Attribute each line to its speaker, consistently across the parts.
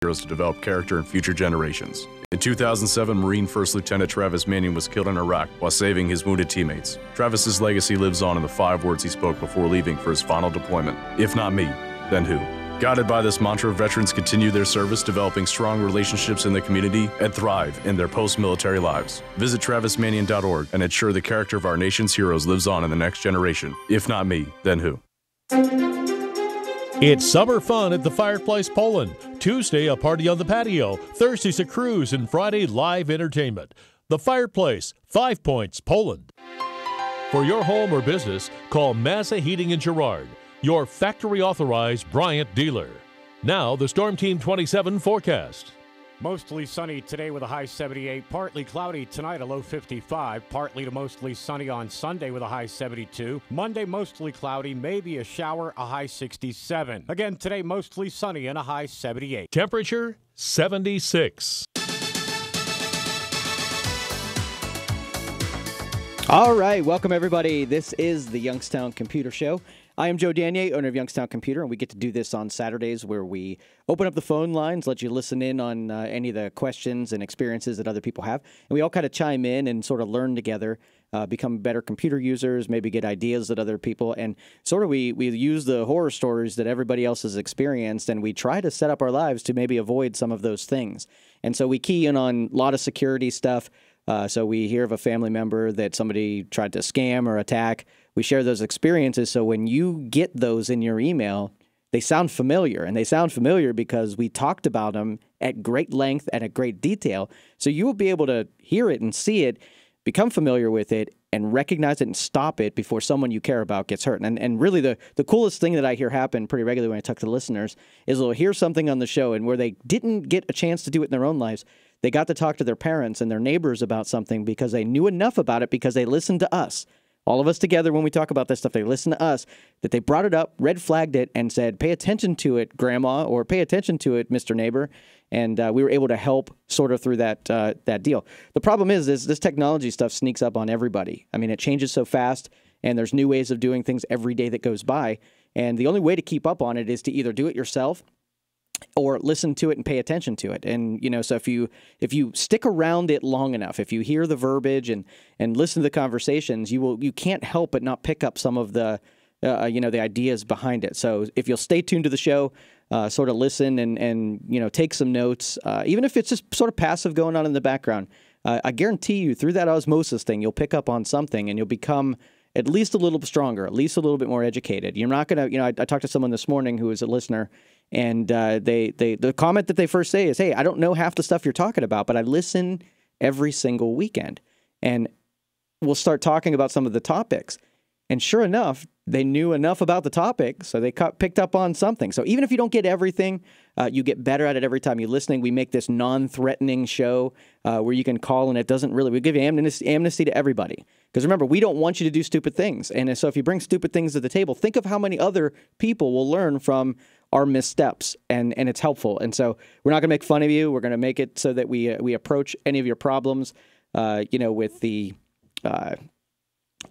Speaker 1: heroes to develop character in future generations. In 2007, Marine First Lieutenant Travis Manion was killed in Iraq while saving his wounded teammates. Travis's legacy lives on in the 5 words he spoke before leaving for his final deployment. If not me, then who? Guided by this mantra, veterans continue their service, developing strong relationships in the community and thrive in their post-military lives. Visit travismanion.org and ensure the character of our nation's heroes lives on in the next generation. If not me, then who?
Speaker 2: It's summer fun at the Fireplace Poland. Tuesday, a party on the patio. Thursday's a cruise, and Friday, live entertainment. The Fireplace, 5 Points, Poland. For your home or business, call Mazza Heating in Girard, your factory-authorized Bryant dealer. Now, the Storm Team 27 forecast.
Speaker 3: Mostly sunny today with a high 78. Partly cloudy tonight, a low 55. Partly to mostly sunny on Sunday with a high 72. Monday, mostly cloudy, maybe a shower, a high 67. Again, today, mostly sunny and a high 78.
Speaker 2: Temperature, 76.
Speaker 4: All right, welcome everybody. This is the Youngstown Computer Show. I am Joe Danier, owner of Youngstown Computer, and we get to do this on Saturdays where we open up the phone lines, let you listen in on any of the questions and experiences that other people have. And we all kind of chime in and sort of learn together, become better computer users, maybe get ideas that other people. And sort of we use the horror stories that everybody else has experienced, and we try to set up our lives to maybe avoid some of those things. And so we key in on a lot of security stuff. So we hear of a family member that somebody tried to scam or attack. We share those experiences, so when you get those in your email, they sound familiar, and they sound familiar because we talked about them at great length and at great detail, so you will be able to hear it and see it, become familiar with it, and recognize it and stop it before someone you care about gets hurt. And really the coolest thing that I hear happen pretty regularly when I talk to listeners is they'll hear something on the show, and where they didn't get a chance to do it in their own lives, they got to talk to their parents and their neighbors about something because they knew enough about it because they listened to us. All of us together, when we talk about this stuff, they listen to us, that they brought it up, red flagged it, and said, pay attention to it, Grandma, or pay attention to it, Mr. Neighbor. And we were able to help sort of through that deal. The problem is this technology stuff sneaks up on everybody. I mean, it changes so fast, and there's new ways of doing things every day that goes by. And the only way to keep up on it is to either do it yourself or listen to it and pay attention to it. And, you know, so if you stick around it long enough, if you hear the verbiage and listen to the conversations, you can't help but not pick up some of the, the ideas behind it. So if you'll stay tuned to the show, sort of listen and take some notes, even if it's just sort of passive going on in the background, I guarantee you through that osmosis thing, you'll pick up on something and you'll become at least a little stronger, at least a little bit more educated. You're not going to, I talked to someone this morning who was a listener, and the comment that they first say is, hey, I don't know half the stuff you're talking about, but I listen every single weekend. And we'll start talking about some of the topics. And sure enough, they knew enough about the topic, so they picked up on something. So even if you don't get everything, you get better at it every time you're listening. We make this non-threatening show where you can call, and it doesn't really, we give you amnesty to everybody. Because remember, we don't want you to do stupid things. And so if you bring stupid things to the table, think of how many other people will learn from our missteps, and it's helpful. And so we're not going to make fun of you. We're going to make it so that we approach any of your problems, with the,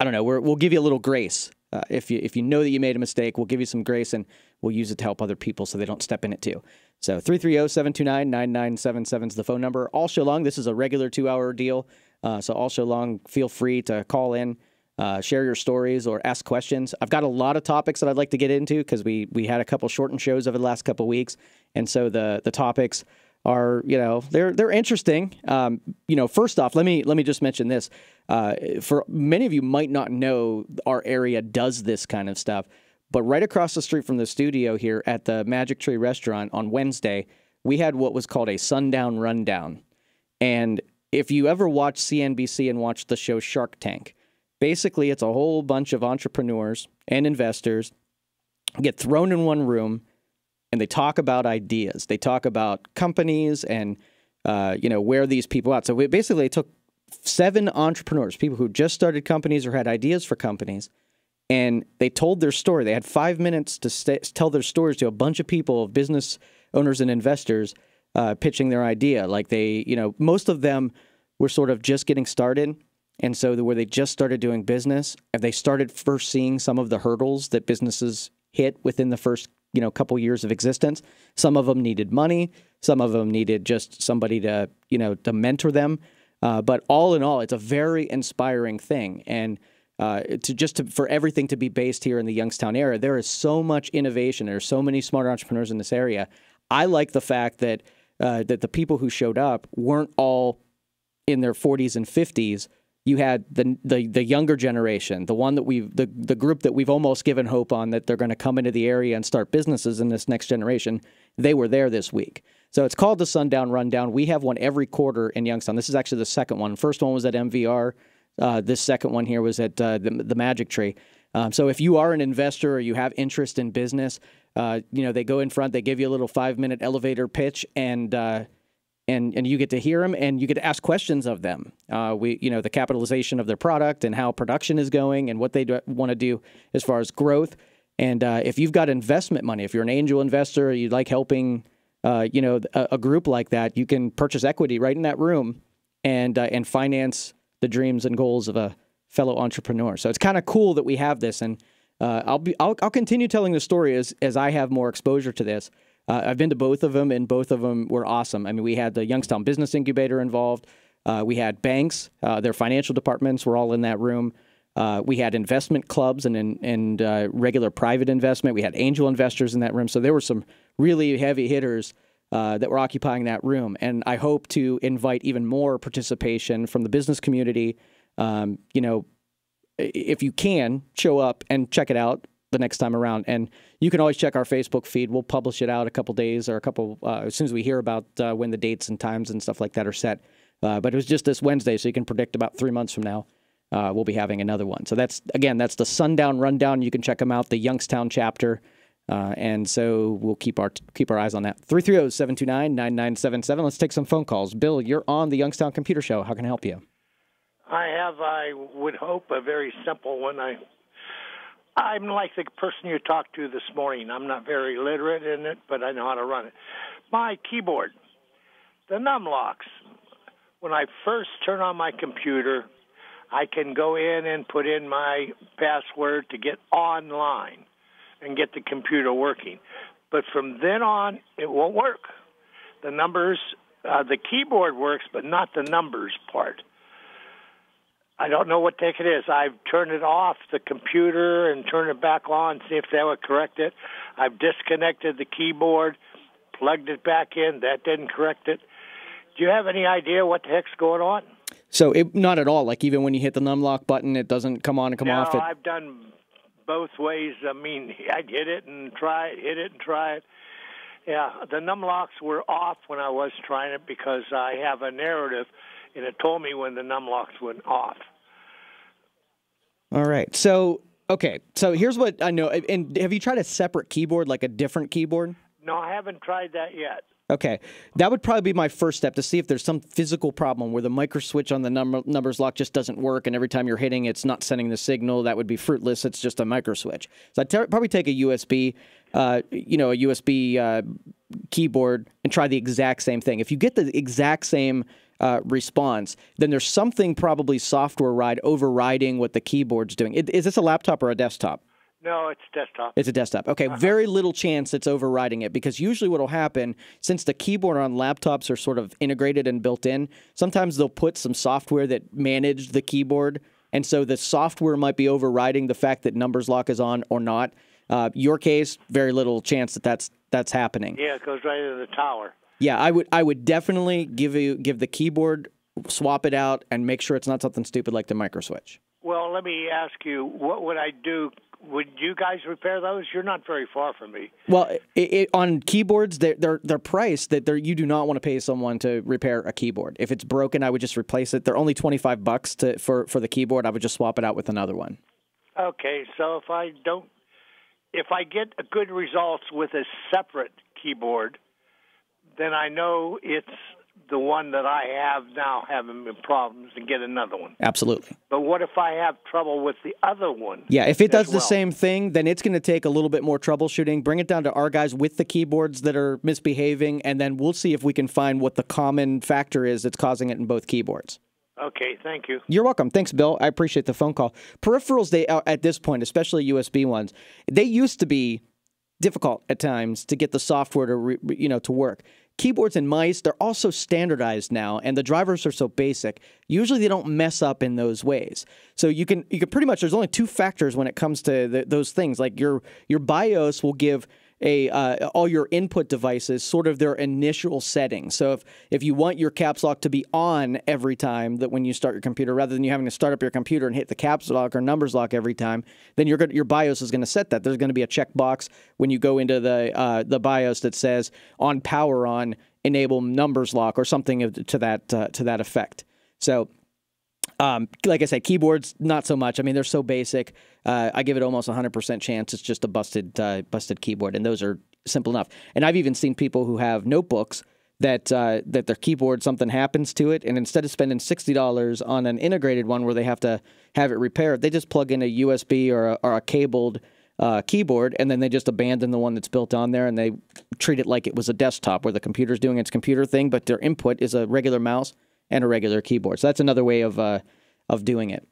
Speaker 4: we'll give you a little grace. If you know that you made a mistake, we'll give you some grace, and we'll use it to help other people so they don't step in it too. So 330-729-9977 is the phone number. All show long, this is a regular 2-hour deal. So all show long, feel free to call in, share your stories, or ask questions. I've got a lot of topics that I'd like to get into because we had a couple shortened shows over the last couple of weeks, and so the topics are, they're interesting. First off, let me just mention this. For many of you might not know our area does this kind of stuff, but right across the street from the studio here at the Magic Tree Restaurant on Wednesday, we had what was called a sundown rundown. And if you ever watch CNBC and watch the show Shark Tank, basically it's a whole bunch of entrepreneurs and investors get thrown in one room, and they talk about ideas. They talk about companies and, where these people are. So we basically took 7 entrepreneurs, people who just started companies or had ideas for companies, and they told their story. They had 5 minutes to tell their stories to a bunch of people, business owners and investors, pitching their idea. Like most of them were sort of just getting started. And so where they just started doing business, and they started first seeing some of the hurdles that businesses hit within the first couple years of existence. Some of them needed money. Some of them needed just somebody to, to mentor them. But all in all, it's a very inspiring thing. And for everything to be based here in the Youngstown area, there is so much innovation. There are so many smart entrepreneurs in this area. I like the fact that that the people who showed up weren't all in their 40s and 50s. You had the younger generation, the one that the group that we've almost given hope on that they're going to come into the area and start businesses in this next generation. They were there this week. So it's called the Sundown Rundown. We have one every quarter in Youngstown. This is actually the second one. First one was at MVR. This second one here was at the Magic Tree. So if you are an investor or you have interest in business, they go in front, they give you a little 5-minute elevator pitch, and you get to hear them and you get to ask questions of them. The capitalization of their product and how production is going and what they want to do as far as growth. And if you've got investment money, if you're an angel investor, or you'd like helping, a group like that, you can purchase equity right in that room and finance the dreams and goals of a fellow entrepreneur. So it's kind of cool that we have this, and I'll continue telling the story as I have more exposure to this. I've been to both of them, and both of them were awesome. I mean, we had the Youngstown Business Incubator involved. We had banks, their financial departments were all in that room. We had investment clubs and regular private investment. We had angel investors in that room. So there were some really heavy hitters that were occupying that room. And I hope to invite even more participation from the business community. If you can, show up and check it out the next time around. And you can always check our Facebook feed. We'll publish it out a couple days or as soon as we hear about when the dates and times and stuff like that are set. But it was just this Wednesday, so you can predict about 3 months from now we'll be having another one. So that's the Sundown Rundown. You can check them out, the Youngstown chapter. And so we'll keep our eyes on that. 330-729-9977. Let's take some phone calls. Bill, you're on the Youngstown Computer Show. How can I help you?
Speaker 5: I would hope, a very simple one. I'm like the person you talked to this morning. I'm not very literate in it, but I know how to run it. My keyboard, the num locks. When I first turn on my computer, I can go in and put in my password to get online and get the computer working. But from then on, it won't work. The numbers, the keyboard works, but not the numbers part. I don't know what the heck it is. I've turned it off, the computer, and turned it back on, see if that would correct it. I've disconnected the keyboard, plugged it back in. That didn't correct it. Do you have any idea what the heck's going on?
Speaker 4: So not at all. Like even when you hit the numlock button, it doesn't come on and come off?
Speaker 5: No, I've done both ways. I mean, I'd hit it and try it, hit it and try it. Yeah, the numlocks were off when I was trying it because I have a narrative, and it told me when the numlocks went off.
Speaker 4: All right. So, okay. So here's what I know. And have you tried a separate keyboard, like a different keyboard?
Speaker 5: No, I haven't tried that yet.
Speaker 4: Okay. That would probably be my first step to see if there's some physical problem where the micro switch on the numbers lock just doesn't work, and every time you're hitting, it's not sending the signal. That would be fruitless. It's just a micro switch. So I'd probably take a USB, keyboard and try the exact same thing. If you get the exact same response, then there's something probably software overriding what the keyboard's doing. Is this a laptop or a desktop?
Speaker 5: No, it's desktop.
Speaker 4: It's a desktop. Okay, very little chance it's overriding it, because usually what will happen, since the keyboard on laptops are sort of integrated and built in, sometimes they'll put some software that managed the keyboard, and so the software might be overriding the fact that numbers lock is on or not. Your case, very little chance that that's happening.
Speaker 5: Yeah, it goes right into the tower.
Speaker 4: Yeah, I would definitely give the keyboard, swap it out, and make sure it's not something stupid like the micro switch.
Speaker 5: Well, let me ask you, what would I do? Would you guys repair those? You're not very far from me.
Speaker 4: Well, on keyboards, they're priced that you do not want to pay someone to repair a keyboard. If it's broken, I would just replace it. They're only $25 for the keyboard. I would just swap it out with another one.
Speaker 5: Okay, so if I get a good results with a separate keyboard, then I know it's the one that I have now having problems and get another one.
Speaker 4: Absolutely.
Speaker 5: But what if I have trouble with the other one?
Speaker 4: Yeah, if it does the same thing, then it's going to take a little bit more troubleshooting. Bring it down to our guys with the keyboards that are misbehaving, and then we'll see if we can find what the common factor is that's causing it in both keyboards.
Speaker 5: Okay, thank you.
Speaker 4: You're welcome. Thanks, Bill. I appreciate the phone call. Peripherals, at this point, especially USB ones, they used to be difficult at times to get the software to to work. Keyboards and mice, they're also standardized now, and the drivers are so basic. Usually they don't mess up in those ways. So you can pretty much, there's only two factors when it comes to those things. Like your BIOS will give all your input devices sort of their initial settings. So if you want your caps lock to be on every time that when you start your computer, rather than you having to start up your computer and hit the caps lock or numbers lock every time, then your BIOS is going to set that. There's going to be a checkbox when you go into the BIOS that says on power on, enable numbers lock or something to that effect. So like I said, keyboards, not so much. I mean, they're so basic. I give it almost 100% chance it's just a busted keyboard, and those are simple enough. And I've even seen people who have notebooks that their keyboard, something happens to it, and instead of spending $60 on an integrated one where they have to have it repaired, they just plug in a USB or a cabled keyboard, and then they just abandon the one that's built on there, and they treat it like it was a desktop where the computer's doing its computer thing, but their input is a regular mouse and a regular keyboard. So that's another way of doing it.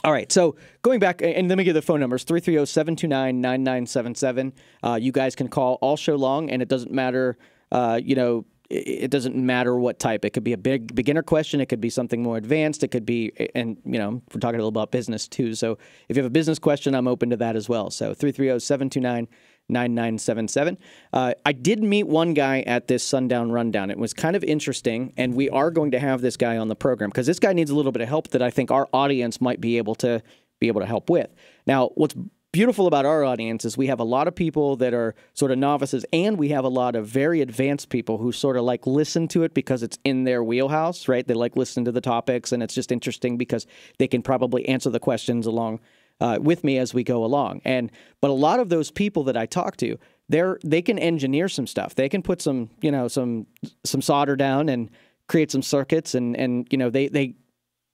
Speaker 4: All right, so going back, and let me give the phone numbers, 330-729-9977. You guys can call all show long, and it doesn't matter, it doesn't matter what type. It could be a big beginner question. It could be something more advanced. It could be, and, we're talking a little about business, too. So if you have a business question, I'm open to that as well. So 330-729-9977. I did meet one guy at this Sundown Rundown. It was kind of interesting, and we are going to have this guy on the program because this guy needs a little bit of help that I think our audience might be able to help with. Now, what's beautiful about our audience is we have a lot of people that are sort of novices, and we have a lot of very advanced people who sort of like listen to it because it's in their wheelhouse, right? They like listening to the topics, and it's just interesting because they can probably answer the questions along with me as we go along. But a lot of those people that I talk to, they can engineer some stuff. They can put some solder down and create some circuits, and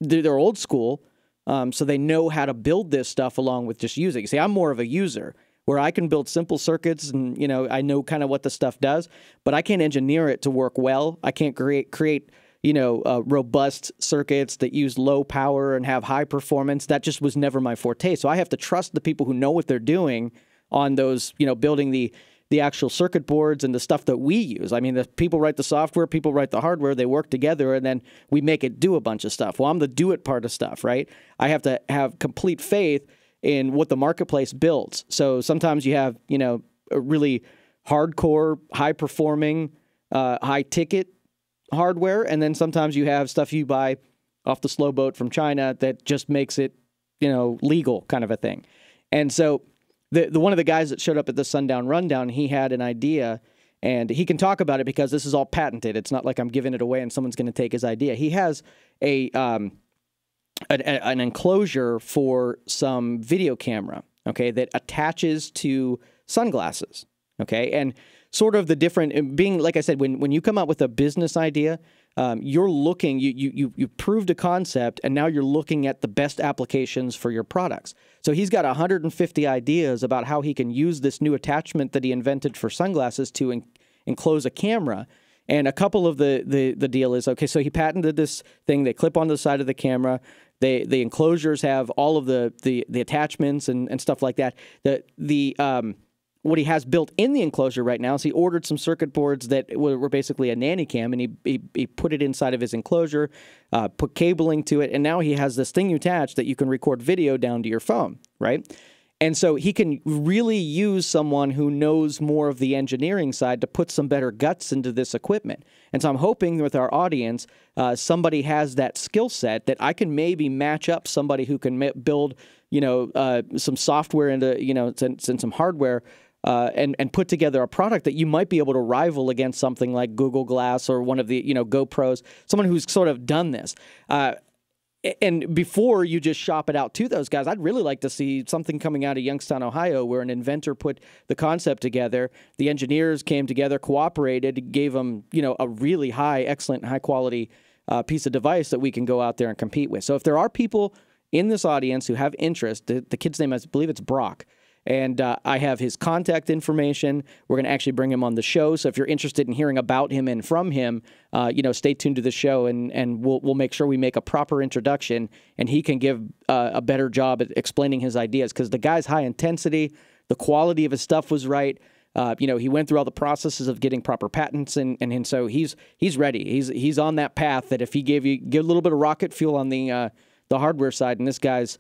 Speaker 4: they're old school, so they know how to build this stuff along with just using. See, I'm more of a user where I can build simple circuits, and I know kind of what the stuff does, but I can't engineer it to work well. I can't create robust circuits that use low power and have high performance. That just was never my forte. So I have to trust the people who know what they're doing on those, building the actual circuit boards and the stuff that we use. I mean, the people write the software, people write the hardware, they work together, and then we make it do a bunch of stuff. Well, I'm the do it part of stuff, right? I have to have complete faith in what the marketplace builds. So sometimes you have, a really hardcore, high performing, high ticket hardware, and then sometimes you have stuff you buy off the slow boat from China that just makes it, legal kind of a thing. And so the one of the guys that showed up at the Sundown Rundown, he had an idea, and he can talk about it because this is all patented. It's not like I'm giving it away and someone's going to take his idea. He has an enclosure for some video camera, okay, that attaches to sunglasses, okay, and sort of the different, being, like I said, when you come out with a business idea, you're looking, you proved a concept, and now you're looking at the best applications for your products. So he's got 150 ideas about how he can use this new attachment that he invented for sunglasses to enclose a camera. And a couple of the deal is, okay, so he patented this thing. They clip onto the side of the camera. The enclosures have all of the attachments and stuff like that. What he has built in the enclosure right now is he ordered some circuit boards that were basically a nanny cam, and he put it inside of his enclosure, put cabling to it, and now he has this thing attached that you can record video down to your phone, right? And so he can really use someone who knows more of the engineering side to put some better guts into this equipment. And so I'm hoping with our audience, somebody has that skill set that I can maybe match up somebody who can build, some software into, and some hardware, and put together a product that you might be able to rival against something like Google Glass or one of the, GoPros, someone who's sort of done this. And before you just shop it out to those guys, I'd really like to see something coming out of Youngstown, Ohio, where an inventor put the concept together, the engineers came together, cooperated, gave them, a really excellent, high-quality piece of device that we can go out there and compete with. So if there are people in this audience who have interest, the kid's name, I believe it's Brock, and I have his contact information. We're going to actually bring him on the show. So if you're interested in hearing about him and from him, stay tuned to the show, and we'll make sure we make a proper introduction, and he can give a better job at explaining his ideas, because the guy's high intensity. the quality of his stuff was right. He went through all the processes of getting proper patents, and so he's ready. He's on that path that if he give a little bit of rocket fuel on the hardware side, and this guy's,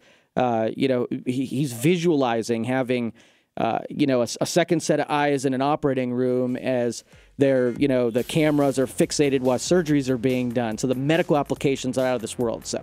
Speaker 4: he's visualizing having, a second set of eyes in an operating room as the cameras are fixated while surgeries are being done. So the medical applications are out of this world. So.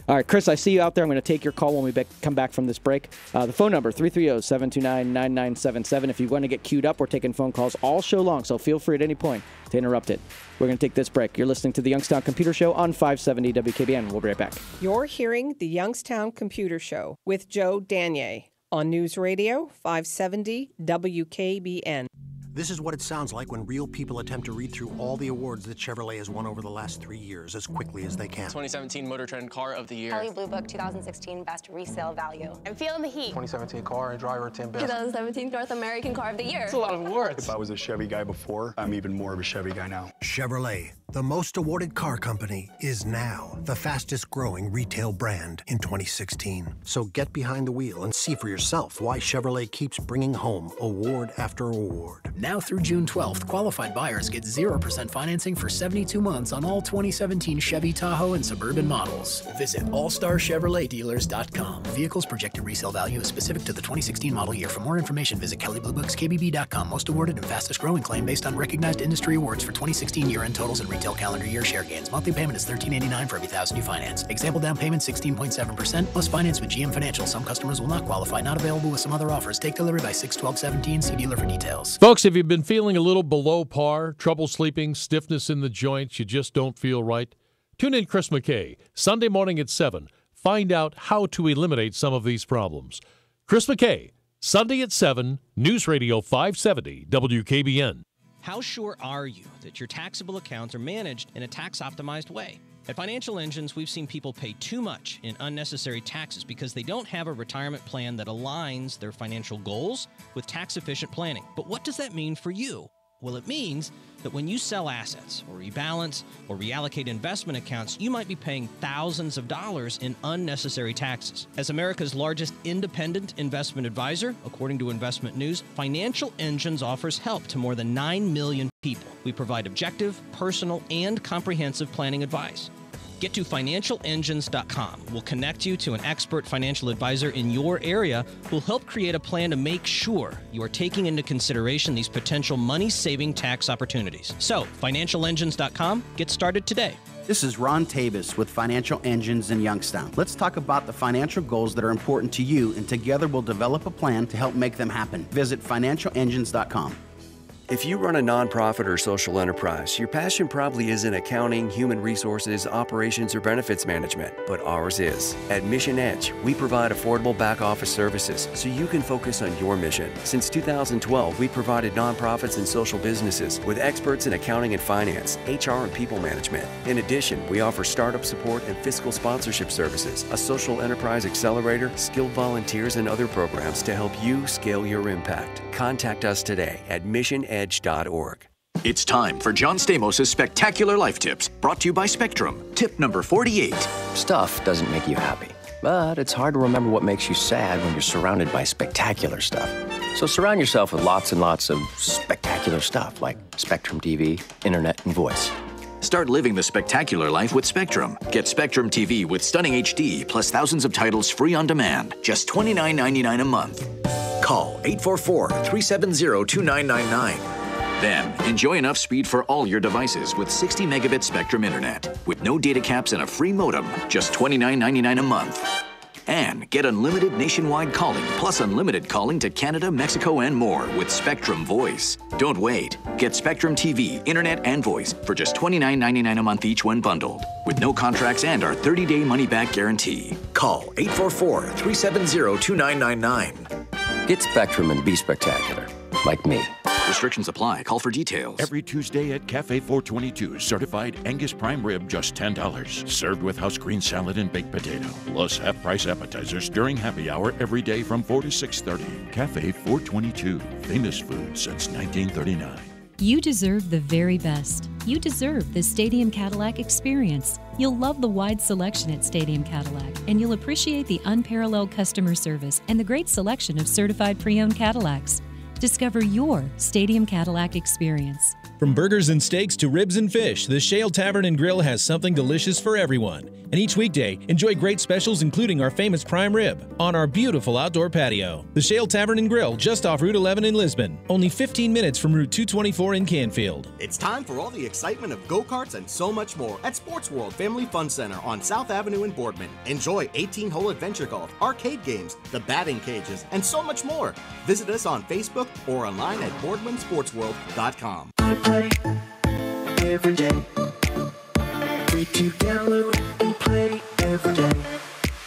Speaker 4: All right, Chris, I see you out there. I'm going to take your call when we come back from this break. The phone number, 330-729-9977. If you want to get queued up, we're taking phone calls all show long, so feel free at any point to interrupt it. We're going to take this break. You're listening to the Youngstown Computer Show on 570 WKBN. We'll be right back.
Speaker 6: You're hearing the Youngstown Computer Show with Joe Danier on News Radio 570 WKBN.
Speaker 7: This is what it sounds like when real people attempt to read through all the awards that Chevrolet has won over the last 3 years as quickly as they can.
Speaker 8: 2017 Motor Trend Car of the Year.
Speaker 9: Kelley Blue Book 2016 Best Resale Value. I'm feeling the heat.
Speaker 10: 2017 Car and Driver 10 Best.
Speaker 9: 2017 North American Car of the Year.
Speaker 8: That's a lot of awards.
Speaker 10: If I was a Chevy guy before, I'm even more of a Chevy guy now.
Speaker 7: Chevrolet, the most awarded car company, is now the fastest growing retail brand in 2016. So get behind the wheel and see for yourself why Chevrolet keeps bringing home award after award.
Speaker 11: Now through June 12th, qualified buyers get 0% financing for 72 months on all 2017 Chevy Tahoe and Suburban models. Visit allstarchevroletdealers.com. Vehicles projected resale value is specific to the 2016 model year. For more information, visit KelleyBlueBooksKBB.com. Most awarded and fastest growing claim based on recognized industry awards for 2016 year-end totals and retail calendar year share gains. Monthly payment is $13.89 for every $1,000 you finance. Example down payment 16.7% plus finance with GM Financial. Some customers will not qualify. Not available with some other offers. Take delivery by 6/12/17. See dealer for details.
Speaker 2: Folks, if you've been feeling a little below par, trouble sleeping, stiffness in the joints, you just don't feel right, tune in Chris McKay, Sunday morning at 7. Find out how to eliminate some of these problems. Chris McKay, Sunday at 7, News Radio 570 WKBN.
Speaker 12: How sure are you that your taxable accounts are managed in a tax-optimized way? At Financial Engines, we've seen people pay too much in unnecessary taxes because they don't have a retirement plan that aligns their financial goals with tax-efficient planning. But what does that mean for you? Well, it means that when you sell assets or rebalance or reallocate investment accounts, you might be paying thousands of dollars in unnecessary taxes. As America's largest independent investment advisor, according to Investment News, Financial Engines offers help to more than 9 million people. We provide objective, personal, and comprehensive planning advice. Get to financialengines.com. We'll connect you to an expert financial advisor in your area who'll help create a plan to make sure you are taking into consideration these potential money-saving tax opportunities. So, financialengines.com. Get started today.
Speaker 13: This is Ron Tabus with Financial Engines in Youngstown. Let's talk about the financial goals that are important to you, and together we'll develop a plan to help make them happen. Visit financialengines.com.
Speaker 14: If you run a nonprofit or social enterprise, your passion probably isn't accounting, human resources, operations, or benefits management, but ours is. At Mission Edge, we provide affordable back office services so you can focus on your mission. Since 2012, we provided nonprofits and social businesses with experts in accounting and finance, HR and people management. In addition, we offer startup support and fiscal sponsorship services, a social enterprise accelerator, skilled volunteers, and other programs to help you scale your impact. Contact us today at missionedge.org.
Speaker 15: It's time for John Stamos' Spectacular Life Tips, brought to you by Spectrum. Tip number 48.
Speaker 16: Stuff doesn't make you happy, but it's hard to remember what makes you sad when you're surrounded by spectacular stuff. So surround yourself with lots and lots of spectacular stuff like Spectrum TV, internet, and voice.
Speaker 15: Start living the spectacular life with Spectrum. Get Spectrum TV with stunning HD plus thousands of titles free on demand. Just $29.99 a month. Call 844-370-2999. Then, enjoy enough speed for all your devices with 60 megabit Spectrum Internet. With no data caps and a free modem, just $29.99 a month. And get unlimited nationwide calling, plus unlimited calling to Canada, Mexico, and more with Spectrum Voice. Don't wait. Get Spectrum TV, Internet, and Voice for just $29.99 a month each when bundled, with no contracts and our 30-day money-back guarantee. Call 844-370-2999.
Speaker 16: Get Spectrum and be spectacular, like me.
Speaker 15: Restrictions apply. Call for details.
Speaker 17: Every Tuesday at Cafe 422, certified Angus prime rib, just $10. Served with house green salad and baked potato. Plus half-price appetizers during happy hour every day from 4 to 6:30. Cafe 422, famous food since 1939.
Speaker 18: You deserve the very best. You deserve the Stadium Cadillac experience. You'll love the wide selection at Stadium Cadillac, and you'll appreciate the unparalleled customer service and the great selection of certified pre-owned Cadillacs. Discover your Stadium Cadillac experience.
Speaker 19: From burgers and steaks to ribs and fish, the Shale Tavern and Grill has something delicious for everyone. And each weekday, enjoy great specials including our famous prime rib on our beautiful outdoor patio. The Shale Tavern and Grill, just off Route 11 in Lisbon, only 15 minutes from Route 224 in Canfield.
Speaker 20: It's time for all the excitement of go-karts and so much more at Sports World Family Fun Center on South Avenue in Boardman. Enjoy 18-hole adventure golf, arcade games, the batting cages, and so much more. Visit us on Facebook or online at BoardmanSportsWorld.com.
Speaker 21: I play every day. Free to download and play every day.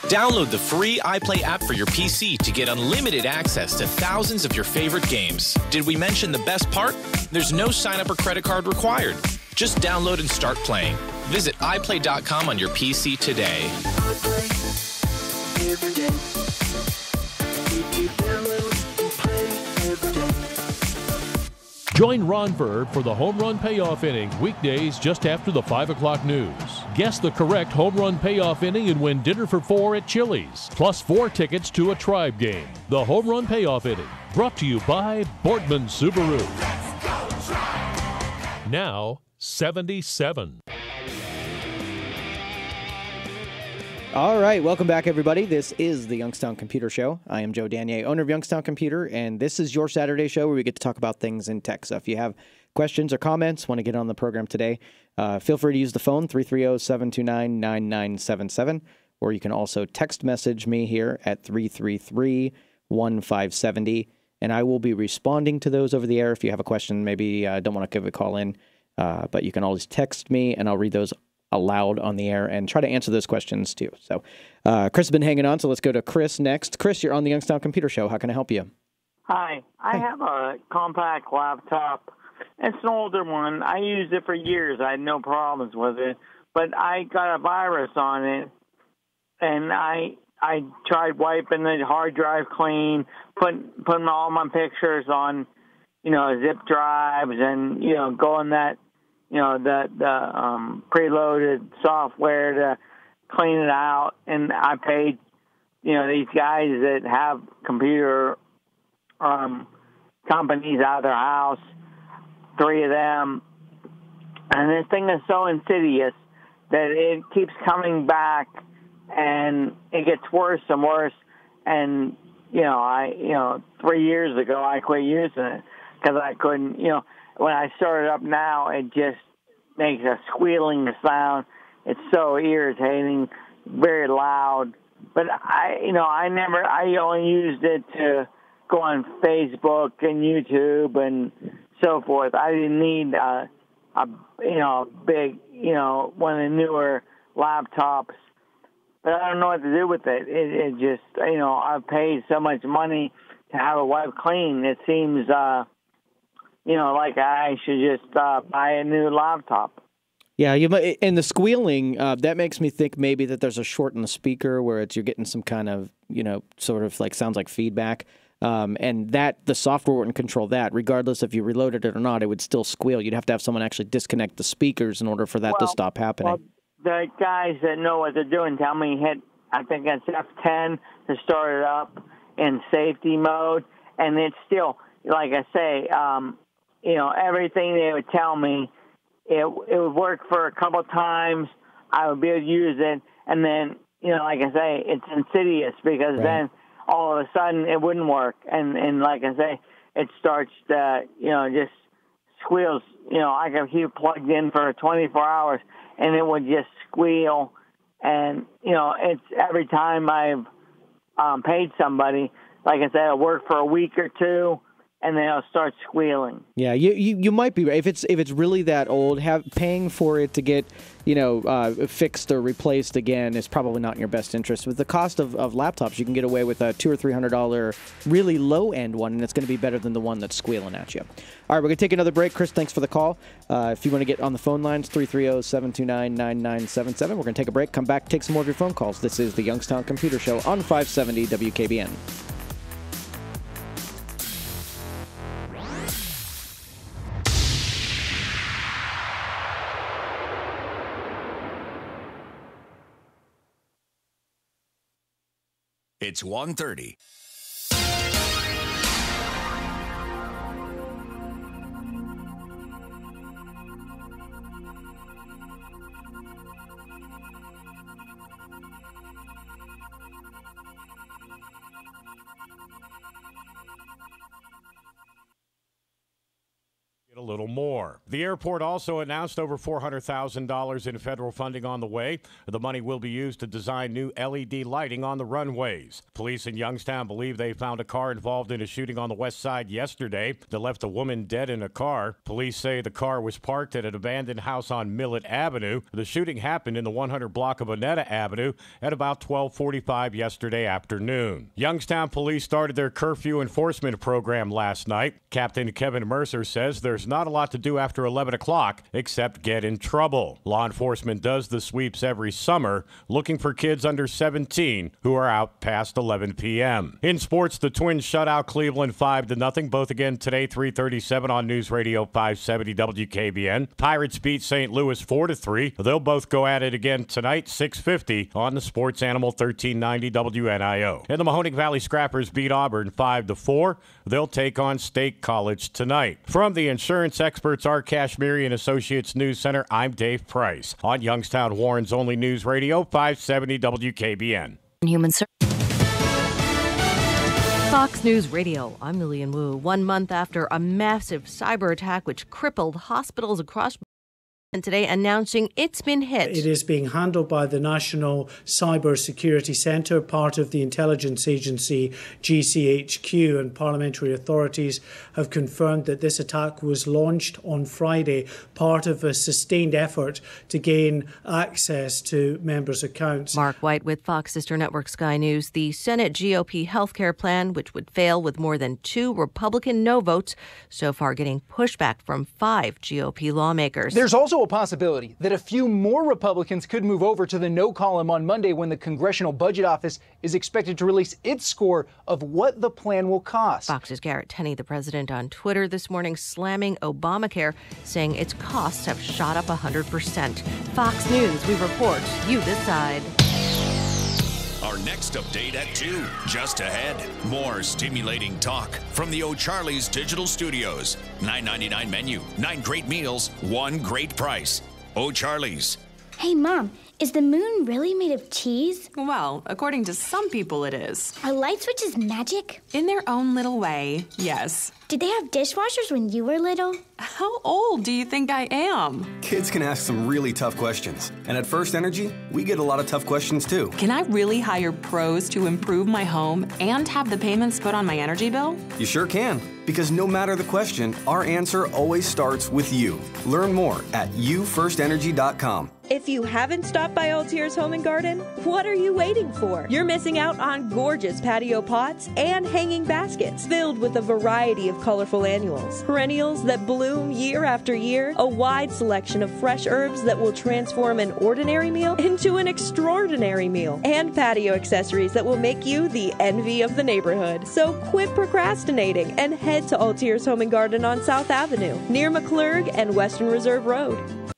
Speaker 22: Download the free iPlay app for your PC to get unlimited access to thousands of your favorite games. Did we mention the best part? There's no sign-up or credit card required. Just download and start playing. Visit iPlay.com on your PC today.
Speaker 21: iPlay every day. Free to download and play every day.
Speaker 2: Join Ron Bird for the Home Run Payoff Inning, weekdays just after the 5 o'clock news. Guess the correct home run payoff inning and win dinner for 4 at Chili's, plus 4 tickets to a Tribe game. The Home Run Payoff Inning, brought to you by Boardman Subaru. Now, 77.
Speaker 4: All right, welcome back, everybody. This is the Youngstown Computer Show. I am Joe Danier, owner of Youngstown Computer, and this is your Saturday show where we get to talk about things in tech. So if you have questions or comments, want to get on the program today, feel free to use the phone, 330-729-9977, or you can also text message me here at 333-1570, and I will be responding to those over the air. If you have a question, maybe don't want to give a call in, but you can always text me, and I'll read those aloud on the air and try to answer those questions too. So Chris has been hanging on, so let's go to Chris next. Chris, you're on the Youngstown Computer Show. How can I help you?
Speaker 23: Hi. I have a compact laptop. It's an older one. I used it for years. I had no problems with it. But I got a virus on it, and I tried wiping the hard drive clean, putting all my pictures on, zip drives and, going that, the preloaded software to clean it out. And I paid, these guys that have computer companies out of their house, 3 of them. And this thing is so insidious that it keeps coming back and it gets worse and worse. And, 3 years ago, I quit using it because I couldn't, when I start it up now, it just makes a squealing sound. It's so irritating, very loud. But I only used it to go on Facebook and YouTube and so forth. I didn't need a big, one of the newer laptops. But I don't know what to do with it. It just, I've paid so much money to have it wiped clean. It seems, like I should just buy a new laptop.
Speaker 4: Yeah, and the squealing, that makes me think maybe that there's a short in the speaker where you're getting some kind of, sort of like sounds like feedback. And that the software wouldn't control that. Regardless if you reloaded it or not, it would still squeal. You'd have to have someone actually disconnect the speakers in order for that to stop happening.
Speaker 23: Well, the guys that know what they're doing tell me I think it's F10 to start it up in safety mode. And it's still, like I say, everything they would tell me, it would work for a couple of times. I would be able to use it. And then, like I say, it's insidious because then all of a sudden it wouldn't work. And like I say, it starts to, just squeals. I could keep it plugged in for 24 hours and it would just squeal. And, it's every time I've paid somebody, like I said, it'll work for a week or two, and then it'll start squealing.
Speaker 4: Yeah, you might be right. If it's really that old, paying for it to get fixed or replaced again is probably not in your best interest. With the cost of laptops, you can get away with a $200 or $300 really low end one, and it's going to be better than the one that's squealing at you. All right, we're going to take another break. Chris, thanks for the call. If you want to get on the phone lines, 330-729-9977. We're going to take a break. Come back, take some more of your phone calls. This is the Youngstown Computer Show on 570 WKBN.
Speaker 1: It's 1:30.
Speaker 3: A little more. The airport also announced over $400,000 in federal funding on the way. The money will be used to design new LED lighting on the runways. Police in Youngstown believe they found a car involved in a shooting on the west side yesterday that left a woman dead in a car. Police say the car was parked at an abandoned house on Millet Avenue. The shooting happened in the 100 block of Onetta Avenue at about 12:45 yesterday afternoon. Youngstown police started their curfew enforcement program last night. Captain Kevin Mercer says there's not a lot to do after 11 o'clock except get in trouble. Law enforcement does the sweeps every summer, looking for kids under 17 who are out past 11 p.m. In sports, the Twins shut out Cleveland 5-0, both again today, 3:37 on News Radio 570 WKBN. Pirates beat St. Louis 4-3. They'll both go at it again tonight, 6:50 on the Sports Animal 1390 WNIO. And the Mahoning Valley Scrappers beat Auburn 5-4. They'll take on State College tonight. From the insurance experts, our Kashmiri and Associates News Center, I'm Dave Price on Youngstown Warren's only News Radio 570 WKBN.
Speaker 5: Human Fox News Radio, I'm Lillian Wu. 1 month after a massive cyber attack which crippled hospitals across and today announcing it's been hit.
Speaker 24: It is being handled by the National Cyber Security Centre, part of the intelligence agency GCHQ, and parliamentary authorities have confirmed that this attack was launched on Friday, part of a sustained effort to gain access to members' accounts.
Speaker 5: Mark White with Fox Sister Network Sky News. The Senate GOP healthcare plan, which would fail with more than 2 Republican no votes, so far getting pushback from 5 GOP lawmakers.
Speaker 25: There's also a possibility that a few more Republicans could move over to the no column on Monday when the Congressional Budget Office is expected to release its score of what the plan will cost.
Speaker 5: Fox's Garrett Tenney, the president, on Twitter this morning slamming Obamacare, saying its costs have shot up 100%. Fox News, we report, you decide.
Speaker 1: Our next update at 2. Just ahead, more stimulating talk from the O'Charlie's Digital Studios. $9.99 menu, 9 great meals, 1 great price. O'Charlie's.
Speaker 26: Hey, Mom, is the moon really made of cheese?
Speaker 27: Well, according to some people it is.
Speaker 26: Are light switches magic?
Speaker 27: In their own little way, yes.
Speaker 26: Did they have dishwashers when you were little?
Speaker 27: How old do you think I am?
Speaker 28: Kids can ask some really tough questions. And at First Energy, we get a lot of tough questions too.
Speaker 27: Can I really hire pros to improve my home and have the payments put on my energy bill?
Speaker 28: You sure can. Because no matter the question, our answer always starts with you. Learn more at youfirstenergy.com.
Speaker 29: If you haven't stopped by Altiers Home and Garden, what are you waiting for? You're missing out on gorgeous patio pots and hanging baskets filled with a variety of colorful annuals. Perennials that bloom year after year, a wide selection of fresh herbs that will transform an ordinary meal into an extraordinary meal, and patio accessories that will make you the envy of the neighborhood. So quit procrastinating and head to Altiers Home and Garden on South Avenue, near McClurg and Western Reserve Road.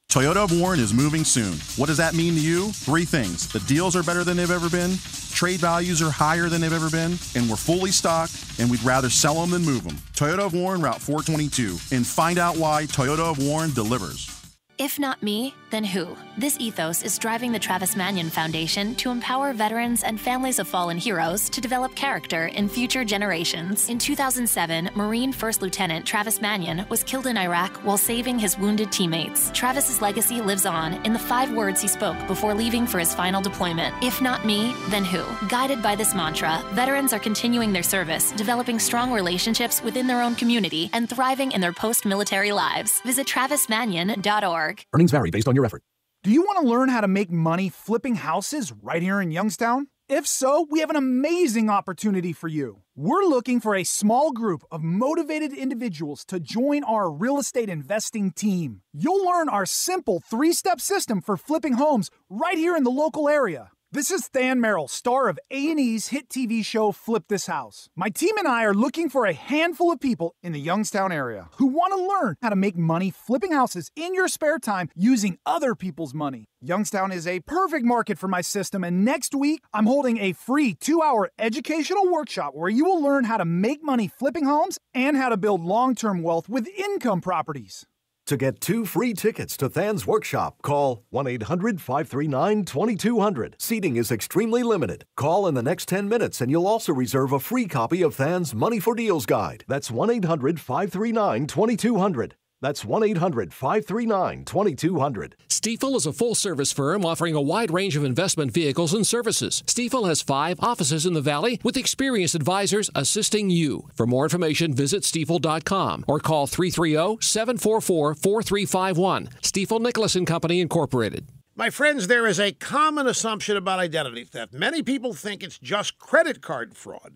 Speaker 30: Toyota of Warren is moving soon. What does that mean to you? 3 things. The deals are better than they've ever been, trade values are higher than they've ever been, and we're fully stocked, and we'd rather sell them than move them. Toyota of Warren, Route 422. And find out why Toyota of Warren delivers.
Speaker 31: If not me, then who? This ethos is driving the Travis Manion Foundation to empower veterans and families of fallen heroes to develop character in future generations. In 2007, Marine First Lieutenant Travis Manion was killed in Iraq while saving his wounded teammates. Travis's legacy lives on in the 5 words he spoke before leaving for his final deployment. If not me, then who? Guided by this mantra, veterans are continuing their service, developing strong relationships within their own community, and thriving in their post-military lives. Visit travismanion.org.
Speaker 32: Earnings vary based on your effort. Do you want to learn how to make money flipping houses right here in Youngstown? If so, we have an amazing opportunity for you. We're looking for a small group of motivated individuals to join our real estate investing team. You'll learn our simple 3-step system for flipping homes right here in the local area. This is Than Merrill, star of A&E's hit TV show Flip This House. My team and I are looking for a handful of people in the Youngstown area who want to learn how to make money flipping houses in your spare time using other people's money. Youngstown is a perfect market for my system, and next week I'm holding a free 2-hour educational workshop where you will learn how to make money flipping homes and how to build long-term wealth with income properties.
Speaker 6: To get 2 free tickets to Than's workshop, call 1-800-539-2200. Seating is extremely limited. Call in the next 10 minutes and you'll also reserve a free copy of Than's Money for Deals Guide. That's 1-800-539-2200. That's 1-800-539-2200.
Speaker 7: Stifel is a full-service firm offering a wide range of investment vehicles and services. Stifel has 5 offices in the Valley with experienced advisors assisting you. For more information, visit stifel.com or call 330-744-4351. Stifel Nicholas & Company, Incorporated.
Speaker 8: My friends, there is a common assumption about identity theft. Many people think it's just credit card fraud,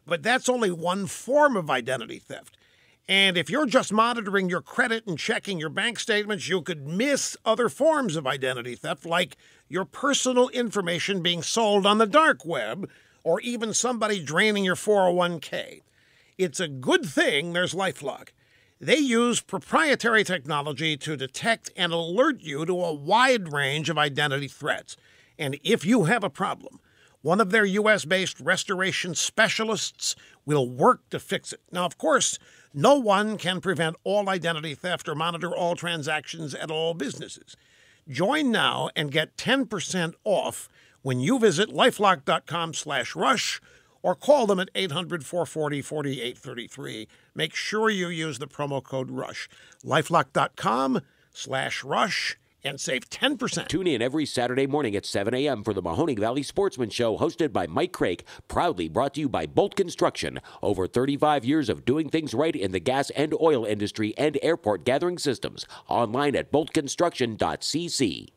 Speaker 8: but that's only one form of identity theft. And if you're just monitoring your credit and checking your bank statements, you could miss other forms of identity theft, like your personal information being sold on the dark web, or even somebody draining your 401k. It's a good thing there's LifeLock. They use proprietary technology to detect and alert you to a wide range of identity threats. And if you have a problem, one of their U.S.-based restoration specialists will work to fix it. Now, of course, no one can prevent all identity theft or monitor all transactions at all businesses. Join now and get 10% off when you visit lifelock.com/rush or call them at 800-440-4833. Make sure you use the promo code RUSH. lifelock.com/rush and save 10%.
Speaker 9: Tune in every Saturday morning at 7 a.m. for the Mahoning Valley Sportsman Show, hosted by Mike Craik, proudly brought to you by Bolt Construction. Over 35 years of doing things right in the gas and oil industry and airport gathering systems. Online at boltconstruction.cc.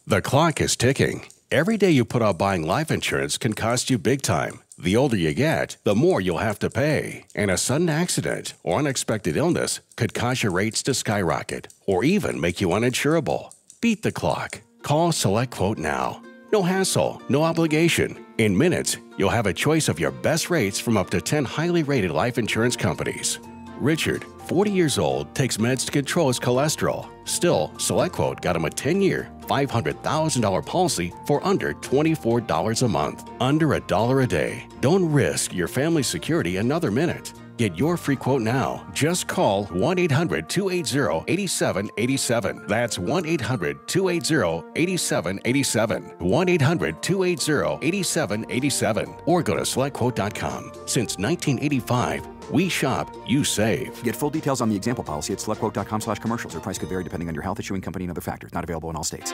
Speaker 10: The clock is ticking. Every day you put off buying life insurance can cost you big time. The older you get, the more you'll have to pay. And a sudden accident or unexpected illness could cause your rates to skyrocket or even make you uninsurable. Beat the clock. Call Select Quote now. No hassle, no obligation. In minutes, you'll have a choice of your best rates from up to 10 highly rated life insurance companies. Richard, 40 years old, takes meds to control his cholesterol. Still, SelectQuote got him a 10-year, $500,000 policy for under $24 a month, under $1 a day. Don't risk your family's security another minute. Get your free quote now. Just call 1-800-280-8787. That's 1-800-280-8787. 1-800-280-8787. Or go to SelectQuote.com. Since 1985, we shop, you save.
Speaker 11: Get full details on the example policy at selectquote.com/commercials. Your price could vary depending on your health, issuing company, and other factors. Not available in all states.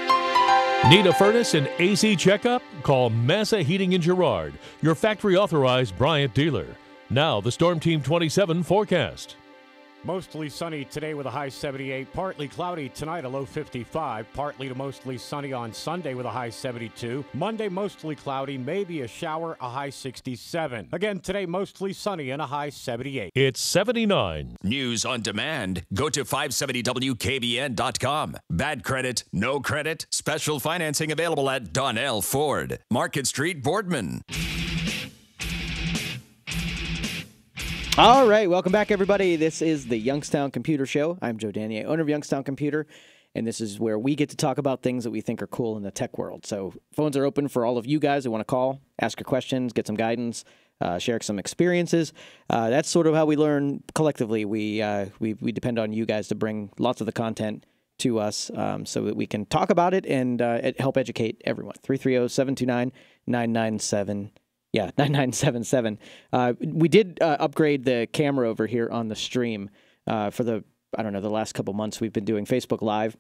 Speaker 2: Need a furnace and AC checkup? Call Massa Heating in Girard, your factory-authorized Bryant dealer. Now, the Storm Team 27 forecast.
Speaker 3: Mostly sunny today with a high 78. Partly cloudy tonight, a low 55. Partly to mostly sunny on Sunday with a high 72. Monday, mostly cloudy, maybe a shower, a high 67. Again, today, mostly sunny and a high 78.
Speaker 2: It's 79.
Speaker 1: News on demand. Go to 570WKBN.com. Bad credit, no credit. Special financing available at Donnell Ford. Market Street, Boardman.
Speaker 4: All right, welcome back, everybody. This is the Youngstown Computer Show. I'm Joe Danier, owner of Youngstown Computer, and this is where we get to talk about things that we think are cool in the tech world. So phones are open for all of you guys who want to call, ask your questions, get some guidance, share some experiences. That's sort of how we learn collectively. We depend on you guys to bring lots of the content to us so that we can talk about it and help educate everyone. 330-729-997. Yeah, 9977. We did upgrade the camera over here on the stream for the last couple months. We've been doing Facebook Live,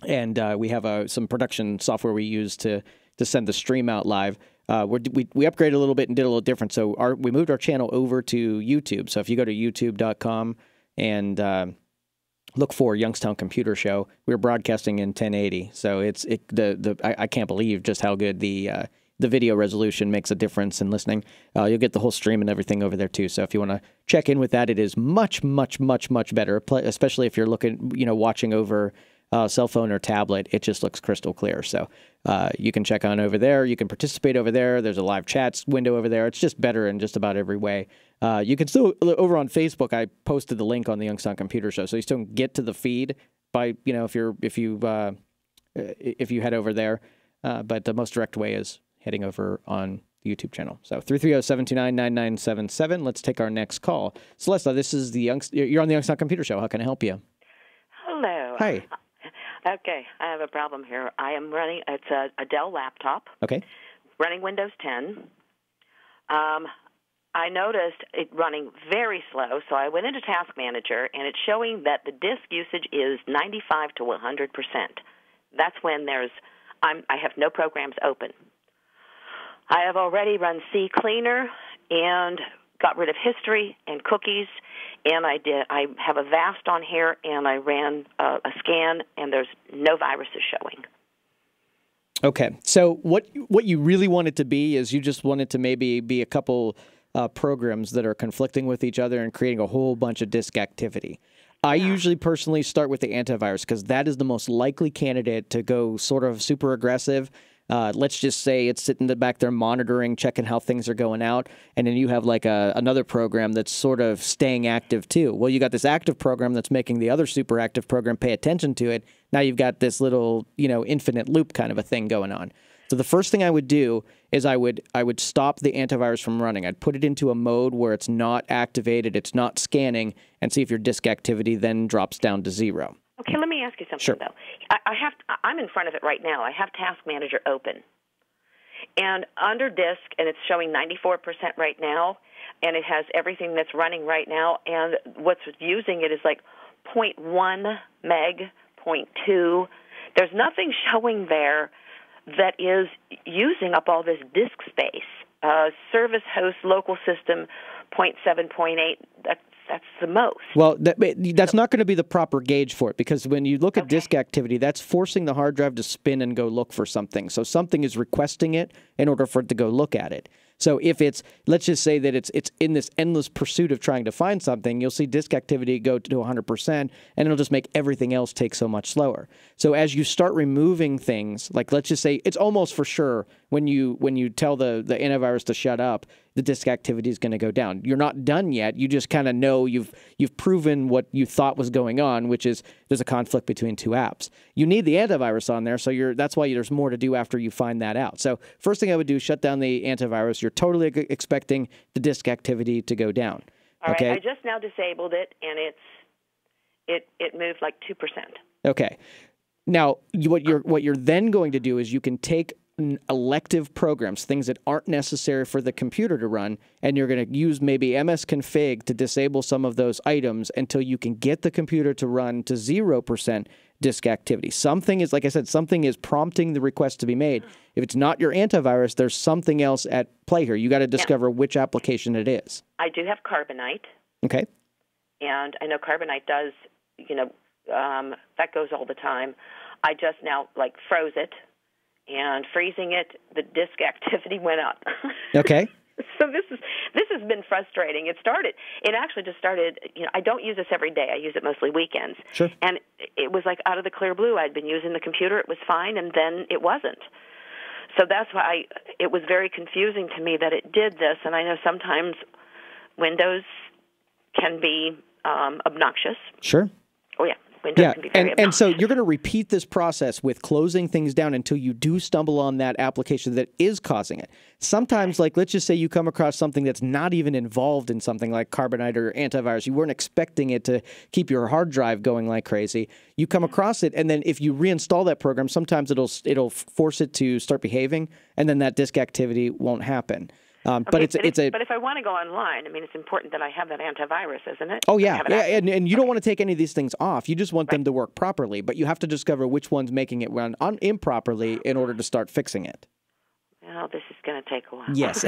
Speaker 4: and we have some production software we use to send the stream out live. We upgraded a little bit and did a little different. So we moved our channel over to YouTube. So if you go to youtube.com and look for Youngstown Computer Show, we're broadcasting in 1080. So I can't believe just how good the video resolution makes a difference in listening. You'll get the whole stream and everything over there too. So if you want to check in with that, it is much, much, much, much better, especially if you're watching over cell phone or tablet, it just looks crystal clear. So you can check on over there. You can participate over there. There's a live chats window over there. It's just better in just about every way. You can still, over on Facebook, I posted the link on the Youngstown Computer Show, so you still can get to the feed by, if you head over there. But the most direct way is heading over on the YouTube channel. So 330-729-9977. Let's take our next call. Celeste, this is you're on the Youngstown Computer Show. How can I help you?
Speaker 12: Hello.
Speaker 4: Hi.
Speaker 12: Okay, I have a problem here. I am running, it's a Dell laptop.
Speaker 4: Okay.
Speaker 12: Running Windows 10. I noticed it running very slow, so I went into Task Manager, and it's showing that the disk usage is 95 to 100%. That's when I have no programs open. I have already run CCleaner and got rid of history and cookies, and I have a VAST on here, and I ran a scan, and there's no viruses showing.
Speaker 4: Okay, so what you really want it to be is you just want it to maybe be a couple programs that are conflicting with each other and creating a whole bunch of disk activity. I usually personally start with the antivirus because that is the most likely candidate to go sort of super aggressive. Let's just say it's sitting back there monitoring, checking how things are going out, and then you have like another program that's sort of staying active too. Well, you got this active program that's making the other super active program pay attention to it. Now you've got this little, infinite loop kind of a thing going on. So the first thing I would do is I would stop the antivirus from running. I'd put it into a mode where it's not activated, it's not scanning, and see if your disk activity then drops down to 0.
Speaker 12: Okay, let me ask you something, though. I'm in front of it right now. I have Task Manager open. And under disk, and it's showing 94% right now, and it has everything that's running right now, and what's using it is like 0.1 meg, 0.2. There's nothing showing there that is using up all this disk space. Service host local system 0.7, 0.8, that's the most.
Speaker 4: Well, that's not going to be the proper gauge for it, because when you look at disk activity, that's forcing the hard drive to spin and go look for something. So something is requesting it in order for it to go look at it. So if let's just say that it's in this endless pursuit of trying to find something, you'll see disk activity go to 100%, and it'll just make everything else take so much slower. So as you start removing things, like let's just say it's almost for sure when you tell the antivirus to shut up, the disk activity is going to go down. You're not done yet. You just kind of know you've proven what you thought was going on, which is there's a conflict between two apps. You need the antivirus on there, so that's why there's more to do after you find that out. So first thing I would do is shut down the antivirus. You're totally expecting the disk activity to go down.
Speaker 12: All
Speaker 4: okay?
Speaker 12: right, I just now disabled it, and it moved like 2%.
Speaker 4: Okay. Now, what you're then going to do is you can take elective programs, things that aren't necessary for the computer to run, and you're going to use maybe msconfig to disable some of those items until you can get the computer to run to 0% disk activity. Something is, like I said, something is prompting the request to be made. If it's not your antivirus, there's something else at play here. You got to discover which application it is.
Speaker 12: I do have Carbonite.
Speaker 4: Okay.
Speaker 12: And I know Carbonite does, that goes all the time. I just now froze it. And freezing it, the disk activity went up.
Speaker 4: Okay.
Speaker 12: So this has been frustrating. It actually just started, I don't use this every day. I use it mostly weekends.
Speaker 4: Sure.
Speaker 12: And it was like out of the clear blue. I'd been using the computer, it was fine, and then it wasn't. So that's why it was very confusing to me that it did this. And I know sometimes Windows can be obnoxious.
Speaker 4: Sure.
Speaker 12: Oh, yeah. Windows can be very
Speaker 4: and so you're going to repeat this process with closing things down until you do stumble on that application that is causing it. Sometimes, let's just say you come across something that's not even involved in something like Carbonite or antivirus. You weren't expecting it to keep your hard drive going like crazy. You come across it, and then if you reinstall that program, sometimes it'll force it to start behaving, and then that disk activity won't happen. But if
Speaker 12: I want to go online, it's important that I have that antivirus, isn't it?
Speaker 4: Oh, yeah. And you don't want to take any of these things off. You just want them to work properly, but you have to discover which one's making it run improperly in order to start fixing it.
Speaker 12: Well, this is going to take a while.
Speaker 4: Yes.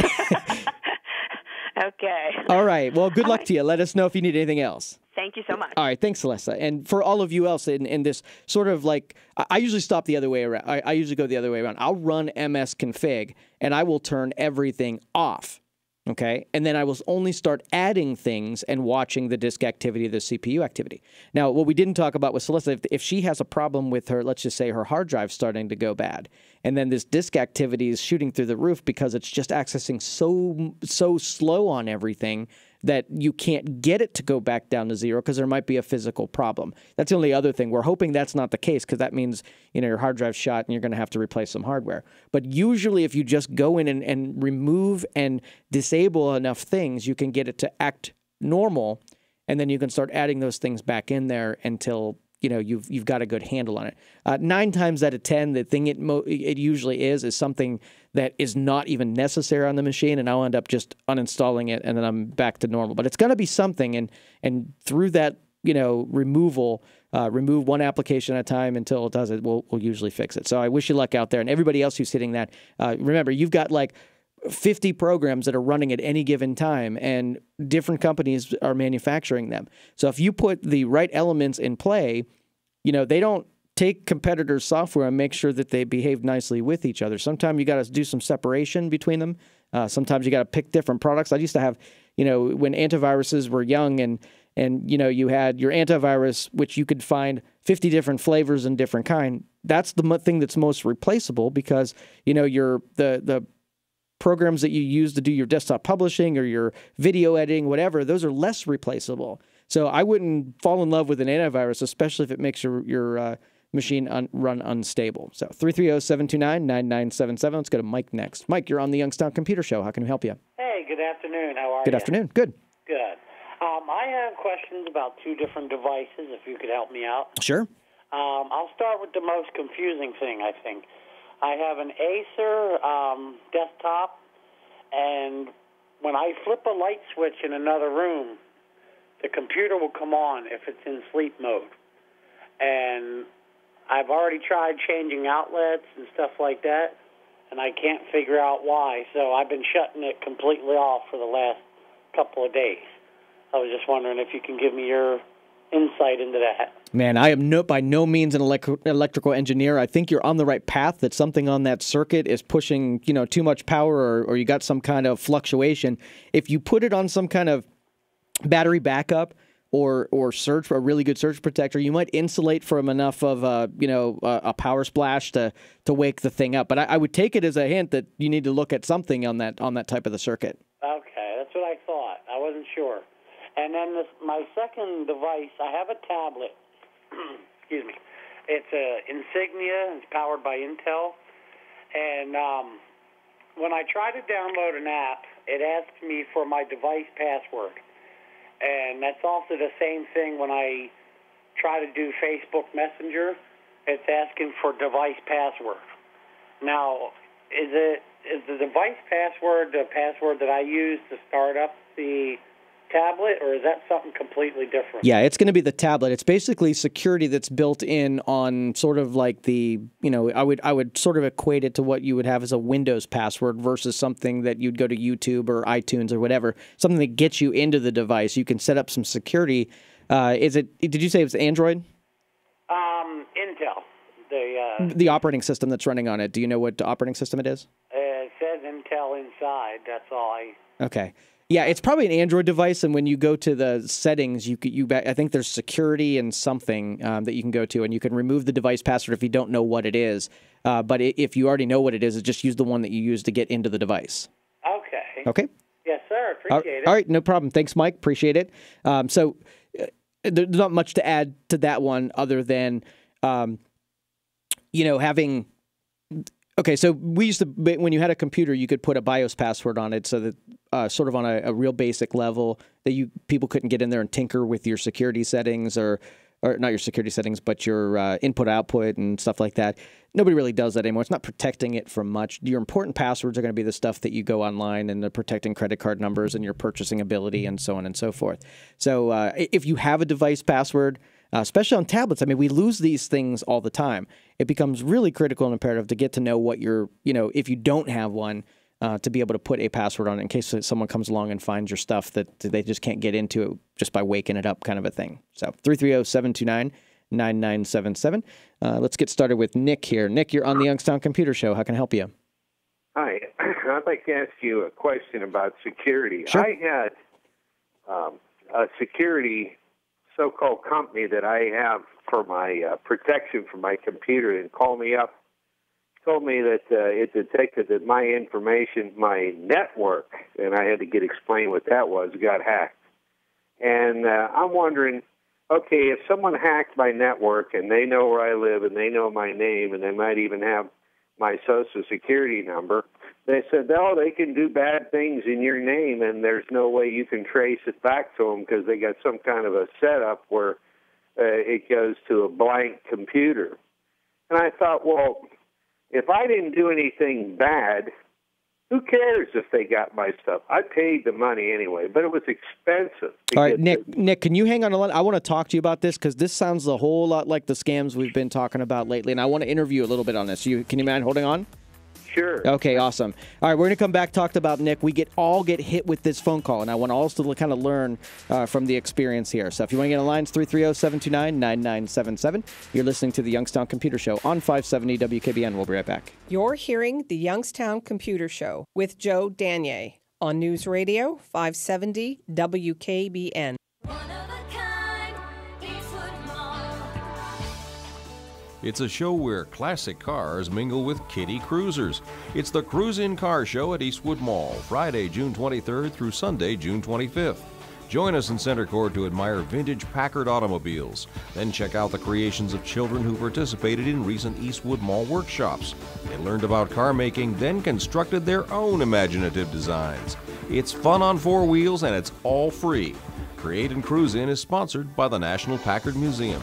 Speaker 12: Okay.
Speaker 4: All right. Well, good luck to you. Let us know if you need anything else.
Speaker 12: Thank you so much.
Speaker 4: All right. Thanks, Celeste. And for all of you else in this sort of I usually stop the other way around. I usually go the other way around. I'll run msconfig, and I will turn everything off. Okay, and then I will only start adding things and watching the disk activity, the CPU activity. Now, what we didn't talk about with Celeste, if she has a problem with her, let's just say her hard drive starting to go bad, and then this disk activity is shooting through the roof because it's just accessing so slow on everything that you can't get it to go back down to zero because there might be a physical problem. That's the only other thing. We're hoping that's not the case because that means your hard drive's shot and you're going to have to replace some hardware. But usually if you just go in and remove and disable enough things, you can get it to act normal, and then you can start adding those things back in there until you've got a good handle on it. 9 times out of 10, the thing it usually is something that is not even necessary on the machine, and I'll end up just uninstalling it, and then I'm back to normal. But it's going to be something, and through that removal, remove one application at a time until it does it. We'll usually fix it. So I wish you luck out there, and everybody else who's hitting that. Remember, you've got like 50 programs that are running at any given time, and different companies are manufacturing them. So if you put the right elements in play, they don't take competitors' software and make sure that they behave nicely with each other. Sometimes you got to do some separation between them. Sometimes you got to pick different products. I used to have, when antiviruses were young and you had your antivirus, which you could find 50 different flavors and different kind. That's the thing that's most replaceable because, the programs that you use to do your desktop publishing or your video editing, whatever, those are less replaceable. So I wouldn't fall in love with an antivirus, especially if it makes your machine run unstable. So 330-729-9977. Let's go to Mike next. Mike, you're on the Youngstown Computer Show. How can we help you?
Speaker 13: Hey, good afternoon. How are you?
Speaker 4: Good afternoon. Good.
Speaker 13: Good. I have questions about 2 different devices, if you could help me out.
Speaker 4: Sure.
Speaker 13: I'll start with the most confusing thing, I think. I have an Acer desktop, and when I flip a light switch in another room, the computer will come on if it's in sleep mode. And I've already tried changing outlets and stuff like that, and I can't figure out why. So I've been shutting it completely off for the last couple of days. I was just wondering if you can give me your insight into that.
Speaker 4: Man, I am by no means an electrical engineer. I think you're on the right path, that something on that circuit is pushing, too much power or you got some kind of fluctuation. If you put it on some kind of battery backup or surge, a really good surge protector, you might insulate from enough of a power splash to wake the thing up. But I would take it as a hint that you need to look at something on that type of the circuit.
Speaker 13: Okay, that's what I thought. I wasn't sure. And then my second device, I have a tablet. Excuse me. It's a Insignia. It's powered by Intel. And when I try to download an app, it asks me for my device password. And that's also the same thing when I try to do Facebook Messenger. It's asking for device password. Now, is the device password the password that I use to start up the tablet, or is that something completely different?
Speaker 4: Yeah, it's going to be the tablet. It's basically security that's built in on sort of like the, I would sort of equate it to what you would have as a Windows password versus something that you'd go to YouTube or iTunes or whatever, something that gets you into the device. You can set up some security. Did you say it was Android?
Speaker 13: Intel.
Speaker 4: The operating system that's running on it. Do you know what operating system it is?
Speaker 13: It says Intel inside. That's all
Speaker 4: Okay. Yeah, it's probably an Android device, and when you go to the settings, I think there's security and something that you can go to, and you can remove the device password if you don't know what it is. But if you already know what it is, just use the one that you use to get into the device.
Speaker 13: Okay.
Speaker 4: Okay?
Speaker 13: Yes, sir. Appreciate it.
Speaker 4: All right, no problem. Thanks, Mike. Appreciate it. So there's not much to add to that one other than, having... Okay, so we used to, when you had a computer, you could put a BIOS password on it so that sort of on a real basic level that people couldn't get in there and tinker with your security settings or not your security settings, but your input-output and stuff like that. Nobody really does that anymore. It's not protecting it from much. Your important passwords are going to be the stuff that you go online and protecting credit card numbers and your purchasing ability and so on and so forth. So if you have a device password, especially on tablets, we lose these things all the time. It becomes really critical and imperative to get to know what if you don't have one, to be able to put a password on it in case someone comes along and finds your stuff that they just can't get into it just by waking it up kind of a thing. So 330-729-9977. Let's get started with Nick here. Nick, you're on the Youngstown Computer Show. How can I help you?
Speaker 14: Hi. I'd like to ask you a question about security.
Speaker 4: Sure.
Speaker 14: I had a security so-called company that I have for my protection for my computer and called me up, told me that it detected that my information, my network, and I had to get explained what that was, got hacked. And I'm wondering, okay, if someone hacked my network and they know where I live and they know my name and they might even have my Social Security number, they said, oh, they can do bad things in your name and there's no way you can trace it back to them because they got some kind of a setup where it goes to a blank computer. And I thought, well, if I didn't do anything bad, who cares if they got my stuff? I paid the money anyway, but it was expensive.
Speaker 4: All right, Nick, can you hang on a line? I want to talk to you about this because this sounds a whole lot like the scams we've been talking about lately, and I want to interview you a little bit on this. Can you mind holding on?
Speaker 14: Sure.
Speaker 4: Okay, awesome. All right, we're going to come back, talk about Nick. We all get hit with this phone call, and I want us to kind of learn from the experience here. So if you want to get on the line, it's 330-729-9977. You're listening to the Youngstown Computer Show on 570 WKBN. We'll be right back.
Speaker 15: You're hearing the Youngstown Computer Show with Joe Danier on News Radio 570 WKBN.
Speaker 16: It's a show where classic cars mingle with kiddie cruisers. It's the Cruise In Car Show at Eastwood Mall, Friday, June 23rd through Sunday, June 25th. Join us in Center Court to admire vintage Packard automobiles. Then check out the creations of children who participated in recent Eastwood Mall workshops. They learned about car making, then constructed their own imaginative designs. It's fun on four wheels and it's all free. Create and Cruise In is sponsored by the National Packard Museum.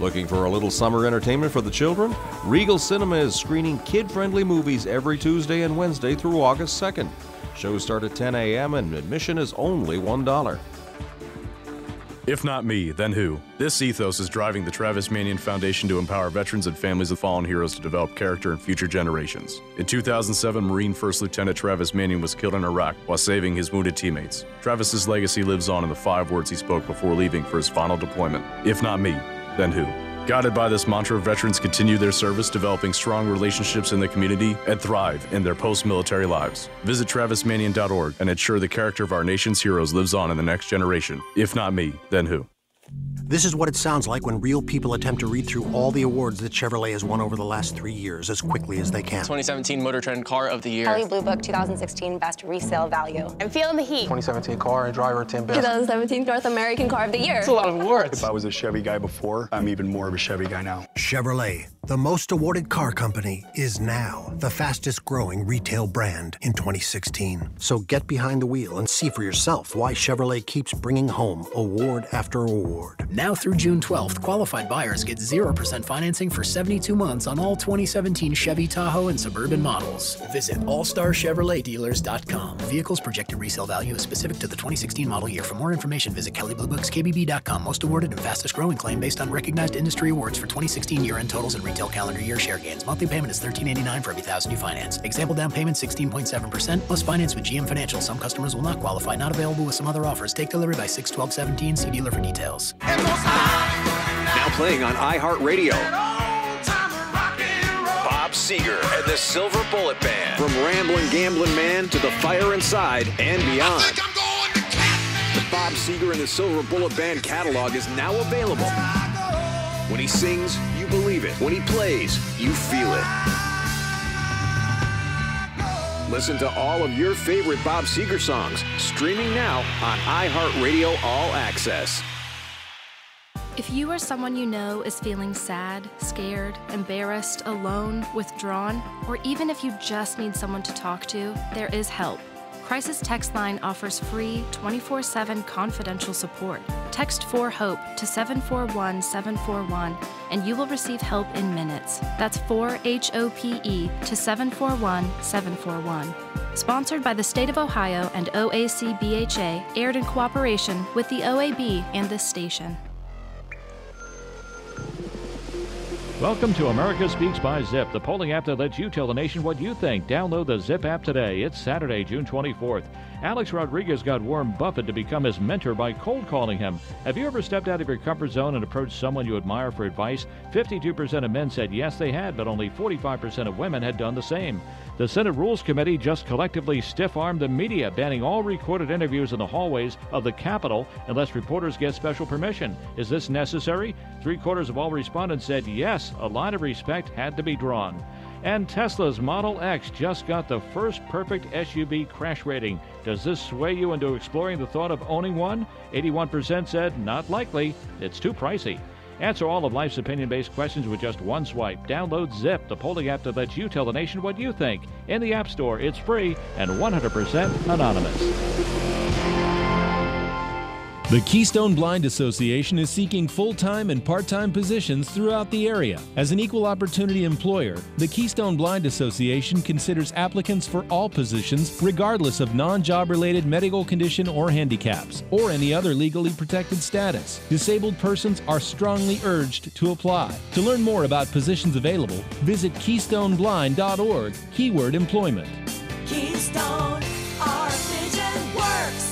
Speaker 16: Looking for a little summer entertainment for the children? Regal Cinema is screening kid-friendly movies every Tuesday and Wednesday through August 2nd. Shows start at 10 a.m. and admission is only $1.
Speaker 17: If not me, then who? This ethos is driving the Travis Manion Foundation to empower veterans and families of fallen heroes to develop character in future generations. In 2007, Marine First Lieutenant Travis Manion was killed in Iraq while saving his wounded teammates. Travis's legacy lives on in the 5 words he spoke before leaving for his final deployment. If not me, then who? Guided by this mantra, veterans continue their service, developing strong relationships in the community and thrive in their post-military lives. Visit TravisManion.org and ensure the character of our nation's heroes lives on in the next generation. If not me, then who?
Speaker 18: This is what it sounds like when real people attempt to read through all the awards that Chevrolet has won over the last 3 years as quickly as they can.
Speaker 19: 2017 Motor Trend Car of the Year.
Speaker 20: Kelley Blue Book 2016 Best Resale Value. I'm feeling the heat.
Speaker 19: 2017 Car and Driver 10 Best.
Speaker 20: 2017 North American Car of the Year.
Speaker 19: That's a lot of awards.
Speaker 21: If I was a Chevy guy before, I'm even more of a Chevy guy now.
Speaker 18: Chevrolet, the most awarded car company, is now the fastest growing retail brand in 2016. So get behind the wheel and see for yourself why Chevrolet keeps bringing home award after award.
Speaker 22: Now through June 12th, qualified buyers get 0% financing for 72 months on all 2017 Chevy Tahoe and Suburban models. Visit allstarchevroletdealers.com. Vehicles projected resale value is specific to the 2016 model year. For more information, visit KelleyBlueBooksKBB.com. Most awarded and fastest growing claim based on recognized industry awards for 2016 year-end totals and retail calendar year share gains. Monthly payment is $13.89 for every $1,000 you finance. Example down payment 16.7% plus finance with GM Financial. Some customers will not qualify. Not available with some other offers. Take delivery by 6/12/17. See dealer for details.
Speaker 23: Now playing on iHeartRadio. Bob Seger and the Silver Bullet Band. From Ramblin' Gamblin' Man to The Fire Inside and beyond. The Bob Seger and the Silver Bullet Band catalog is now available. When he sings, you believe it. When he plays, you feel it. Listen to all of your favorite Bob Seger songs, streaming now on iHeartRadio All Access.
Speaker 31: If you or someone you know is feeling sad, scared, embarrassed, alone, withdrawn, or even if you just need someone to talk to, there is help. Crisis Text Line offers free 24/7 confidential support. Text 4HOPE to 741-741 and you will receive help in minutes. That's 4HOPE to 741-741. Sponsored by the State of Ohio and OAC-BHA, aired in cooperation with the OAB and this station.
Speaker 5: Welcome to America Speaks by Zip, the polling app that lets you tell the nation what you think. Download the Zip app today. It's Saturday, June 24th. Alex Rodriguez got Warren Buffett to become his mentor by cold calling him. Have you ever stepped out of your comfort zone and approached someone you admire for advice? 52% of men said yes, they had, but only 45% of women had done the same. The Senate Rules Committee just collectively stiff-armed the media, banning all recorded interviews in the hallways of the Capitol unless reporters get special permission. Is this necessary? 3/4 of all respondents said yes, a line of respect had to be drawn. And Tesla's Model X just got the first perfect SUV crash rating. Does this sway you into exploring the thought of owning one? 81% said not likely. It's too pricey. Answer all of life's opinion-based questions with just one swipe. Download Zip, the polling app that lets you tell the nation what you think. In the App Store, it's free and 100% anonymous.
Speaker 6: The Keystone Blind Association is seeking full-time and part-time positions throughout the area. As an equal opportunity employer, the Keystone Blind Association considers applicants for all positions regardless of non-job related medical condition or handicaps, or any other legally protected status. Disabled persons are strongly urged to apply. To learn more about positions available, visit KeystoneBlind.org, keyword employment.
Speaker 7: Keystone, our vision works.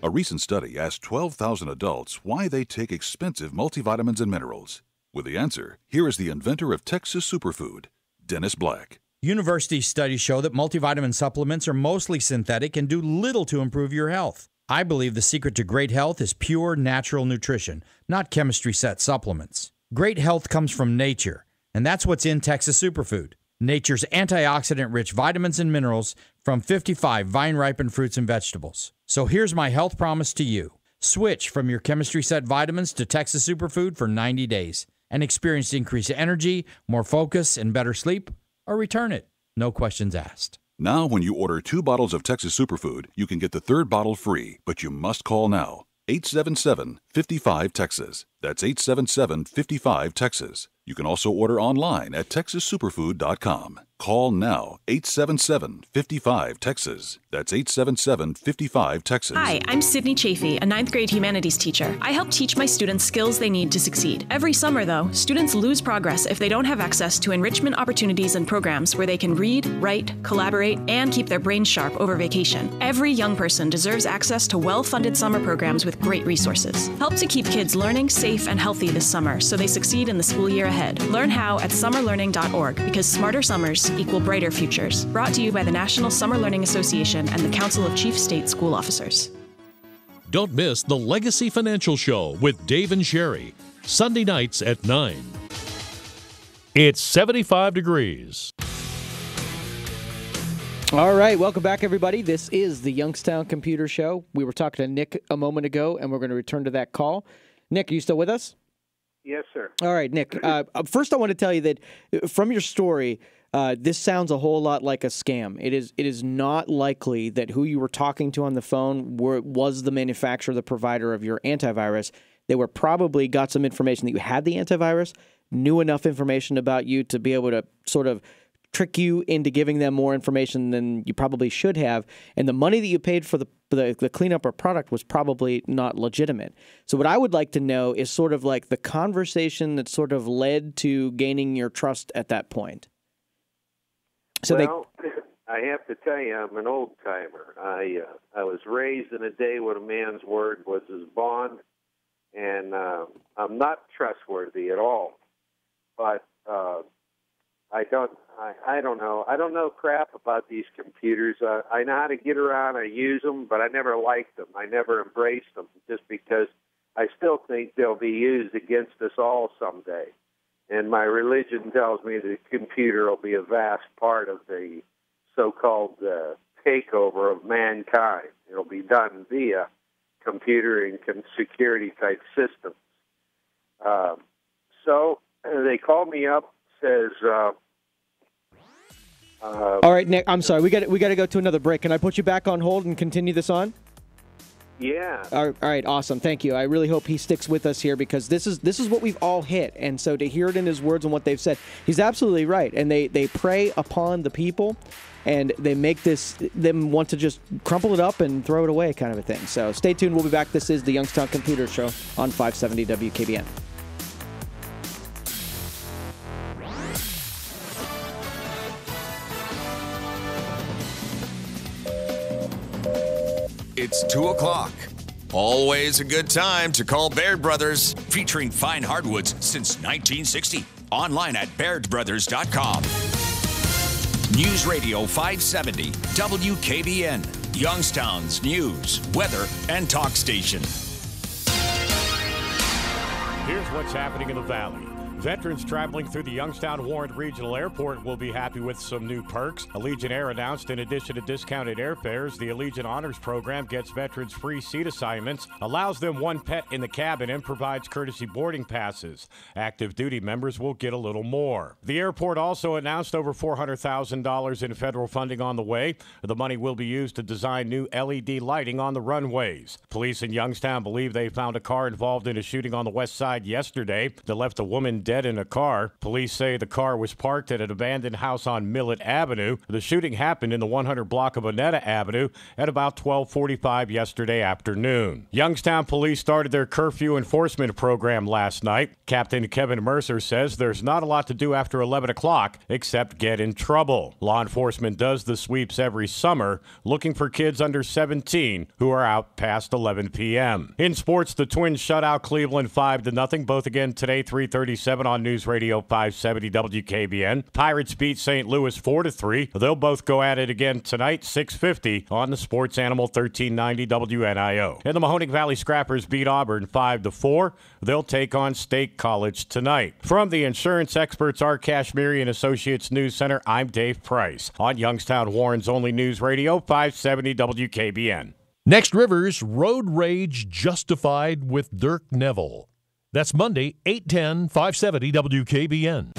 Speaker 8: A recent study asked 12,000 adults why they take expensive multivitamins and minerals. With the answer, here is the inventor of Texas Superfood, Dennis Black.
Speaker 24: University studies show that multivitamin supplements are mostly synthetic and do little to improve your health. I believe the secret to great health is pure natural nutrition, not chemistry-set supplements. Great health comes from nature, and that's what's in Texas Superfood. Nature's antioxidant-rich vitamins and minerals from 55 vine-ripened fruits and vegetables. So here's my health promise to you. Switch from your chemistry-set vitamins to Texas Superfood for 90 days and experience increased energy, more focus, and better sleep, or return it. No questions asked.
Speaker 8: Now, when you order 2 bottles of Texas Superfood, you can get the 3rd bottle free, but you must call now. 877-55-TEXAS. That's 877-55-TEXAS. You can also order online at TexasSuperfood.com. Call now, 877-55-TEXAS. That's 877-55-TEXAS.
Speaker 25: Hi, I'm Sydney Chafee, a 9th grade humanities teacher. I help teach my students skills they need to succeed. Every summer, though, students lose progress if they don't have access to enrichment opportunities and programs where they can read, write, collaborate, and keep their brains sharp over vacation. Every young person deserves access to well-funded summer programs with great resources. Help to keep kids learning, safe, and healthy this summer so they succeed in the school year ahead. Learn how at summerlearning.org, because smarter summers equal brighter futures. Brought to you by the National Summer Learning Association and the Council of Chief State School Officers.
Speaker 2: Don't miss the Legacy Financial Show with Dave and Sherry, Sunday nights at 9. It's 75 degrees.
Speaker 4: All right, welcome back, everybody. This is the Youngstown Computer Show. We were talking to Nick a moment ago, and we're going to return to that call. Nick, are you still with us?
Speaker 14: Yes, sir.
Speaker 4: All right, Nick. First, I want to tell you that from your story, this sounds a whole lot like a scam. It is not likely that who you were talking to on the phone was the manufacturer, the provider of your antivirus. They were probably got some information that you had the antivirus, knew enough information about you to be able to sort of trick you into giving them more information than you probably should have, and the money that you paid for the cleanup or product was probably not legitimate. So what I would like to know is sort of like the conversation that sort of led to gaining your trust at that point. So
Speaker 14: I have to tell you, I'm an old timer. I was raised in a day when a man's word was his bond, and I'm not trustworthy at all. But I don't know. I don't know crap about these computers. I know how to get around. I use them, but I never liked them. I never embraced them just because I still think they'll be used against us all someday. And my religion tells me the computer will be a vast part of the so-called takeover of mankind. It'll be done via computer and security-type systems. So they called me up, says...
Speaker 4: all right, Nick, I'm sorry. We got to go to another break. Can I put you back on hold and continue this on?
Speaker 14: Yeah.
Speaker 4: All right, awesome. Thank you. I really hope he sticks with us here because this is what we've all hit. And so to hear it in his words and what they've said, he's absolutely right. And they prey upon the people, and they make them want to just crumple it up and throw it away kind of a thing. So stay tuned. We'll be back. This is the Youngstown Computer Show on 570 WKBN.
Speaker 1: It's 2 o'clock. Always a good time to call Baird Brothers, featuring fine hardwoods since 1960. Online at bairdbrothers.com. News Radio 570 WKBN, Youngstown's news, weather, and talk station.
Speaker 3: Here's what's happening in the Valley. Veterans traveling through the Youngstown-Warren Regional Airport will be happy with some new perks. Allegiant Air announced in addition to discounted airfares, the Allegiant Honors Program gets veterans free seat assignments, allows them one pet in the cabin, and provides courtesy boarding passes. Active duty members will get a little more. The airport also announced over $400,000 in federal funding on the way. The money will be used to design new LED lighting on the runways. Police in Youngstown believe they found a car involved in a shooting on the west side yesterday that left a woman dead in a car. Police say the car was parked at an abandoned house on Millet Avenue. The shooting happened in the 100 block of Onetta Avenue at about 12:45 yesterday afternoon. Youngstown police started their curfew enforcement program last night. Captain Kevin Mercer says there's not a lot to do after 11 o'clock except get in trouble. Law enforcement does the sweeps every summer, looking for kids under 17 who are out past 11 p.m. In sports, the Twins shut out Cleveland 5-0, both again today, 3:37 on News Radio 570 WKBN. Pirates beat St. Louis 4-3. They'll both go at it again tonight, 6:50 on the Sports Animal 1390 WNIO. And the Mahoning Valley Scrappers beat Auburn 5-4. They'll take on State College tonight. From the insurance experts, our Kashmiri and Associates News Center, I'm Dave Price on Youngstown Warren's only News Radio 570 WKBN.
Speaker 2: Next, Rivers, Road Rage Justified with Dirk Neville. That's Monday, 8:10, 570 WKBN.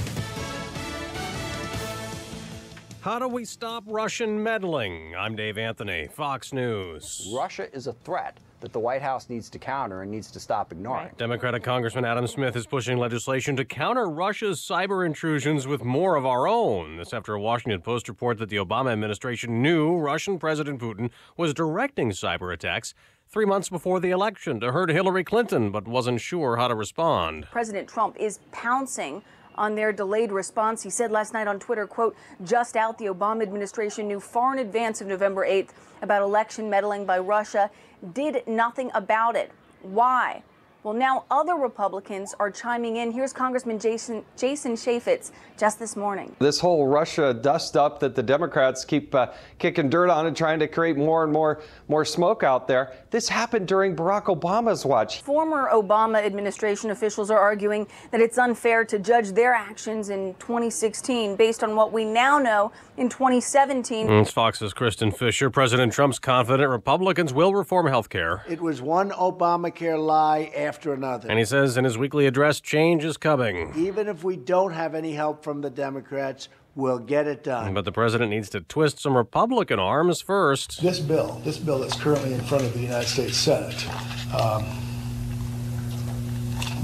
Speaker 9: How do we stop Russian meddling? I'm Dave Anthony, Fox News.
Speaker 10: Russia is a threat that the White House needs to counter and needs to stop ignoring.
Speaker 9: Democratic Congressman Adam Smith is pushing legislation to counter Russia's cyber intrusions with more of our own. This after a Washington Post report that the Obama administration knew Russian President Putin was directing cyber attacks 3 months before the election to hurt Hillary Clinton, but wasn't sure how to respond.
Speaker 11: President Trump is pouncing on their delayed response. He said last night on Twitter, quote, just out, the Obama administration knew far in advance of November 8th about election meddling by Russia, did nothing about it. Why? Well, now other Republicans are chiming in. Here's Congressman Jason Chaffetz just this morning.
Speaker 12: This whole Russia dust up that the Democrats keep kicking dirt on and trying to create more and more smoke out there. This happened during Barack Obama's watch.
Speaker 11: Former Obama administration officials are arguing that it's unfair to judge their actions in 2016 based on what we now know in 2017.
Speaker 9: It's Fox's Kristen Fisher. President Trump's confident Republicans will reform health care.
Speaker 26: It was one Obamacare lie after another.
Speaker 9: And he says in his weekly address, change is coming.
Speaker 26: Even if we don't have any help from the Democrats, we'll get it done.
Speaker 9: But the president needs to twist some Republican arms first.
Speaker 27: This bill that's currently in front of the United States Senate,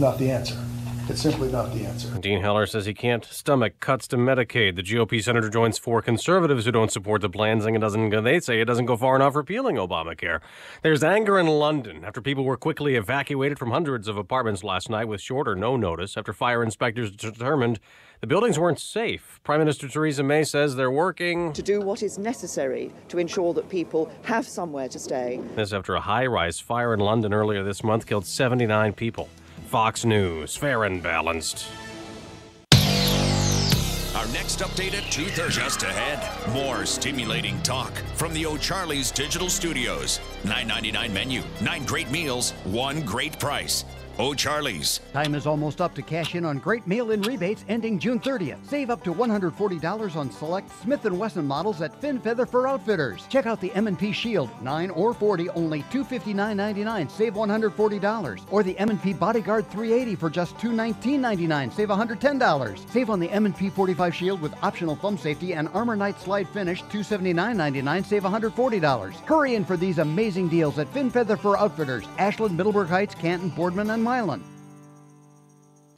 Speaker 27: not the answer. It's simply not the answer.
Speaker 9: Dean Heller says he can't stomach cuts to Medicaid. The GOP senator joins 4 conservatives who don't support the plan, saying they say it doesn't go far enough repealing Obamacare. There's anger in London after people were quickly evacuated from hundreds of apartments last night with short or no notice after fire inspectors determined the buildings weren't safe. Prime Minister Theresa May says they're working
Speaker 28: to do what is necessary to ensure that people have somewhere to stay.
Speaker 9: This after a high-rise fire in London earlier this month killed 79 people. Fox News, fair and balanced.
Speaker 1: Our next update at 2:30. Just ahead, more stimulating talk from the O'Charlie's Digital Studios. $9.99 menu, 9 great meals, 1 great price. O'Charlie's.
Speaker 29: Time is almost up to cash in on great mail-in rebates ending June 30th. Save up to $140 on select Smith & Wesson models at Fin Feather Fur Outfitters. Check out the M&P Shield, 9 or 40, only $259.99, save $140. Or the M&P Bodyguard 380 for just $219.99, save $110. Save on the M&P 45 Shield with optional foam safety and Armor Night Slide Finish, $279.99, save $140. Hurry in for these amazing deals at Fin Feather Fur Outfitters, Ashland, Middleburg Heights, Canton, Boardman, and Milan.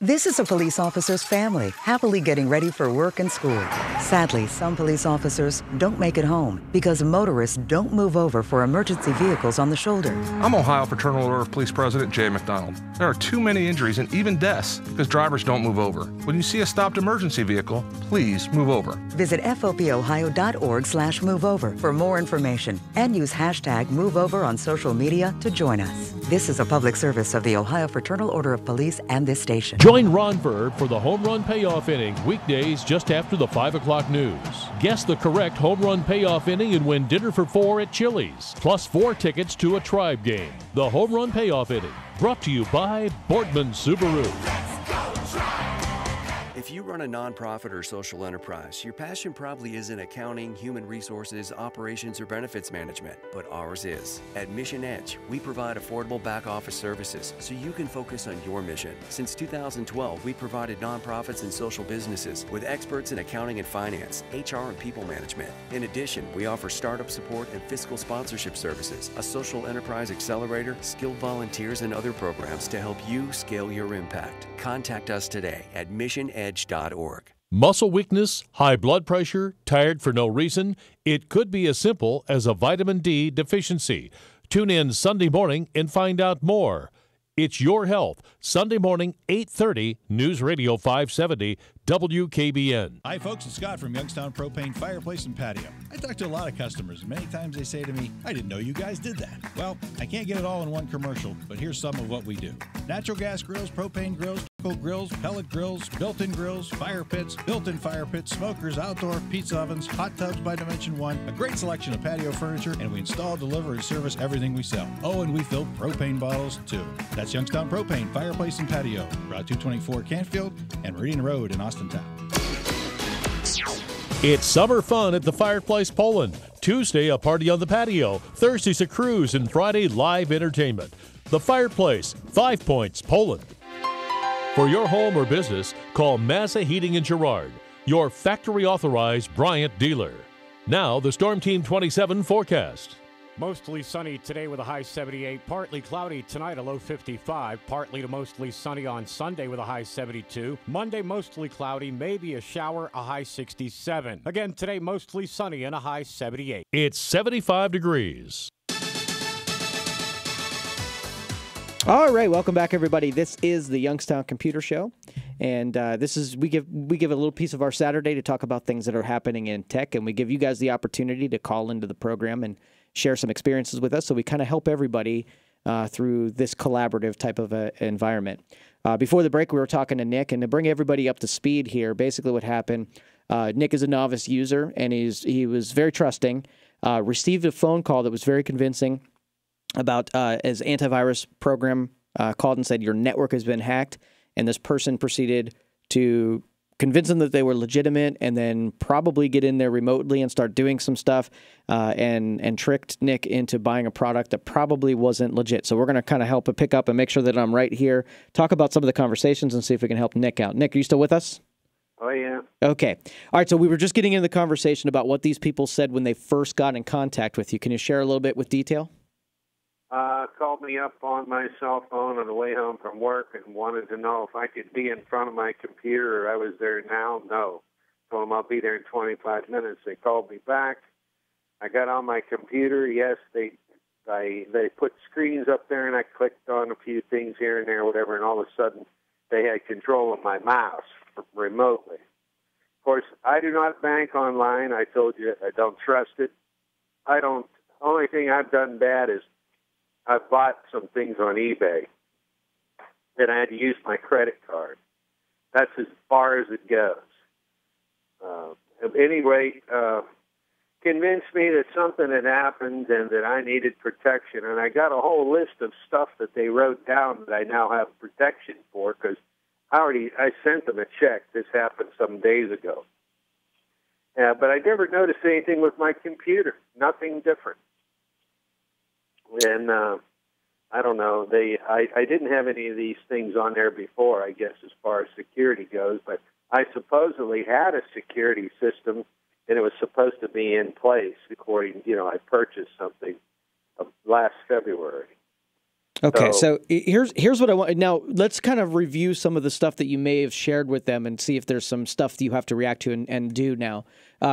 Speaker 13: This is a police officer's family, happily getting ready for work and school. Sadly, some police officers don't make it home because motorists don't move over for emergency vehicles on the shoulder.
Speaker 15: I'm Ohio Fraternal Order of Police President Jay McDonald. There are too many injuries and even deaths because drivers don't move over. When you see a stopped emergency vehicle, please move over.
Speaker 13: Visit fopohio.org/moveover for more information and use hashtag MoveOver on social media to join us. This is a public service of the Ohio Fraternal Order of Police and this station.
Speaker 2: Join Ron Bird for the Home Run Payoff Inning, weekdays just after the 5 o'clock news. Guess the correct home run payoff inning and win dinner for 4 at Chili's, plus 4 tickets to a Tribe game. The Home Run Payoff Inning, brought to you by Boardman Subaru.
Speaker 16: If you run a nonprofit or social enterprise, your passion probably isn't accounting, human resources, operations, or benefits management, but ours is. At Mission Edge, we provide affordable back office services so you can focus on your mission. Since 2012, we provided nonprofits and social businesses with experts in accounting and finance, HR and people management. In addition, we offer startup support and fiscal sponsorship services, a social enterprise accelerator, skilled volunteers, and other programs to help you scale your impact. Contact us today at missionedge.org.
Speaker 2: Muscle weakness, high blood pressure, tired for no reason? It could be as simple as a vitamin D deficiency. Tune in Sunday morning and find out more. It's Your Health, Sunday morning, 8:30, News Radio 570, WKBN.
Speaker 17: Hi, folks. It's Scott from Youngstown Propane Fireplace and Patio. I talk to a lot of customers, and many times they say to me, I didn't know you guys did that. Well, I can't get it all in one commercial, but here's some of what we do. Natural gas grills, propane grills, charcoal grills, pellet grills, built-in grills, fire pits, built-in fire pits, smokers, outdoor pizza ovens, hot tubs by Dimension One, a great selection of patio furniture, and we install, deliver, and service everything we sell. Oh, and we fill propane bottles, too. That's Youngstown Propane Fireplace and Patio, Route 224 Canfield and Meridian Road in Austintown.
Speaker 2: It's summer fun at the Fireplace Poland. Tuesday, a party on the patio. Thursday's a cruise, and Friday, live entertainment. The Fireplace, 5 Points, Poland. For your home or business, call Mazza Heating in Girard, your factory-authorized Bryant dealer. Now, the Storm Team 27 forecast.
Speaker 3: Mostly sunny today with a high 78. Partly cloudy tonight, a low 55. Partly to mostly sunny on Sunday with a high 72. Monday, mostly cloudy, maybe a shower, a high 67. Again, today, mostly sunny and a high 78.
Speaker 2: It's 75 degrees.
Speaker 4: All right, welcome back, everybody. This is the Youngstown Computer Show, and this is we give a little piece of our Saturday to talk about things that are happening in tech, and we give you guys the opportunity to call into the program and share some experiences with us. So we kind of help everybody through this collaborative type of environment. Before the break, we were talking to Nick, and to bring everybody up to speed here, basically what happened. Nick is a novice user, and he was very trusting. Received a phone call that was very convincing about his antivirus program called and said, your network has been hacked, and this person proceeded to convince them that they were legitimate and then probably get in there remotely and start doing some stuff and tricked Nick into buying a product that probably wasn't legit. So we're going to kind of help pick up and make sure that I'm right here, talk about some of the conversations and see if we can help Nick out. Nick, are you still with us?
Speaker 14: Oh, yeah.
Speaker 4: Okay. All right, so we were just getting into the conversation about what these people said when they first got in contact with you. Can you share a little bit with detail?
Speaker 14: Called me up on my cell phone on the way home from work and wanted to know if I could be in front of my computer. I was there now. No. Told them I'll be there in 25 minutes. They called me back. I got on my computer. Yes, they put screens up there, and I clicked on a few things here and there, whatever, and all of a sudden they had control of my mouse remotely. Of course, I do not bank online. I told you I don't trust it. Only thing I've done bad is I've bought some things on eBay, and I had to use my credit card. That's as far as it goes. At any rate, convinced me that something had happened and that I needed protection. And I got a whole list of stuff that they wrote down that I now have protection for because I sent them a check. This happened some days ago. But I never noticed anything with my computer, nothing different. And I don't know. I didn't have any of these things on there before, I guess, as far as security goes. But I supposedly had a security system, and it was supposed to be in place according, I purchased something last February.
Speaker 4: Okay, so here's what I want. Now, let's kind of review some of the stuff that you may have shared with them and see if there's some stuff that you have to react to and do now.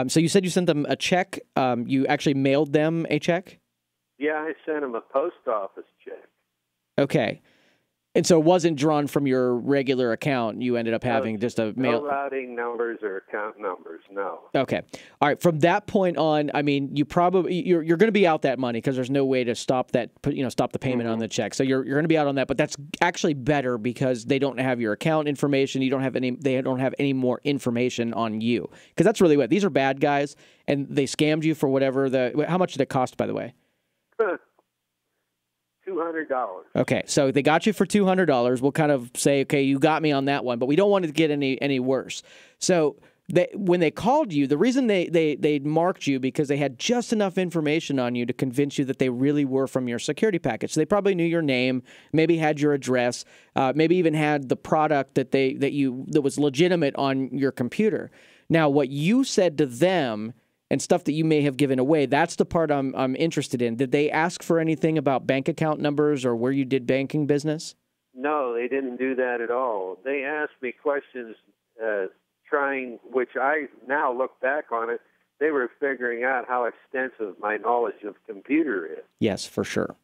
Speaker 4: So you said you sent them a check. You actually mailed them a check?
Speaker 14: Yeah, I sent them a post office check.
Speaker 4: Okay. And so it wasn't drawn from your regular account. You ended up having just a mail.
Speaker 14: No routing numbers or account numbers, no.
Speaker 4: Okay. All right. From that point on, I mean, you're going to be out that money because there's no way to stop that, stop the payment on the check. So you're going to be out on that, but that's actually better because they don't have your account information. They don't have any more information on you because that's really what these are bad guys and they scammed you for whatever how much did it cost, by the way?
Speaker 14: $200.
Speaker 4: Okay, so they got you for $200. We'll kind of say, okay, you got me on that one, but we don't want it to get any worse. So when they called you, the reason they marked you because they had just enough information on you to convince you that they really were from your security package. So they probably knew your name, maybe had your address, maybe even had the product that was legitimate on your computer. Now, what you said to them and stuff that you may have given away, that's the part I'm interested in. Did they ask for anything about bank account numbers or where you did banking business?
Speaker 14: No, they didn't do that at all. They asked me questions which I now look back on it, they were figuring out how extensive my knowledge of computer is.
Speaker 4: Yes, for sure.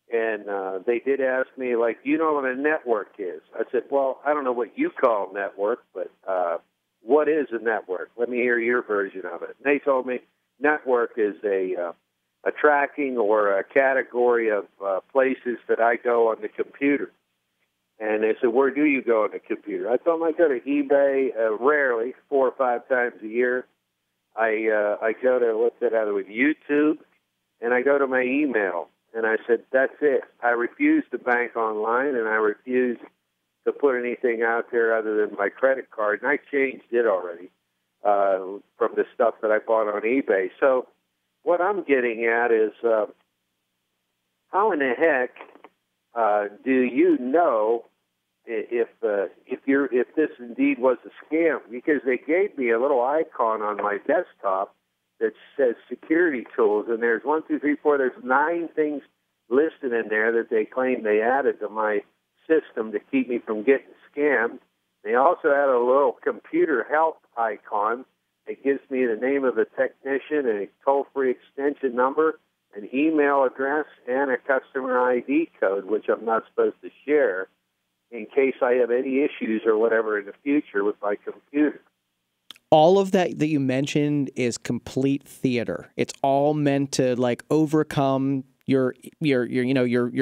Speaker 14: And they did ask me, like, you know what a network is? I said, well, I don't know what you call network, but what is a network? Let me hear your version of it. And they told me network is a tracking or a category of places that I go on the computer. And they said, where do you go on the computer? I told them I go to eBay rarely, 4 or 5 times a year. I go to, YouTube, and I go to my email. And I said, that's it. I refuse to bank online, and I refuse to put anything out there other than my credit card. And I changed it already from the stuff that I bought on eBay. So what I'm getting at is how in the heck do you know if this indeed was a scam? Because they gave me a little icon on my desktop that says security tools, and there's 1, 2, 3, 4. There's 9 things listed in there that they claim they added to my system to keep me from getting scammed. They also had a little computer help icon. It gives me the name of the technician, and a toll-free extension number, an email address, and a customer ID code, which I'm not supposed to share in case I have any issues or whatever in the future with my computer.
Speaker 4: All of that you mentioned is complete theater. It's all meant to overcome your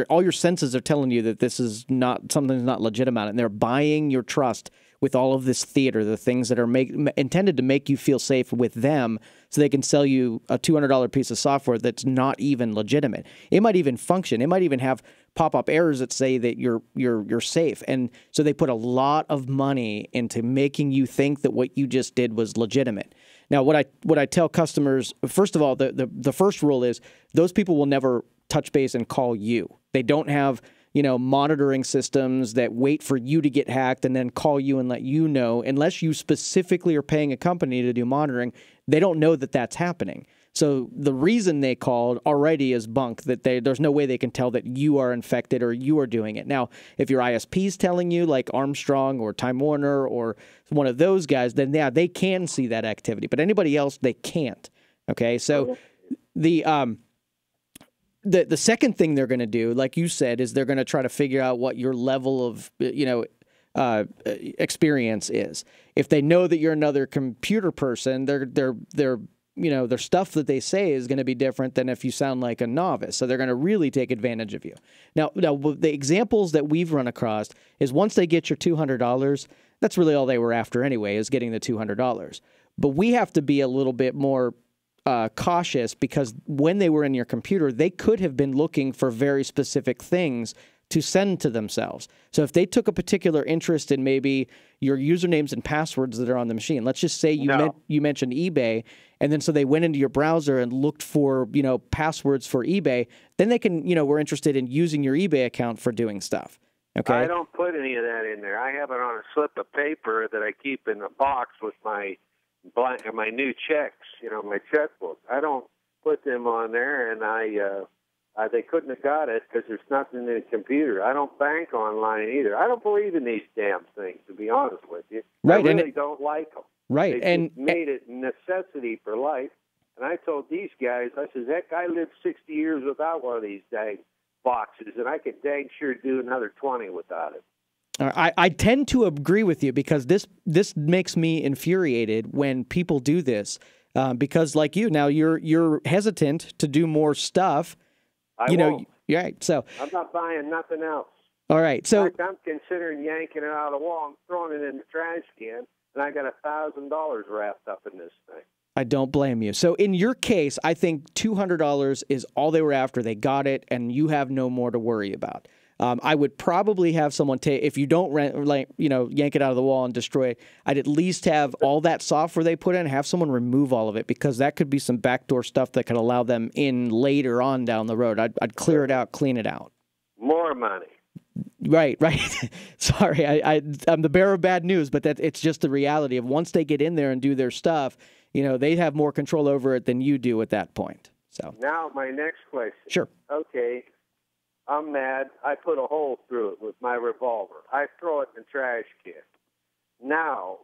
Speaker 4: all your senses are telling you that this is something's not legitimate, and they're buying your trust with all of this theater, the things that are intended to make you feel safe with them, so they can sell you a $200 piece of software that's not even legitimate. It might even function. It might even have pop-up errors that say that you're safe, and so they put a lot of money into making you think that what you just did was legitimate. Now, what I tell customers, first of all, the first rule is those people will never touch base and call you. They don't have monitoring systems that wait for you to get hacked and then call you and let you know. Unless you specifically are paying a company to do monitoring, they don't know that that's happening. So the reason they called already is bunk, that there's no way they can tell that you are infected or you are doing it. Now, if your ISP is telling you, like Armstrong or Time Warner or one of those guys, then yeah, they can see that activity. But anybody else, they can't. Okay, so the second thing they're going to do, like you said, is they're going to try to figure out what your level of experience is. If they know that you're another computer person, their stuff that they say is going to be different than if you sound like a novice. So they're going to really take advantage of you. Now, the examples that we've run across is once they get your $200, that's really all they were after anyway, is getting the $200. But we have to be a little bit more cautious, because when they were in your computer, they could have been looking for very specific things to send to themselves. So if they took a particular interest in maybe your usernames and passwords that are on the machine, let's just say you mentioned eBay, and then so they went into your browser and looked for, passwords for eBay, then they can, we're interested in using your eBay account for doing stuff. Okay.
Speaker 14: I don't put any of that in there. I have it on a slip of paper that I keep in a box with my new checks, my checkbook. I don't put them on there, and I They couldn't have got it because there's nothing in the computer. I don't bank online either. I don't believe in these damn things, to be honest with you.
Speaker 4: Right,
Speaker 14: I really don't like them.
Speaker 4: Right,
Speaker 14: They just made it a necessity for life. And I told these guys, I said, heck, I lived 60 years without one of these dang boxes, and I could dang sure do another 20 without it.
Speaker 4: I tend to agree with you because this makes me infuriated when people do this because, like you, now you're hesitant to do more stuff.
Speaker 14: I won't.
Speaker 4: You're right. So
Speaker 14: I'm not buying nothing else.
Speaker 4: all right. So
Speaker 14: in fact, I'm considering yanking it out of the wall and throwing it in the trash can, and I got $1,000 wrapped up in this thing.
Speaker 4: I don't blame you. So in your case, I think $200 is all they were after. They got it, and you have no more to worry about. I would probably have someone take, if you don't yank it out of the wall and destroy it, I'd at least have all that software they put in, have someone remove all of it, because that could be some backdoor stuff that could allow them in later on down the road. I'd clear it out, clean it out.
Speaker 14: More money.
Speaker 4: Right. Sorry, I'm the bearer of bad news, but it's just the reality of once they get in there and do their stuff, they have more control over it than you do at that point. So
Speaker 14: now my next question.
Speaker 4: Sure.
Speaker 14: Okay. I'm mad. I put a hole through it with my revolver. I throw it in the trash can. Now,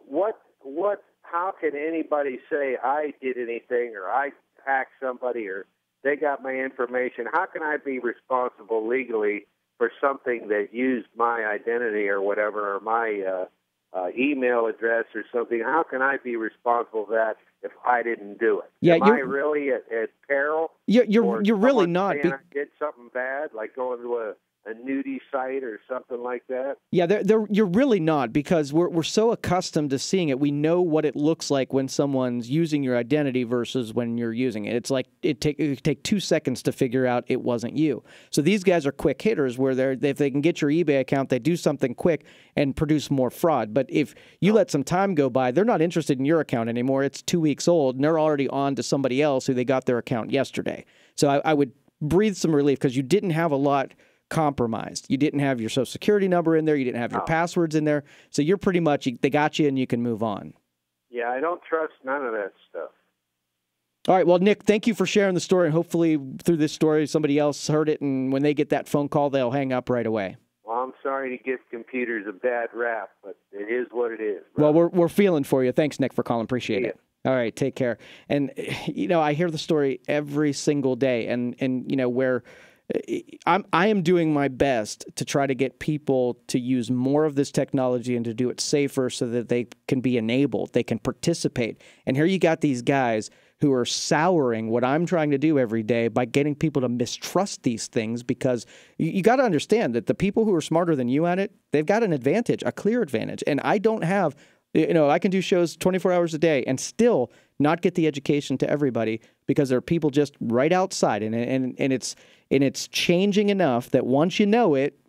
Speaker 14: how can anybody say I did anything or I hacked somebody or they got my information? How can I be responsible legally for something that used my identity or whatever, or my email address or something? How can I be responsible for that if I didn't do it?
Speaker 4: Yeah,
Speaker 14: Am I really at peril?
Speaker 4: You're really not.
Speaker 14: I did something bad, like going to a nudie site or something like that?
Speaker 4: Yeah, you're really not, because we're so accustomed to seeing it. We know what it looks like when someone's using your identity versus when you're using it. It's like it take 2 seconds to figure out it wasn't you. So these guys are quick hitters where if they can get your eBay account, they do something quick and produce more fraud. But if you let some time go by, they're not interested in your account anymore. It's 2 weeks old, and they're already on to somebody else who they got their account yesterday. So I would breathe some relief, because you didn't have a lot compromised. You didn't have your social security number in there. You didn't have your passwords in there. So you're pretty much, they got you and you can move on.
Speaker 14: Yeah, I don't trust none of that stuff.
Speaker 4: All right. Well, Nick, thank you for sharing the story. And hopefully through this story, somebody else heard it. And when they get that phone call, they'll hang up right away.
Speaker 14: Well, I'm sorry to give computers a bad rap, but it is what it is.
Speaker 4: Well, we're feeling for you. Thanks, Nick, for calling. Appreciate it. All right. Take care. And, I hear the story every single day. And where I am doing my best to try to get people to use more of this technology and to do it safer so that they can be enabled, they can participate. And here you got these guys who are souring what I'm trying to do every day by getting people to mistrust these things, because you got to understand that the people who are smarter than you at it, they've got an advantage, a clear advantage. And I don't have, I can do shows 24 hours a day and still not get the education to everybody, because there are people just right outside, and it's changing enough that once you know it,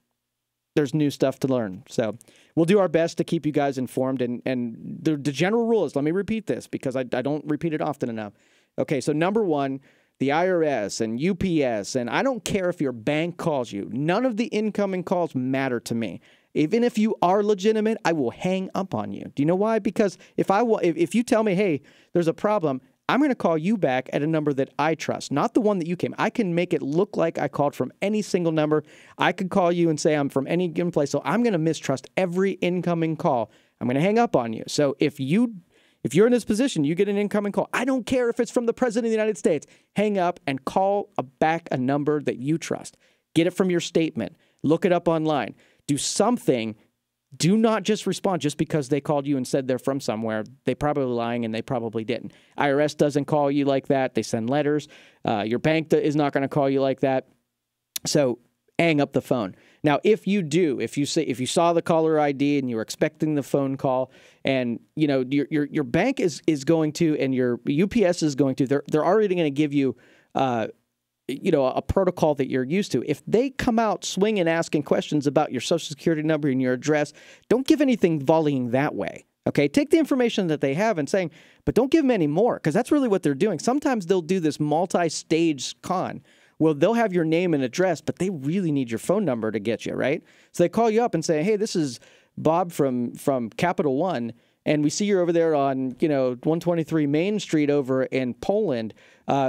Speaker 4: there's new stuff to learn. So we'll do our best to keep you guys informed. And the general rule is, let me repeat this because I don't repeat it often enough. Okay, so number one, the IRS and UPS, and I don't care if your bank calls you. None of the incoming calls matter to me. Even if you are legitimate, I will hang up on you. Do you know why? Because if you tell me, hey, there's a problem, I'm going to call you back at a number that I trust, not the one that you came. I can make it look like I called from any single number. I could call you and say I'm from any given place. So I'm going to mistrust every incoming call. I'm going to hang up on you. So if you're in this position, you get an incoming call, I don't care if it's from the President of the United States, hang up and call back a number that you trust. Get it from your statement. Look it up online. Do something. Do not just respond just because they called you and said they're from somewhere. They probably lying, and they probably didn't. IRS doesn't call you like that. They send letters. Your bank is not going to call you like that. So hang up the phone. Now, if you saw the caller ID and you were expecting the phone call, and your bank is going to, and your UPS is going to, they're already going to give you a protocol that you're used to. If they come out swinging, asking questions about your social security number and your address, don't give anything volleying that way. Okay, take the information that they have and saying, but don't give them any more, because that's really what they're doing. Sometimes they'll do this multi-stage con. Well, they'll have your name and address, but they really need your phone number to get you, right? So they call you up and say, hey, this is Bob from Capital One, and we see you're over there on 123 Main Street over in Poland.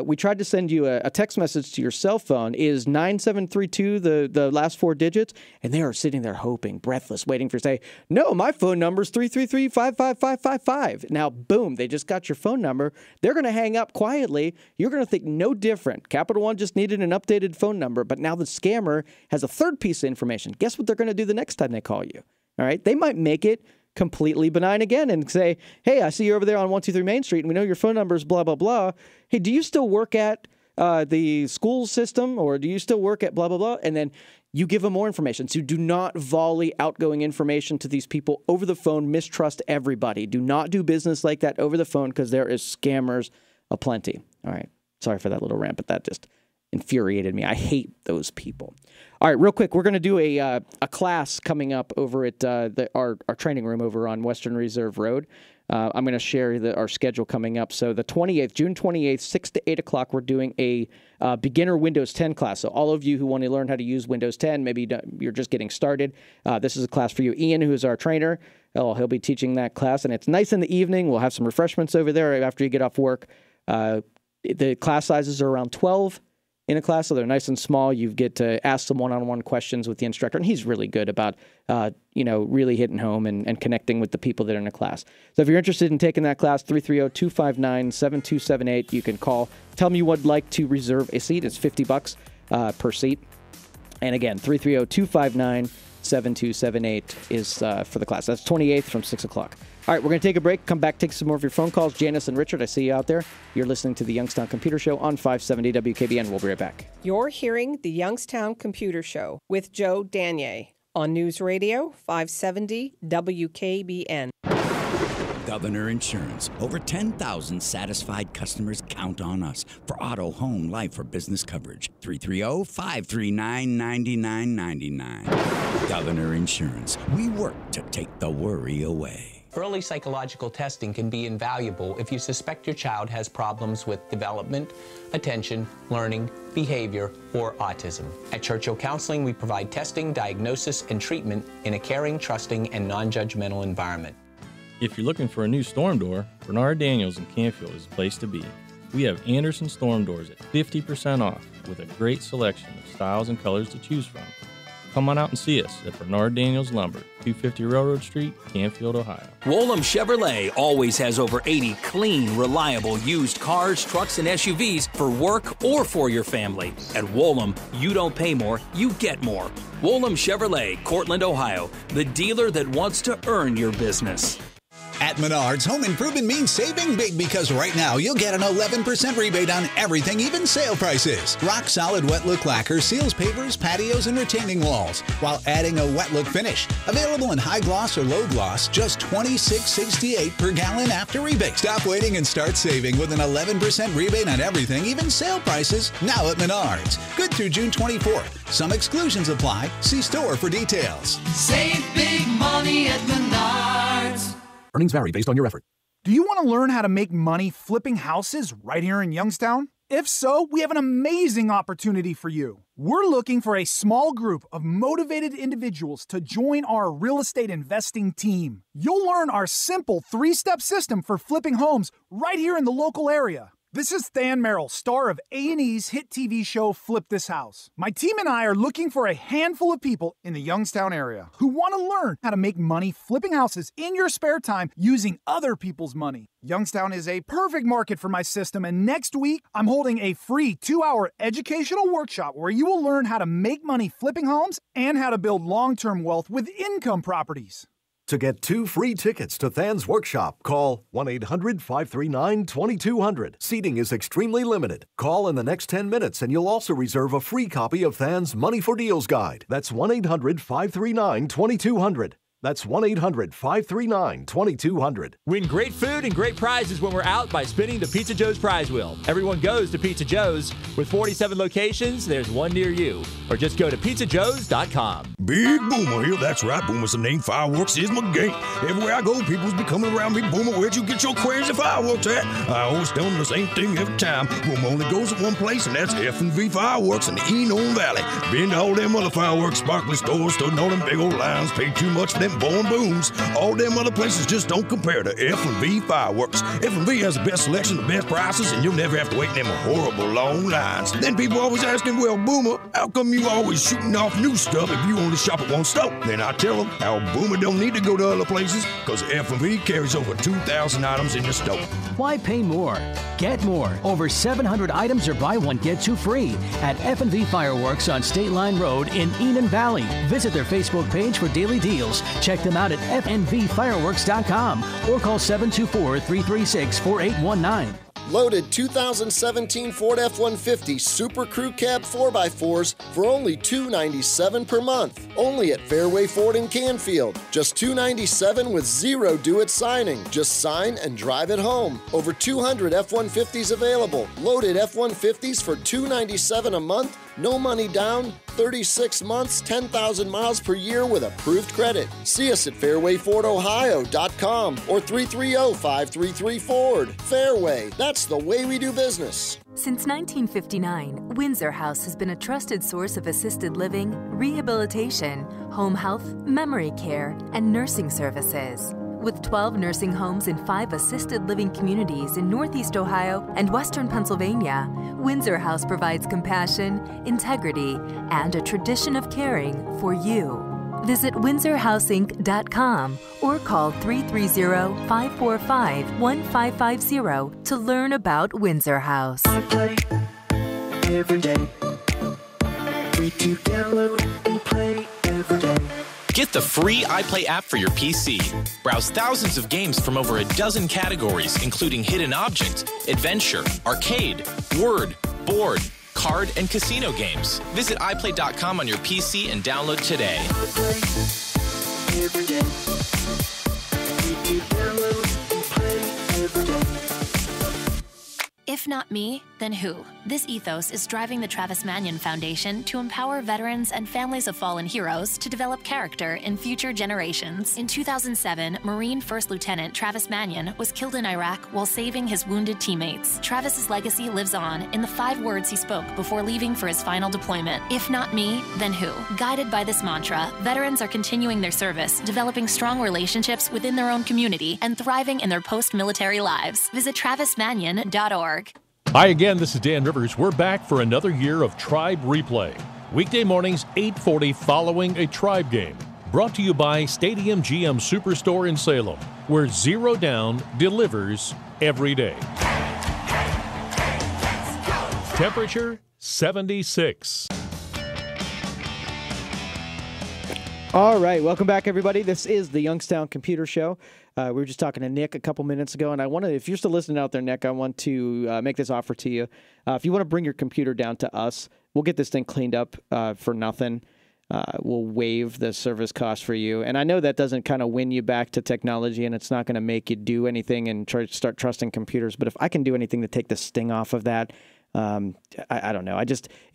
Speaker 4: We tried to send you a text message to your cell phone. Is 9732 the last 4 digits? And they are sitting there hoping, breathless, waiting for say, no, my phone number is 333-55555. Now, boom, they just got your phone number. They're going to hang up quietly. You're going to think no different. Capital One just needed an updated phone number, but now the scammer has a third piece of information. Guess what they're going to do the next time they call you? All right, they might make it completely benign again and say, hey, I see you over there on 123 Main Street, and we know your phone number is blah, blah, blah. Hey, do you still work at the school system, or do you still work at blah, blah, blah? And then you give them more information. So do not volley outgoing information to these people over the phone. Mistrust everybody. Do not do business like that over the phone, because there is scammers aplenty. All right, sorry for that little rant, but that just infuriated me. I hate those people. All right, real quick, we're going to do a class coming up over at our training room over on Western Reserve Road. I'm going to share our schedule coming up. So the 28th, June 28th, 6 to 8 o'clock, we're doing a beginner Windows 10 class. So all of you who want to learn how to use Windows 10, maybe you're just getting started, this is a class for you. Ian, who is our trainer, he'll be teaching that class, and it's nice in the evening. We'll have some refreshments over there after you get off work. The class sizes are around 12 in a class, so they're nice and small. You get to ask some one-on-one questions with the instructor, and he's really good about, really hitting home and connecting with the people that are in the class. So if you're interested in taking that class, 330-259-7278, you can call. Tell me you would like to reserve a seat. It's $50 per seat. And again, 330-259-7278 is for the class. That's 28th from 6 o'clock. All right, we're going to take a break, come back, take some more of your phone calls. Janice and Richard, I see you out there. You're listening to the Youngstown Computer Show on 570 WKBN. We'll be right back.
Speaker 5: You're hearing the Youngstown Computer Show with Joe Danier on News Radio 570 WKBN.
Speaker 6: Governor Insurance. Over 10,000 satisfied customers count on us for auto, home, life, or business coverage. 330-539-9999. Governor Insurance. We work to take the worry away.
Speaker 7: Early psychological testing can be invaluable if you suspect your child has problems with development, attention, learning, behavior, or autism. At Churchill Counseling, we provide testing, diagnosis, and treatment in a caring, trusting, and non-judgmental environment.
Speaker 18: If you're looking for a new storm door, Bernard Daniels in Canfield is the place to be. We have Anderson storm doors at 50% off with a great selection of styles and colors to choose from. Come on out and see us at Bernard Daniels Lumber, 250 Railroad Street, Canfield, Ohio.
Speaker 19: Woolham Chevrolet always has over 80 clean, reliable used cars, trucks, and SUVs for work or for your family. At Woolham, you don't pay more, you get more. Woolham Chevrolet, Cortland, Ohio, the dealer that wants to earn your business.
Speaker 20: At Menards, home improvement means saving big, because right now you'll get an 11% rebate on everything, even sale prices. Rock solid wet look lacquer seals pavers, patios, and retaining walls, while adding a wet look finish. Available in high gloss or low gloss, just $26.68 per gallon after rebate. Stop waiting and start saving with an 11% rebate on everything, even sale prices, now at Menards. Good through June 24th. Some exclusions apply. See store for details.
Speaker 21: Save big money at Menards.
Speaker 22: Earnings vary based on your effort.
Speaker 23: Do you want to learn how to make money flipping houses right here in Youngstown? If so, we have an amazing opportunity for you. We're looking for a small group of motivated individuals to join our real estate investing team. You'll learn our simple 3-step system for flipping homes right here in the local area. This is Than Merrill, star of A&E's hit TV show Flip This House. My team and I are looking for a handful of people in the Youngstown area who want to learn how to make money flipping houses in your spare time using other people's money. Youngstown is a perfect market for my system, and next week I'm holding a free 2-hour educational workshop where you will learn how to make money flipping homes and how to build long-term wealth with income properties.
Speaker 30: To get 2 free tickets to Than's workshop, call 1-800-539-2200. Seating is extremely limited. Call in the next 10 minutes and you'll also reserve a free copy of Than's Money for Deals Guide. That's 1-800-539-2200. That's 1-800-539-2200.
Speaker 31: Win great food and great prizes when we're out by spinning the Pizza Joe's prize wheel. Everyone goes to Pizza Joe's. With 47 locations, there's one near you. Or just go to pizzajoes.com.
Speaker 32: Big Boomer here. That's right, Boomer's the name. Fireworks is my game. Everywhere I go, people's be coming around me. Boomer, where'd you get your crazy fireworks at? I always tell them the same thing every time. Boomer only goes to one place, and that's F&V Fireworks in the Enon Valley. Been to all them other fireworks, sparkly stores, stood in all them big old lines, paid too much for them them blowing booms. All them other places just don't compare to F&V Fireworks. F&V has the best selection, the best prices, and you'll never have to wait in them horrible long lines. Then people always asking, well, Boomer, how come you always shooting off new stuff if you only shop at one store? Then I tell them how Boomer don't need to go to other places because F&V carries over 2,000 items in the store.
Speaker 1: Why pay more? Get more. Over 700 items or buy one, get two free at F&V Fireworks on State Line Road in Enon Valley. Visit their Facebook page for daily deals. Check them out at fnvfireworks.com or call 724-336-4819.
Speaker 8: Loaded 2017 Ford F-150 Super Crew Cab 4x4s for only $297 per month. Only at Fairway Ford in Canfield. Just $297 with zero due at signing. Just sign and drive it home. Over 200 F-150s available. Loaded F-150s for $297 a month. No money down, 36 months, 10,000 miles per year with approved credit. See us at fairwayfordohio.com or 330-533-FORD. Fairway, that's the way we do business.
Speaker 9: Since 1959, Windsor House has been a trusted source of assisted living, rehabilitation, home health, memory care, and nursing services. With 12 nursing homes and 5 assisted living communities in Northeast Ohio and Western Pennsylvania, Windsor House provides compassion, integrity, and a tradition of caring for you. Visit windsorhouseinc.com or call 330-545-1550 to learn about Windsor House.
Speaker 21: I play every day. Free to download and play every day.
Speaker 10: Get the free iPlay app for your PC. Browse thousands of games from over a dozen categories, including hidden object, adventure, arcade, word, board, card, and casino games. Visit iPlay.com on your PC and download today.
Speaker 21: Every day. Free to download and play every day.
Speaker 11: If not me, then who? This ethos is driving the Travis Manion Foundation to empower veterans and families of fallen heroes to develop character in future generations. In 2007, Marine First Lieutenant Travis Manion was killed in Iraq while saving his wounded teammates. Travis's legacy lives on in the 5 words he spoke before leaving for his final deployment. If not me, then who? Guided by this mantra, veterans are continuing their service, developing strong relationships within their own community, and thriving in their post-military lives. Visit travismanion.org.
Speaker 2: Hi again, this is Dan Rivers. We're back for another year of Tribe Replay. Weekday mornings, 8:40 following a Tribe game. Brought to you by Stadium GM Superstore in Salem, where Zero Down delivers every day. Temperature, 76.
Speaker 4: All right, welcome back, everybody. This is the Youngstown Computer Show. We were just talking to Nick a couple minutes ago, and I want to, if you're still listening out there, Nick, I want to make this offer to you. If you want to bring your computer down to us, we'll get this thing cleaned up for nothing. We'll waive the service cost for you. And I know that doesn't kind of win you back to technology, and it's not going to make you do anything and start trusting computers. But if I can do anything to take the sting off of that, I don't know.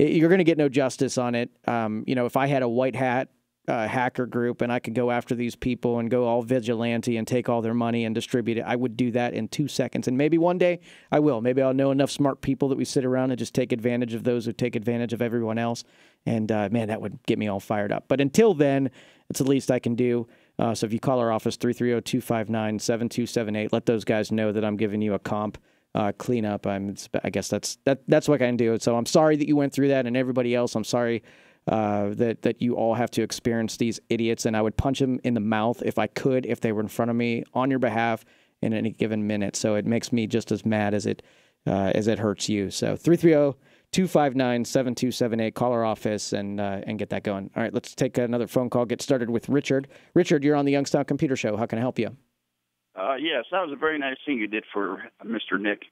Speaker 4: You're going to get no justice on it. If I had a white hat hacker group and I could go after these people and go all vigilante and take all their money and distribute it, I would do that in 2 seconds. And maybe one day I will. Maybe I'll know enough smart people that we sit around and just take advantage of those who take advantage of everyone else. And man, that would get me all fired up. But until then, it's the least I can do. So if you call our office, 330-259-7278, let those guys know that I'm giving you a comp cleanup. I guess that's what I can do. So I'm sorry that you went through that, and everybody else, I'm sorry that you all have to experience these idiots, and I would punch them in the mouth if I could, if they were in front of me on your behalf in any given minute. So it makes me just as mad as it hurts you. So 330-259-7278, call our office and get that going. All right, let's take another phone call. Get started with Richard. Richard, you're on the Youngstown Computer Show. How can I help you?
Speaker 12: Yes, that was a very nice thing you did for Mr. Nick,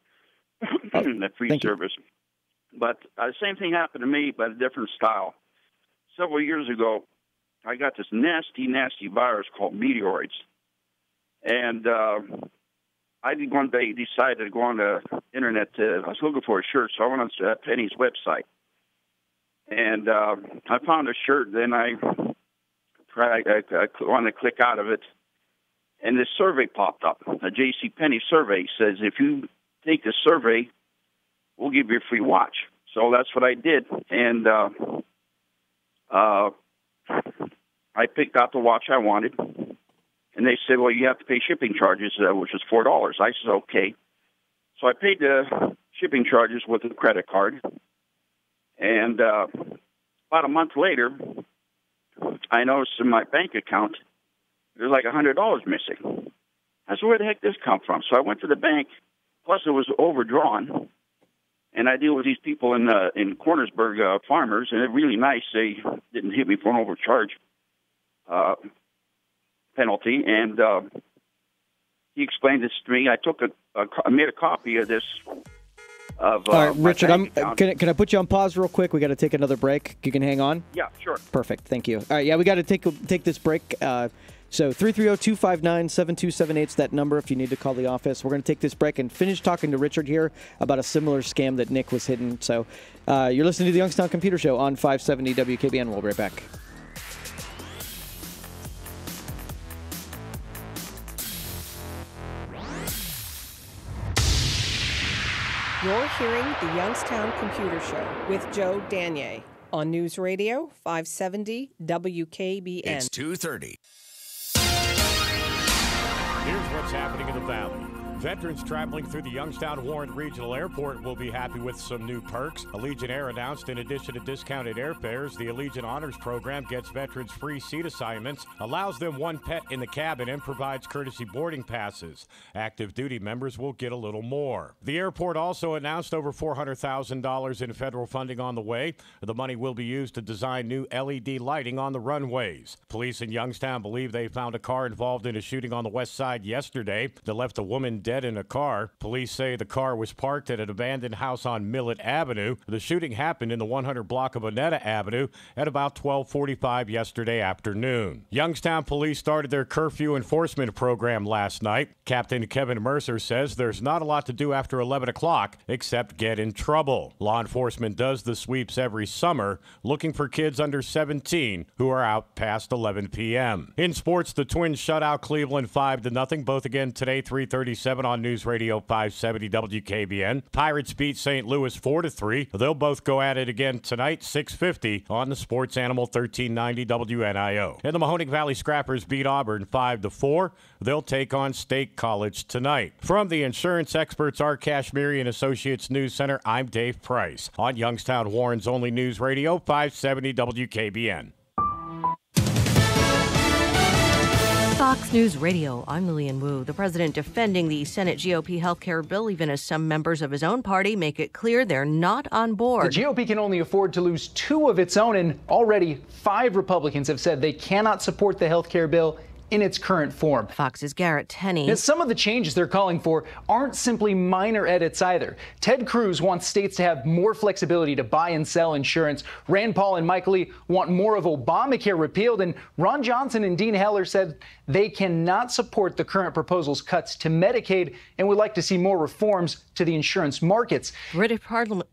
Speaker 12: that free service. But the same thing happened to me, but a different style. Several years ago, I got this nasty, nasty virus called meteoroids. And I one day decided to go on the internet. I was looking for a shirt, so I went on Penny's website. And I found a shirt. Then I wanted to click out of it. And this survey popped up. A J.C. Penney survey says, if you take the survey, we'll give you a free watch. So that's what I did. And I picked out the watch I wanted. And they said, well, you have to pay shipping charges, which was $4. I said, okay. So I paid the shipping charges with a credit card. And about a month later, I noticed in my bank account, there's like $100 missing. I said, where the heck did this come from? So I went to the bank, plus it was overdrawn. And I deal with these people in Cornersburg, farmers, and they're really nice. They didn't hit me for an overcharge penalty. And he explained this to me. I took I made a copy of this. All
Speaker 4: right, Richard, can I put you on pause real quick? We got to take another break. You can hang on?
Speaker 12: Yeah, sure.
Speaker 4: Perfect. Thank you. All right, yeah, we got to take this break. So 330-259-7278 is that number if you need to call the office. We're going to take this break and finish talking to Richard here about a similar scam that Nick was hitting. So you're listening to the Youngstown Computer Show on 570 WKBN. We'll be right back.
Speaker 5: You're hearing the Youngstown Computer Show with Joe Danier on News Radio 570 WKBN.
Speaker 3: It's 2:30.
Speaker 2: Here's what's happening in the Valley. Veterans traveling through the Youngstown-Warren Regional Airport will be happy with some new perks. Allegiant Air announced in addition to discounted airfares, the Allegiant Honors Program gets veterans free seat assignments, allows them one pet in the cabin, and provides courtesy boarding passes. Active duty members will get a little more. The airport also announced over $400,000 in federal funding on the way. The money will be used to design new LED lighting on the runways. Police in Youngstown believe they found a car involved in a shooting on the west side yesterday that left a woman dead in a car. Police say the car was parked at an abandoned house on Millet Avenue. The shooting happened in the 100 block of Onetta Avenue at about 12:45 yesterday afternoon. Youngstown police started their curfew enforcement program last night. Captain Kevin Mercer says there's not a lot to do after 11 o'clock except get in trouble. Law enforcement does the sweeps every summer, looking for kids under 17 who are out past 11 p.m. In sports, the Twins shut out Cleveland 5-0, both again today, 3:37 on News Radio 570 WKBN. Pirates beat St. Louis 4-3. They'll both go at it again tonight, 6:50 on the Sports Animal 1390 WNIO. And the Mahoning Valley Scrappers beat Auburn 5-4. They'll take on State College tonight. From the insurance experts, our Kashmiri and Associates News Center, I'm Dave Price on Youngstown Warren's only News Radio 570 WKBN.
Speaker 13: Fox News Radio, I'm Lillian Wu. The president defending the Senate GOP health care bill, even as some members of his own party make it clear they're not on board.
Speaker 15: The GOP can only afford to lose 2 of its own, and already 5 Republicans have said they cannot support the health care bill in its current form.
Speaker 13: Fox's Garrett Tenney.
Speaker 15: Now, some of the changes they're calling for aren't simply minor edits either. Ted Cruz wants states to have more flexibility to buy and sell insurance. Rand Paul and Mike Lee want more of Obamacare repealed. And Ron Johnson and Dean Heller said they cannot support the current proposal's cuts to Medicaid and would like to see more reforms to the insurance markets.
Speaker 13: British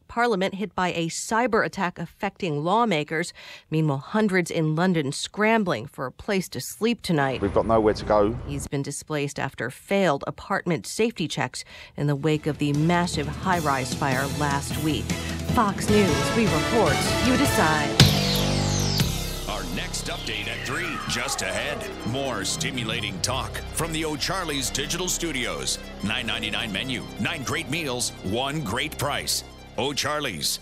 Speaker 13: Parliament hit by a cyber attack affecting lawmakers. Meanwhile, hundreds in London scrambling for a place to sleep tonight.
Speaker 16: We've got nowhere to go.
Speaker 13: He's been displaced after failed apartment safety checks in the wake of the massive high-rise fire last week. Fox News, we report, you decide.
Speaker 3: Our next update at 3, just ahead. More stimulating talk from the O'Charlie's Digital Studios. $9.99 menu, 9 great meals, 1 great price. O'Charlie's.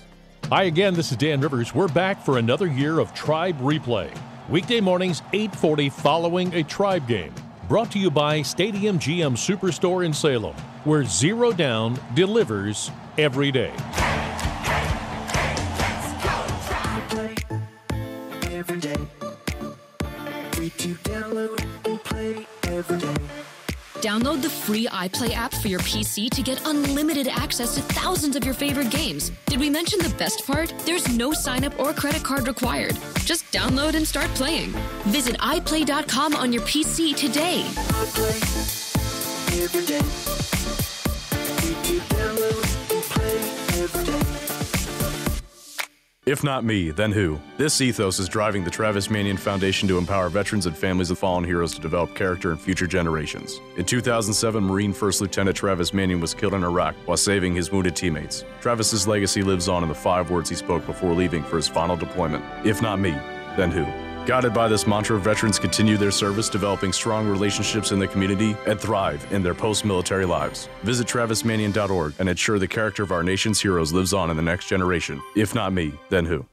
Speaker 2: Hi again, this is Dan Rivers. We're back for another year of Tribe Replay. Weekday mornings, 8:40 following a Tribe game. Brought to you by Stadium GM Superstore in Salem, where Zero Down delivers every day.
Speaker 21: Every day. Free to download and play every day.
Speaker 17: Download the free iPlay app for your PC to get unlimited access to thousands of your favorite games. Did we mention the best part? There's no sign-up or credit card required. Just download and start playing. Visit iPlay.com on your PC today.
Speaker 21: iPlay every day. Free to download and play every day.
Speaker 22: If not me, then who? This ethos is driving the Travis Manion Foundation to empower veterans and families of fallen heroes to develop character in future generations. In 2007, Marine First Lieutenant Travis Manion was killed in Iraq while saving his wounded teammates. Travis's legacy lives on in the 5 words he spoke before leaving for his final deployment. If not me, then who? Guided by this mantra, veterans continue their service, developing strong relationships in the community and thrive in their post-military lives. Visit TravisManion.org and ensure the character of our nation's heroes lives on in the next generation. If not me, then who?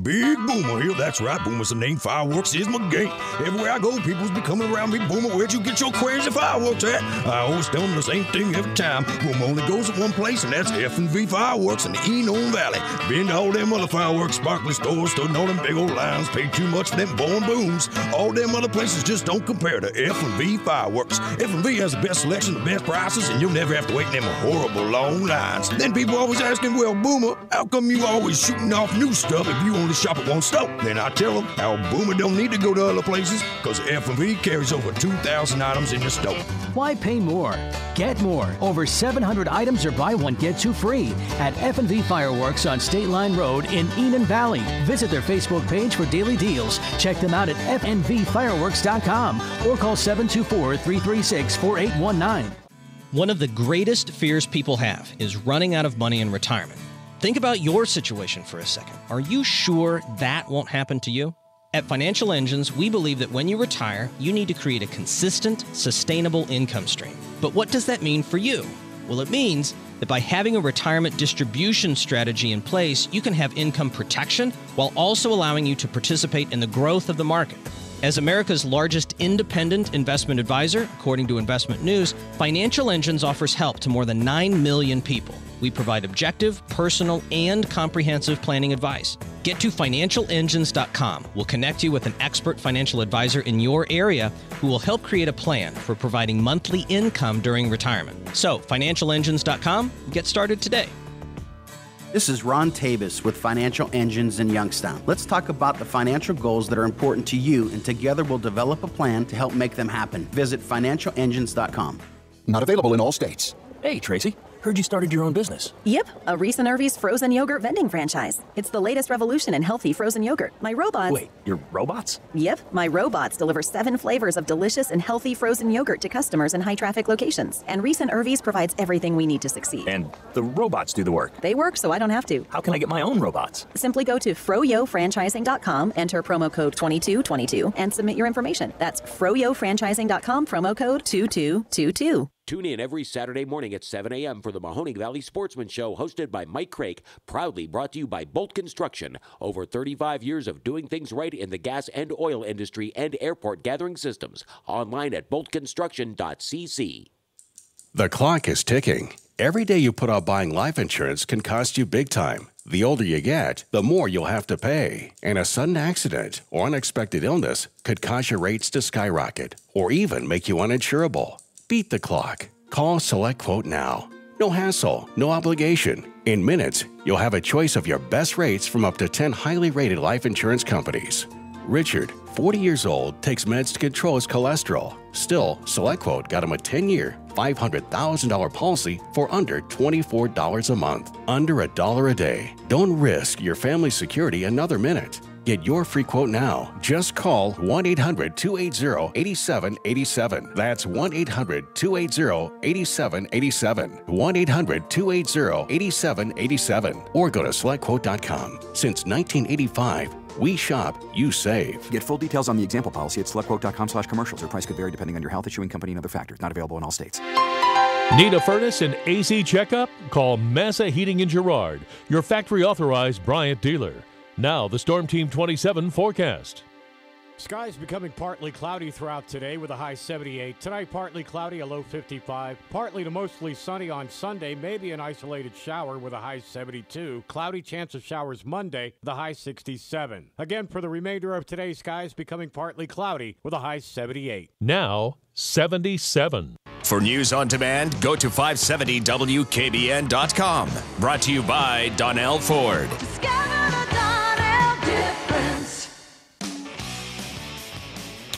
Speaker 32: Big Boomer here, that's right, Boomer's the name, fireworks is my game. Everywhere I go, people's be coming around me, Boomer, where'd you get your crazy fireworks at? I always tell them the same thing every time. Boomer only goes at one place, and that's F&V Fireworks in the Enon Valley. Been to all them other fireworks, sparkling stores, stood in all them big old lines, paid too much for them blowing booms. All them other places just don't compare to F&V Fireworks. F&V has the best selection, the best prices, and you'll never have to wait in them horrible long lines. Then people always asking, well, Boomer, how come you always shooting off new stuff if you only shop at one store? Then I tell them how Boomer don't need to go to other places because F&V carries over 2,000 items in your store.
Speaker 1: Why pay more? Get more. Over 700 items or buy one, get two free at F&V Fireworks on State Line Road in Enon Valley. Visit their Facebook page for daily deals. Check them out at fnvfireworks.com or call 724-336-4819.
Speaker 6: One of the greatest fears people have is running out of money in retirement. Think about your situation for a second. Are you sure that won't happen to you? At Financial Engines, we believe that when you retire, you need to create a consistent, sustainable income stream. But what does that mean for you? Well, it means that by having a retirement distribution strategy in place, you can have income protection while also allowing you to participate in the growth of the market. As America's largest independent investment advisor, according to Investment News, Financial Engines offers help to more than 9 million people. We provide objective, personal, and comprehensive planning advice. Get to financialengines.com. We'll connect you with an expert financial advisor in your area who will help create a plan for providing monthly income during retirement. So, financialengines.com, get started today.
Speaker 7: This is Ron Tabus with Financial Engines in Youngstown. Let's talk about the financial goals that are important to you, and together we'll develop a plan to help make them happen. Visit financialengines.com.
Speaker 14: Not available in all states.
Speaker 16: Hey, Tracy. Heard you started your own business.
Speaker 18: Yep, a recent Irvy's frozen yogurt vending franchise. It's the latest revolution in healthy frozen yogurt. My robots...
Speaker 16: Wait, your robots?
Speaker 18: Yep, my robots deliver 7 flavors of delicious and healthy frozen yogurt to customers in high-traffic locations. And recent Irvy's provides everything we need to succeed.
Speaker 16: And the robots do the work?
Speaker 18: They work so I don't have to.
Speaker 16: How can I get my own robots?
Speaker 18: Simply go to froyofranchising.com, enter promo code 2222, and submit your information. That's froyofranchising.com, promo code 2222.
Speaker 19: Tune in every Saturday morning at 7 a.m. for the Mahoning Valley Sportsman Show, hosted by Mike Craik, proudly brought to you by Bolt Construction. Over 35 years of doing things right in the gas and oil industry and airport gathering systems. Online at boltconstruction.cc.
Speaker 24: The clock is ticking. Every day you put off buying life insurance can cost you big time. The older you get, the more you'll have to pay. And a sudden accident or unexpected illness could cause your rates to skyrocket or even make you uninsurable. Beat the clock. Call SelectQuote now. No hassle, no obligation. In minutes, you'll have a choice of your best rates from up to 10 highly rated life insurance companies. Richard, 40 years old, takes meds to control his cholesterol. Still, SelectQuote got him a 10-year, $500,000 policy for under $24 a month. Under $1 a day. Don't risk your family's security another minute. Get your free quote now. Just call 1-800-280-8787. That's 1-800-280-8787. 1-800-280-8787. Or go to SelectQuote.com. Since 1985, we shop, you save.
Speaker 14: Get full details on the example policy at SelectQuote.com/commercials. Or price could vary depending on your health, issuing company, and other factors. Not available in all states.
Speaker 2: Need a furnace and AC checkup? Call Massa Heating in Girard, your factory-authorized Bryant dealer. Now, the Storm Team 27 forecast.
Speaker 25: Skies becoming partly cloudy throughout today with a high 78. Tonight, partly cloudy, a low 55. Partly to mostly sunny on Sunday, maybe an isolated shower with a high 72. Cloudy chance of showers Monday, the high 67. Again, for the remainder of today, skies becoming partly cloudy with a high 78.
Speaker 2: Now, 77.
Speaker 3: For news on demand, go to 570WKBN.com. Brought to you by Donnell Ford.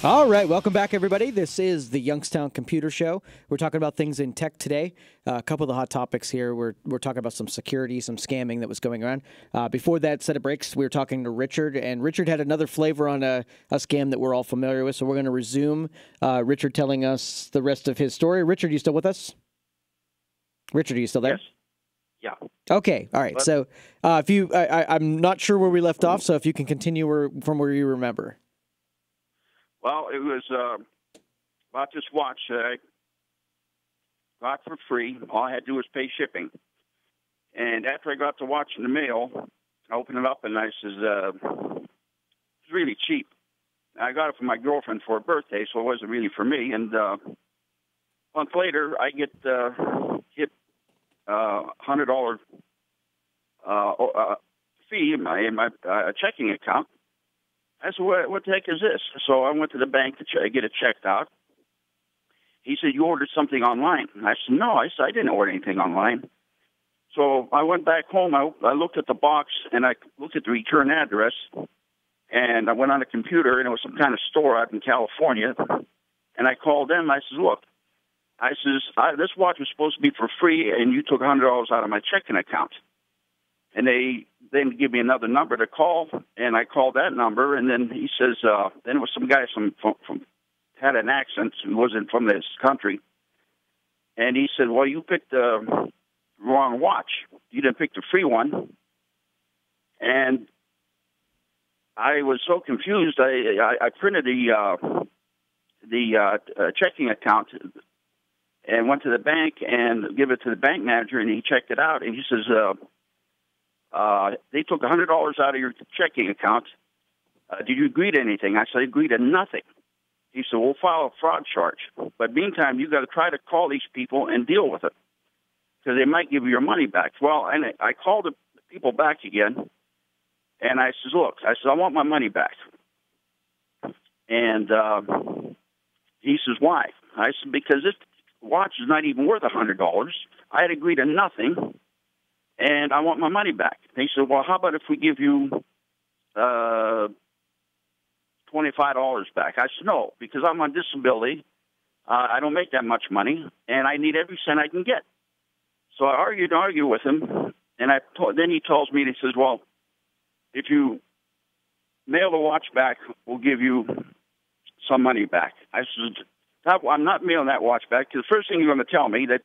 Speaker 4: All right, welcome back, everybody. This is the Youngstown Computer Show. We're talking about things in tech today. A couple of the hot topics here. We're talking about some security, some scamming that was going around. Before that set of breaks, we were talking to Richard, and Richard had another flavor on a scam that we're all familiar with. So we're going to resume Richard telling us the rest of his story. Richard, are you still with us? Richard, are you still there?
Speaker 12: Yes. Yeah.
Speaker 4: Okay. All right. So if you, I'm not sure where we left off. So if you can continue from where you remember.
Speaker 12: Well, it was about this watch that I got for free. All I had to do was pay shipping. And after I got the watch in the mail, I opened it up and I says, it's really cheap. I got it for my girlfriend for her birthday, so it wasn't really for me. And a month later, I get hit $100 fee in my checking account. I said, what the heck is this? So I went to the bank to get it checked out. He said, you ordered something online. And I said, no, I didn't order anything online. So I went back home. I looked at the box, and I looked at the return address, and I went on the computer, and it was some kind of store out in California. And I called them. I said, look, this watch was supposed to be for free, and you took $100 out of my checking account. And they then give me another number to call, and I called that number, and then he says, then it was some guy from had an accent and wasn't from this country. And he said, well, you picked the wrong watch. You didn't pick the free one. And I was so confused. I printed the checking account and went to the bank and give it to the bank manager, and he checked it out, and he says, they took $100 out of your checking account. Did you agree to anything? I said, I agreed to nothing. He said, we'll file a fraud charge. But meantime, you got to try to call these people and deal with it because they might give you your money back. Well, and I called the people back again, and I said, look, I want my money back. And he says, why? I said, because this watch is not even worth $100. I had agreed to nothing, and I want my money back. And he said, well, how about if we give you $25 back? I said, no, because I'm on disability. I don't make that much money, and I need every cent I can get. So I argue with him, and then he tells me, he says, well, if you mail the watch back, we'll give you some money back. I said, I'm not mailing that watch back, because the first thing you're going to tell me that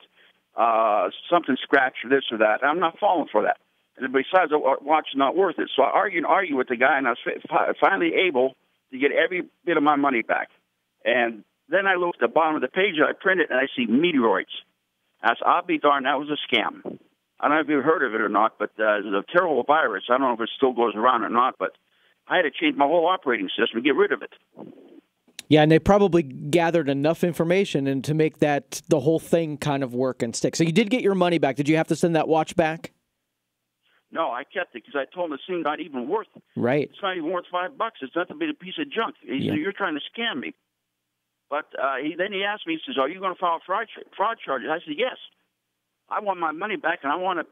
Speaker 12: something scratched or this or that, I'm not falling for that. And besides, the watch is not worth it. So I argue with the guy, and I was finally able to get every bit of my money back. And then I look at the bottom of the page, I print it, and I see meteoroids. I said, I'll be darned, that was a scam. I don't know if you've heard of it or not, but it's a terrible virus. I don't know if it still goes around or not, but I had to change my whole operating system to get rid of it.
Speaker 4: Yeah, and they probably gathered enough information and to make the whole thing kind of work and stick. So you did get your money back. Did you have to send that watch back?
Speaker 12: No, I kept it because I told him this thing's not even worth it.
Speaker 4: Right.
Speaker 12: It's not even worth $5. It's nothing but a piece of junk. He said, you're trying to scam me. But then he asked me, he says, are you going to file fraud charges? I said, yes. I want my money back, and I want it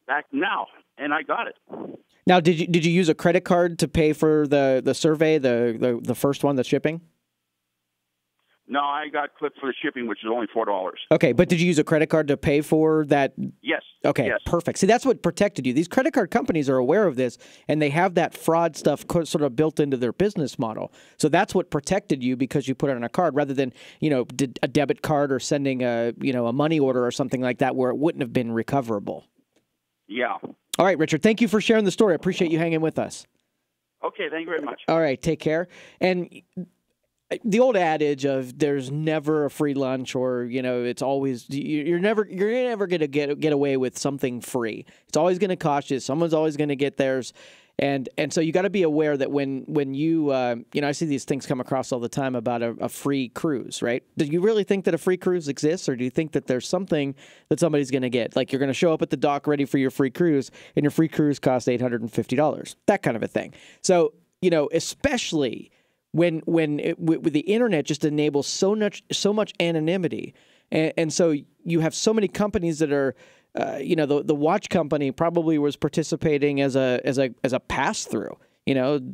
Speaker 12: back now. And I got it.
Speaker 4: Now, did you use a credit card to pay for the survey, the first one, the shipping?
Speaker 12: No, I got clipped for the shipping, which is only $4.
Speaker 4: Okay, but did you use a credit card to pay for that?
Speaker 12: Yes.
Speaker 4: Okay,
Speaker 12: yes.
Speaker 4: Perfect. See, that's what protected you. These credit card companies are aware of this, and they have that fraud stuff sort of built into their business model. So that's what protected you because you put it on a card rather than, a debit card or sending a money order or something like that where it wouldn't have been recoverable.
Speaker 12: Yeah.
Speaker 4: All right, Richard, thank you for sharing the story. I appreciate you hanging with us.
Speaker 12: Okay, thank you very much.
Speaker 4: All right, take care. And the old adage of there's never a free lunch, or it's always you're never going to get away with something free. It's always going to cost you. Someone's always going to get theirs, and so you got to be aware that when you I see these things come across all the time about a free cruise, right? Do you really think that a free cruise exists, or do you think that there's something that somebody's going to get? Like you're going to show up at the dock ready for your free cruise, and your free cruise costs $850, that kind of a thing. So especially when with the internet just enables so much anonymity, and so you have so many companies that are, the watch company probably was participating as a pass through.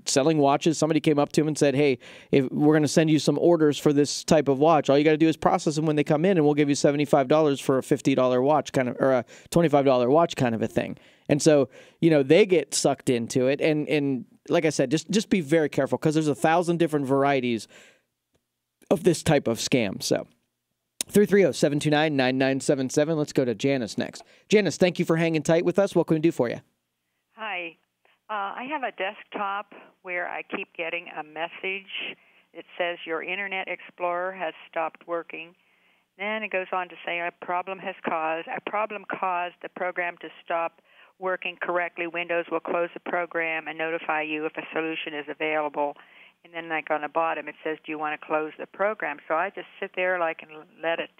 Speaker 4: Selling watches. Somebody came up to him and said, "Hey, if we're going to send you some orders for this type of watch, all you got to do is process them when they come in, and we'll give you $75 for a $50 watch or a $25 watch kind of a thing." And so, they get sucked into it, and like I said, just be very careful because there's 1,000 different varieties of this type of scam. So 330-729-9977. Let's go to Janice next. Janice, thank you for hanging tight with us. What can we do for you?
Speaker 8: Hi. I have a desktop where I keep getting a message it says your Internet Explorer has stopped working. Then it goes on to say a problem caused the program to stop working correctly. Windows will close the program and notify you if a solution is available. And then like on the bottom it says, do you want to close the program? So I just sit there like and let it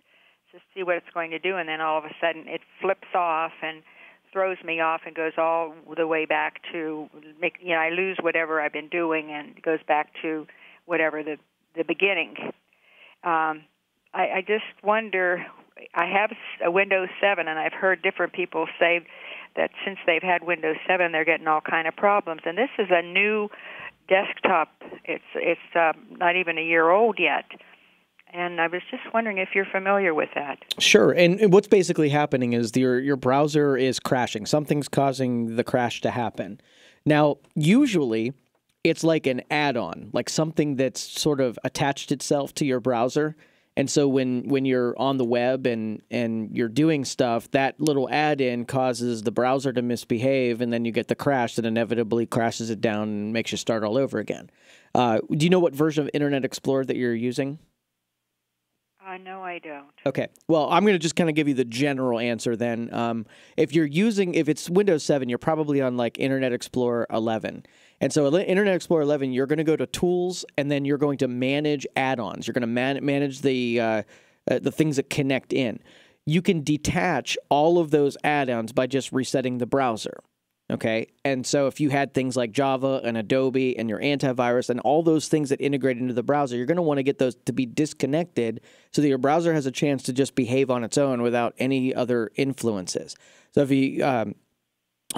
Speaker 8: just see what it's going to do, and then all of a sudden it flips off and throws me off and goes all the way back to I lose whatever I've been doing and it goes back to whatever the beginning. I just wonder, I have a Windows 7, and I've heard different people say that since they've had Windows 7, they're getting all kind of problems. And this is a new desktop. It's not even a year old yet. And I was just wondering if you're familiar with that.
Speaker 4: Sure. And what's basically happening is your browser is crashing. Something's causing the crash to happen. Now, usually it's like an add-on, like something that's sort of attached itself to your browser. And so when you're on the web and you're doing stuff, that little add-in causes the browser to misbehave, and then you get the crash that inevitably crashes it down and makes you start all over again. Do you know what version of Internet Explorer that you're using?
Speaker 8: No, I don't.
Speaker 4: Okay. Well, I'm going to just kind of give you the general answer then. If it's Windows 7, you're probably on like Internet Explorer 11. And so Internet Explorer 11, you're going to go to Tools, and then you're going to manage add-ons. You're going to manage the things that connect in. You can detach all of those add-ons by just resetting the browser. Okay, and so if you had things like Java and Adobe and your antivirus and all those things that integrate into the browser, you're going to want to get those to be disconnected so that your browser has a chance to just behave on its own without any other influences. So if you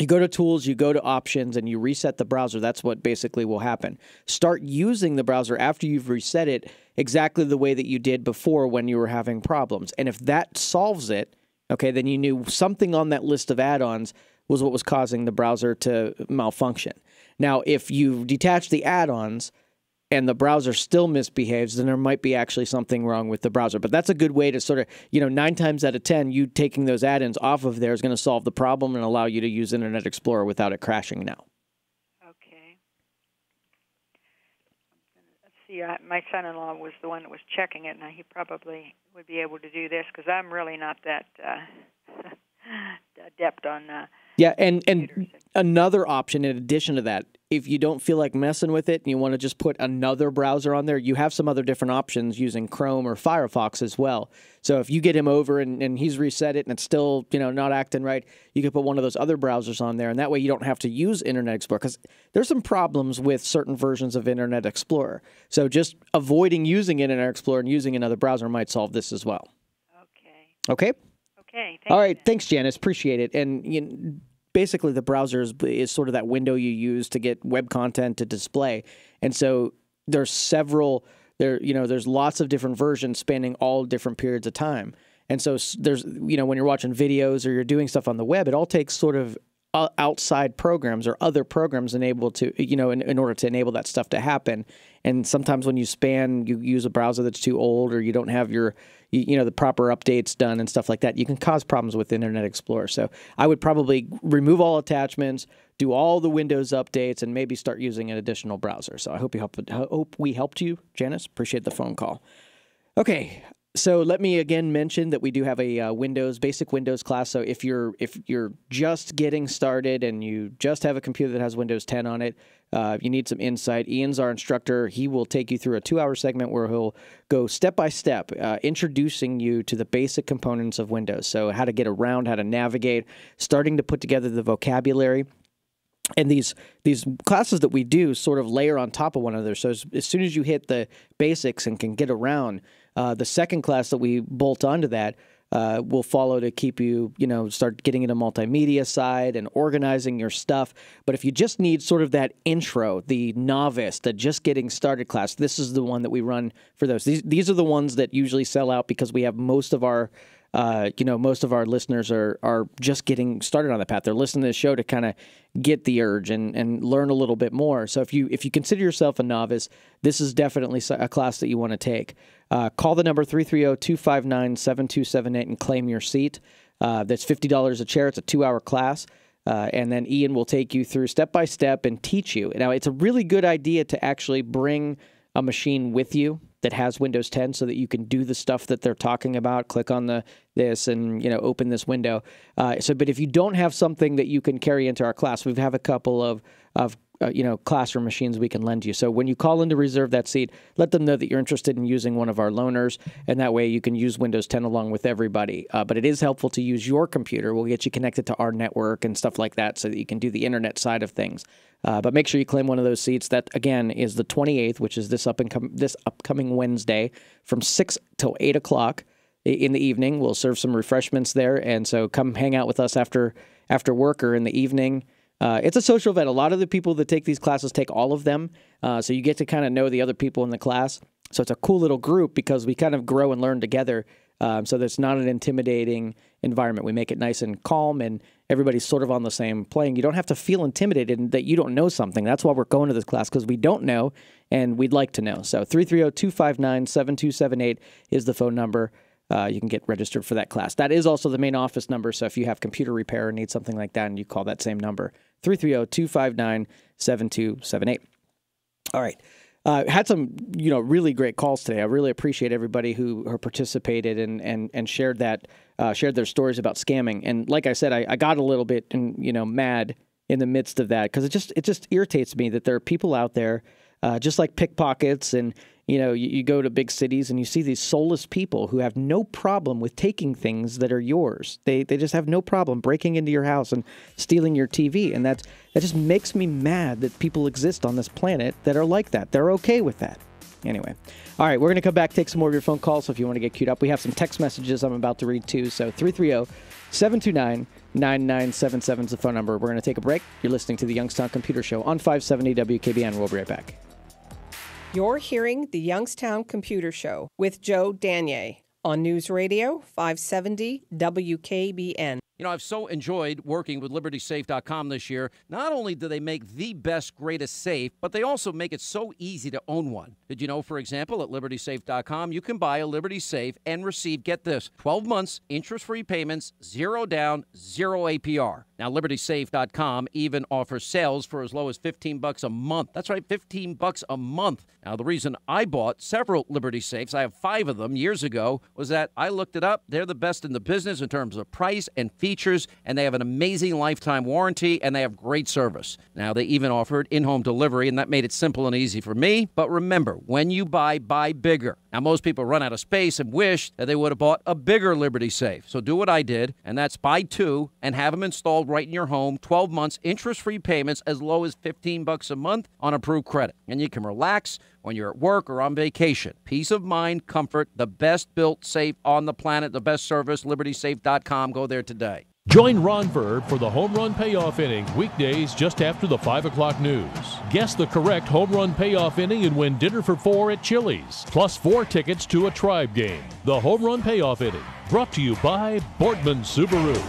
Speaker 4: go to Tools, you go to Options, and you reset the browser, that's what basically will happen. Start using the browser after you've reset it exactly the way that you did before when you were having problems. And if that solves it, okay, then you knew something on that list of add-ons was what was causing the browser to malfunction. Now, if you detach the add-ons and the browser still misbehaves, then there might be actually something wrong with the browser. But that's a good way to sort of, 9 times out of 10, you taking those add-ins off of there is going to solve the problem and allow you to use Internet Explorer without it crashing now.
Speaker 8: Okay. Let's see, my son-in-law was the one that was checking it, and he probably would be able to do this because I'm really not that adept on
Speaker 4: yeah, and another option in addition to that, if you don't feel like messing with it and you want to just put another browser on there, you have some other different options using Chrome or Firefox as well. So if you get him over and he's reset it and it's still, not acting right, you can put one of those other browsers on there, and that way you don't have to use Internet Explorer because there's some problems with certain versions of Internet Explorer. So just avoiding using Internet Explorer and using another browser might solve this as well. Okay?
Speaker 8: Okay.
Speaker 4: All right. Thanks, Janice. Appreciate it. And basically, the browser is sort of that window you use to get web content to display. And so there's there's lots of different versions spanning all different periods of time. And so there's, when you're watching videos or you're doing stuff on the web, it all takes sort of outside programs or other programs enabled to, in order to enable that stuff to happen. And sometimes when you use a browser that's too old or you don't have the proper updates done and stuff like that, you can cause problems with Internet Explorer. So I would probably remove all attachments, do all the Windows updates, and maybe start using an additional browser. So I hope we helped you, Janice. Appreciate the phone call. Okay. So let me again mention that we do have a basic Windows class. So if you're just getting started and you just have a computer that has Windows 10 on it, you need some insight. Ian's our instructor. He will take you through a 2-hour segment where he'll go step by step, introducing you to the basic components of Windows. So how to get around, how to navigate, starting to put together the vocabulary. And these classes that we do sort of layer on top of one another. So as soon as you hit the basics and can get around, the second class that we bolt onto that will follow to keep you, start getting into multimedia side and organizing your stuff. But if you just need sort of that intro, the novice, the just getting started class, this is the one that we run for those. These are the ones that usually sell out because we have most of our listeners are just getting started on the path. They're listening to the show to kind of get the urge and learn a little bit more. So if you consider yourself a novice, this is definitely a class that you want to take. Call the number 330-259-7278 and claim your seat. That's $50 a chair. It's a 2-hour class. And then Ian will take you through step by step and teach you. Now, it's a really good idea to actually bring a machine with you that has Windows 10 so that you can do the stuff that they're talking about. Click on this and open this window. But if you don't have something that you can carry into our class, we have a couple of classroom machines we can lend you. So when you call in to reserve that seat, let them know that you're interested in using one of our loaners, and that way you can use Windows 10 along with everybody. But it is helpful to use your computer. We'll get you connected to our network and stuff like that so that you can do the internet side of things. But make sure you claim one of those seats. That, again, is the 28th, which is this upcoming Wednesday from 6 till 8 o'clock in the evening. We'll serve some refreshments there, and so come hang out with us after work or in the evening. It's a social event. A lot of the people that take these classes take all of them, so you get to kind of know the other people in the class. So it's a cool little group because we kind of grow and learn together, so that's not an intimidating environment. We make it nice and calm, and everybody's sort of on the same plane. You don't have to feel intimidated that you don't know something. That's why we're going to this class, because we don't know, and we'd like to know. So 330-259-7278 is the phone number. You can get registered for that class. That is also the main office number, so if you have computer repair or need something like that, and you call that same number, 330-259-7278. All right. Had some, really great calls today. I really appreciate everybody who participated and shared their stories about scamming. And like I said, I got a little bit mad in the midst of that because it just irritates me that there are people out there just like pickpockets and you go to big cities and you see these soulless people who have no problem with taking things that are yours. They just have no problem breaking into your house and stealing your TV. And that just makes me mad that people exist on this planet that are like that. They're okay with that. Anyway. All right, we're going to come back, take some more of your phone calls. So if you want to get queued up, we have some text messages I'm about to read too. So 330-729-9977 is the phone number. We're going to take a break. You're listening to the Youngstown Computer Show on 570 WKBN. We'll be right back.
Speaker 5: You're hearing the Youngstown Computer Show with Joe Danier on News Radio 570 WKBN.
Speaker 9: I've so enjoyed working with LibertySafe.com this year. Not only do they make the best, greatest safe, but they also make it so easy to own one. Did you know, for example, at LibertySafe.com, you can buy a Liberty Safe and receive, get this, 12 months, interest-free payments, 0 down, 0 APR. Now, LibertySafe.com even offers sales for as low as $15 a month. That's right, $15 a month. Now, the reason I bought several Liberty Safes, I have 5 of them years ago, was that I looked it up. They're the best in the business in terms of price and features, and they have an amazing lifetime warranty, and they have great service. Now, they even offered in-home delivery, and that made it simple and easy for me. But remember, when you buy bigger. Now, most people run out of space and wish that they would have bought a bigger Liberty Safe. So do what I did, and that's buy 2 and have them installed right in your home, 12 months, interest-free payments as low as $15 a month on approved credit. And you can relax when you're at work or on vacation. Peace of mind, comfort, the best built safe on the planet, the best service, LibertySafe.com. Go there today.
Speaker 2: Join Ron Verb for the Home Run Payoff Inning, weekdays just after the 5 o'clock news. Guess the correct home run payoff inning and win dinner for 4 at Chili's, plus 4 tickets to a Tribe game. The Home Run Payoff Inning, brought to you by Boardman Subaru.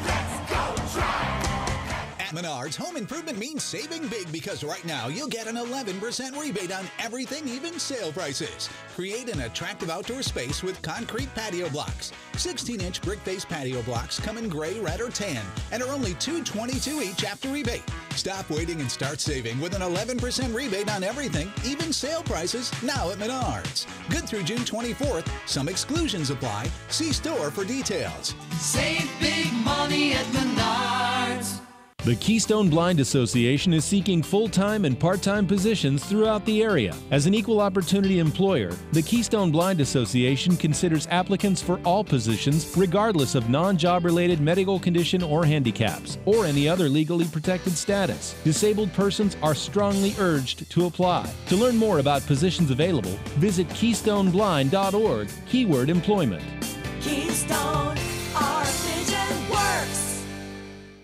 Speaker 10: Menards, home improvement means saving big because right now you'll get an 11% rebate on everything, even sale prices. Create an attractive outdoor space with concrete patio blocks. 16-inch brick-faced patio blocks come in gray, red, or tan and are only $222 each after rebate. Stop waiting and start saving with an 11% rebate on everything, even sale prices, now at Menards. Good through June 24th. Some exclusions apply. See store for details.
Speaker 21: Save big money at Menards.
Speaker 11: The Keystone Blind Association is seeking full-time and part-time positions throughout the area. As an equal opportunity employer, the Keystone Blind Association considers applicants for all positions regardless of non-job related medical condition or handicaps, or any other legally protected status. Disabled persons are strongly urged to apply. To learn more about positions available, visit KeystoneBlind.org, keyword employment.
Speaker 21: Keystone, our vision works.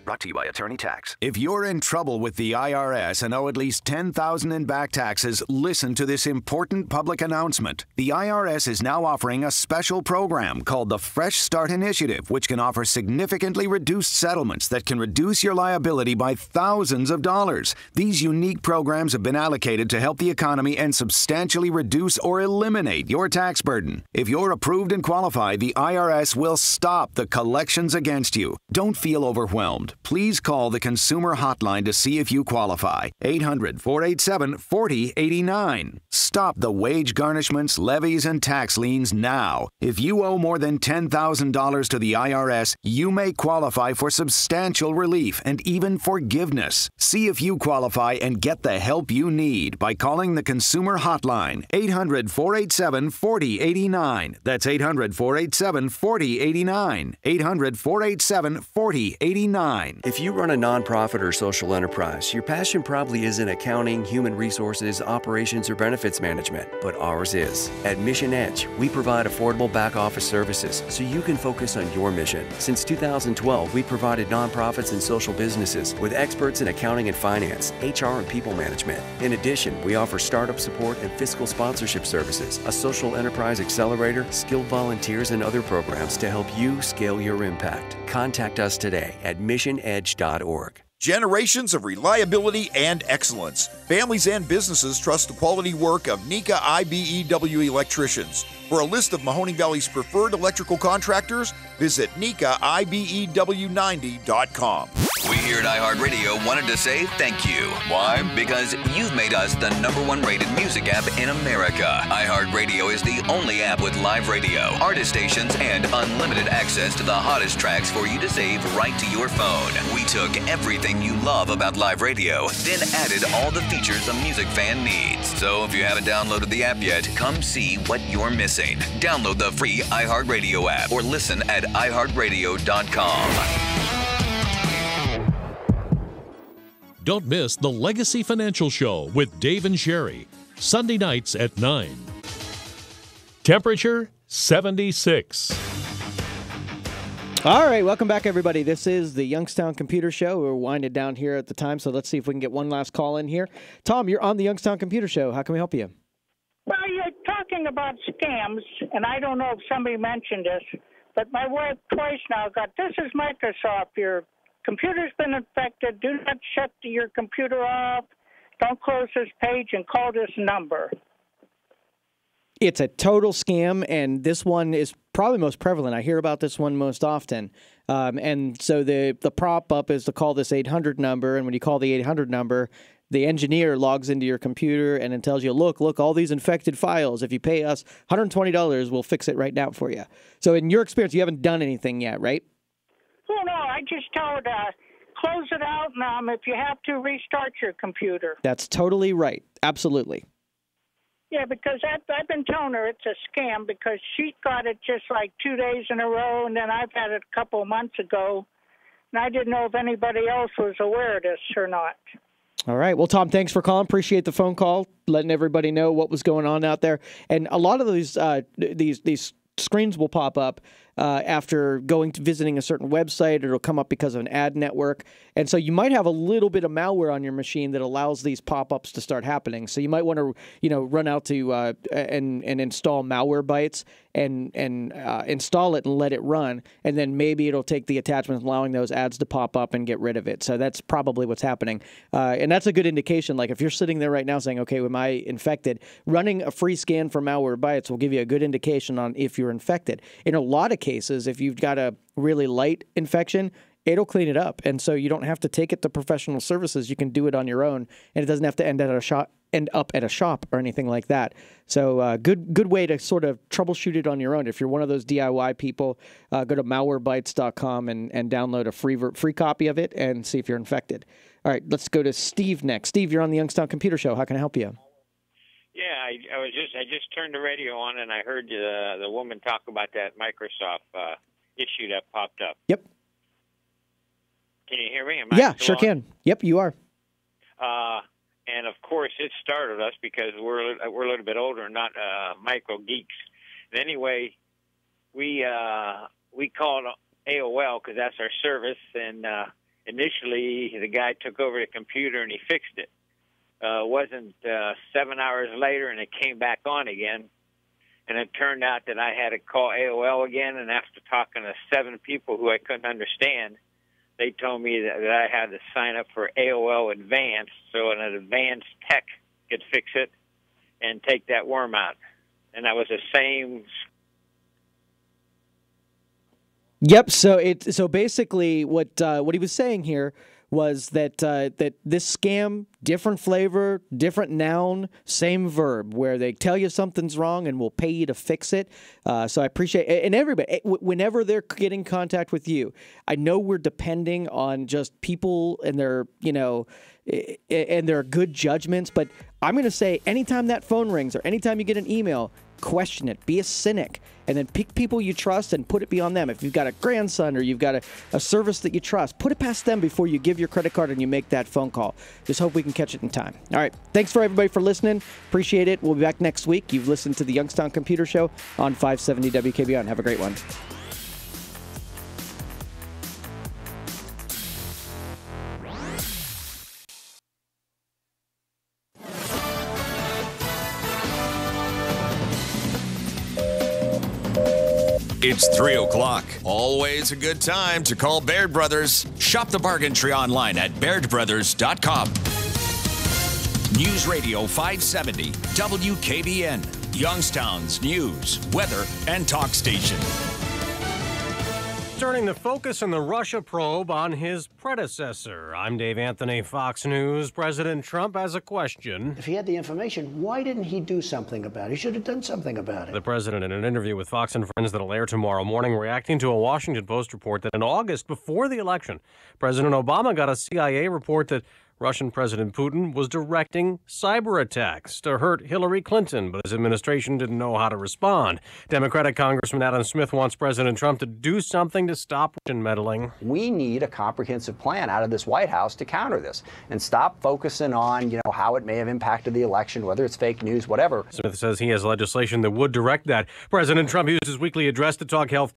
Speaker 20: Brought to you by Attorney Tax. If you're in trouble with the IRS and owe at least $10,000 in back taxes, listen to this important public announcement. The IRS is now offering a special program called the Fresh Start Initiative, which can offer significantly reduced settlements that can reduce your liability by thousands of dollars. These unique programs have been allocated to help the economy and substantially reduce or eliminate your tax burden. If you're approved and qualified, the IRS will stop the collections against you. Don't feel overwhelmed. please call the Consumer Hotline to see if you qualify. 800-487-4089. Stop the wage garnishments, levies, and tax liens now. If you owe more than $10,000 to the IRS, you may qualify for substantial relief and even forgiveness. See if you qualify and get the help you need by calling the Consumer Hotline. 800-487-4089. That's 800-487-4089. 800-487-4089.
Speaker 13: If you run a nonprofit or social enterprise, your passion probably isn't accounting, human resources, operations, or benefits management, but ours is. At Mission Edge, we provide affordable back office services so you can focus on your mission. Since 2012, we provided nonprofits and social businesses with experts in accounting and finance, HR and people management. In addition, we offer startup support and fiscal sponsorship services, a social enterprise accelerator, skilled volunteers, and other programs to help you scale your impact. Contact us today at missionedge.org.
Speaker 15: Generations of reliability and excellence. Families and businesses trust the quality work of NECA IBEW electricians. For a list of Mahoning Valley's preferred electrical contractors, visit NECAIBEW90.com.
Speaker 17: We here at iHeartRadio wanted to say thank you. Why? Because you've made us the #1 rated music app in America. iHeartRadio is the only app with live radio, artist stations, and unlimited access to the hottest tracks for you to save right to your phone. We took everything you love about live radio, then added all the features a music fan needs. So if you haven't downloaded the app yet, come see what you're missing. Download the free iHeartRadio app or listen at iHeartRadio.com.
Speaker 2: Don't miss the Legacy Financial Show with Dave and Sherry, Sunday nights at 9. Temperature 76.
Speaker 4: All right, welcome back, everybody. This is the Youngstown Computer Show. We're winding down here at the time, so let's see if we can get one last call in here. Tom, you're on the Youngstown Computer Show. How can we help you?
Speaker 22: Well, you're talking about scams, and I don't know if somebody mentioned this, but my wife twice now got, this is Microsoft. Your computer's been infected. Do not shut your computer off. Don't close this page and call this number.
Speaker 4: It's a total scam, and this one is probably most prevalent. I hear about this one most often. And so the prop-up is to call this 800 number, and when you call the 800 number, the engineer logs into your computer and it tells you, look, all these infected files. If you pay us $120, we'll fix it right now for you. So in your experience, you haven't done anything yet, right?
Speaker 22: Oh, no, I just told close it out, and if you have to, restart your computer.
Speaker 4: That's totally right. Absolutely.
Speaker 22: Yeah, because I've been telling her it's a scam because she got it just like 2 days in a row, and then I've had it a couple of months ago, and I didn't know if anybody else was aware of this or not.
Speaker 4: All right. Well, Tom, thanks for calling. Appreciate the phone call, letting everybody know what was going on out there. And a lot of these screens will pop up after going to visiting a certain website. It'll come up because of an ad network. And so you might have a little bit of malware on your machine that allows these pop-ups to start happening. So you might want to, run out to and install Malwarebytes and install it and let it run. And then maybe it'll take the attachments, allowing those ads to pop up and get rid of it. So that's probably what's happening. And that's a good indication. Like if you're sitting there right now saying, okay, am I infected? Running a free scan for Malwarebytes will give you a good indication on if you're infected. In a lot of cases, if you've got a really light infection, it'll clean it up. And so you don't have to take it to professional services. You can do it on your own, and it doesn't have to end up at a shop or anything like that. So good way to sort of troubleshoot it on your own. If you're one of those DIY people, go to malwarebytes.com and download a free copy of it and see if you're infected. All right, let's go to Steve next. Steve, you're on the Youngstown Computer Show. How can I help you?
Speaker 23: Yeah, I just turned the radio on and I heard the woman talk about that Microsoft issue that popped up.
Speaker 4: Yep.
Speaker 23: Can you hear me?
Speaker 4: Yeah, sure can. Yep, you are.
Speaker 23: And of course, it startled us because we're a little bit older and not micro geeks. And anyway, we called AOL because that's our service, and initially the guy took over the computer and he fixed it. Wasn't 7 hours later, and it came back on again. And it turned out that I had to call AOL again, and after talking to 7 people who I couldn't understand, they told me that I had to sign up for AOL Advanced, so an advanced tech could fix it and take that worm out. And that was the same.
Speaker 4: Yep. So basically, what he was saying here was that that this scam, different flavor, different noun, same verb, where they tell you something's wrong and will pay you to fix it. So I appreciate and everybody, whenever they're getting contact with you, I know we're depending on just people and their and their good judgments, but I'm going to say anytime that phone rings or anytime you get an email, question it, be a cynic, and then pick people you trust and put it beyond them. If you've got a grandson or you've got a service that you trust, put it past them before you give your credit card and you make that phone call. Just hope we can catch it in time. All right. Thanks for everybody for listening. Appreciate it. We'll be back next week. You've listened to the Youngstown Computer Show on 570 WKBN. Have a great one.
Speaker 3: It's 3 o'clock. Always a good time to call Baird Brothers. Shop the bargain tree online at bairdbrothers.com. News Radio 570 WKBN, Youngstown's news, weather, and talk station.
Speaker 1: Turning the focus in the Russia probe on his predecessor. I'm Dave Anthony, Fox News. President Trump has a question.
Speaker 6: If he had the information, why didn't he do something about it? He should have done something about it.
Speaker 1: The president, in an interview with Fox and Friends that'll air tomorrow morning, reacting to a Washington Post report that in August, before the election, President Obama got a CIA report that Russian President Putin was directing cyber attacks to hurt Hillary Clinton, but his administration didn't know how to respond. Democratic Congressman Adam Smith wants President Trump to do something to stop Russian meddling.
Speaker 7: We need a comprehensive plan out of this White House to counter this and stop focusing on, how it may have impacted the election, whether it's fake news, whatever.
Speaker 1: Smith says he has legislation that would direct that. President Trump used his weekly address to talk health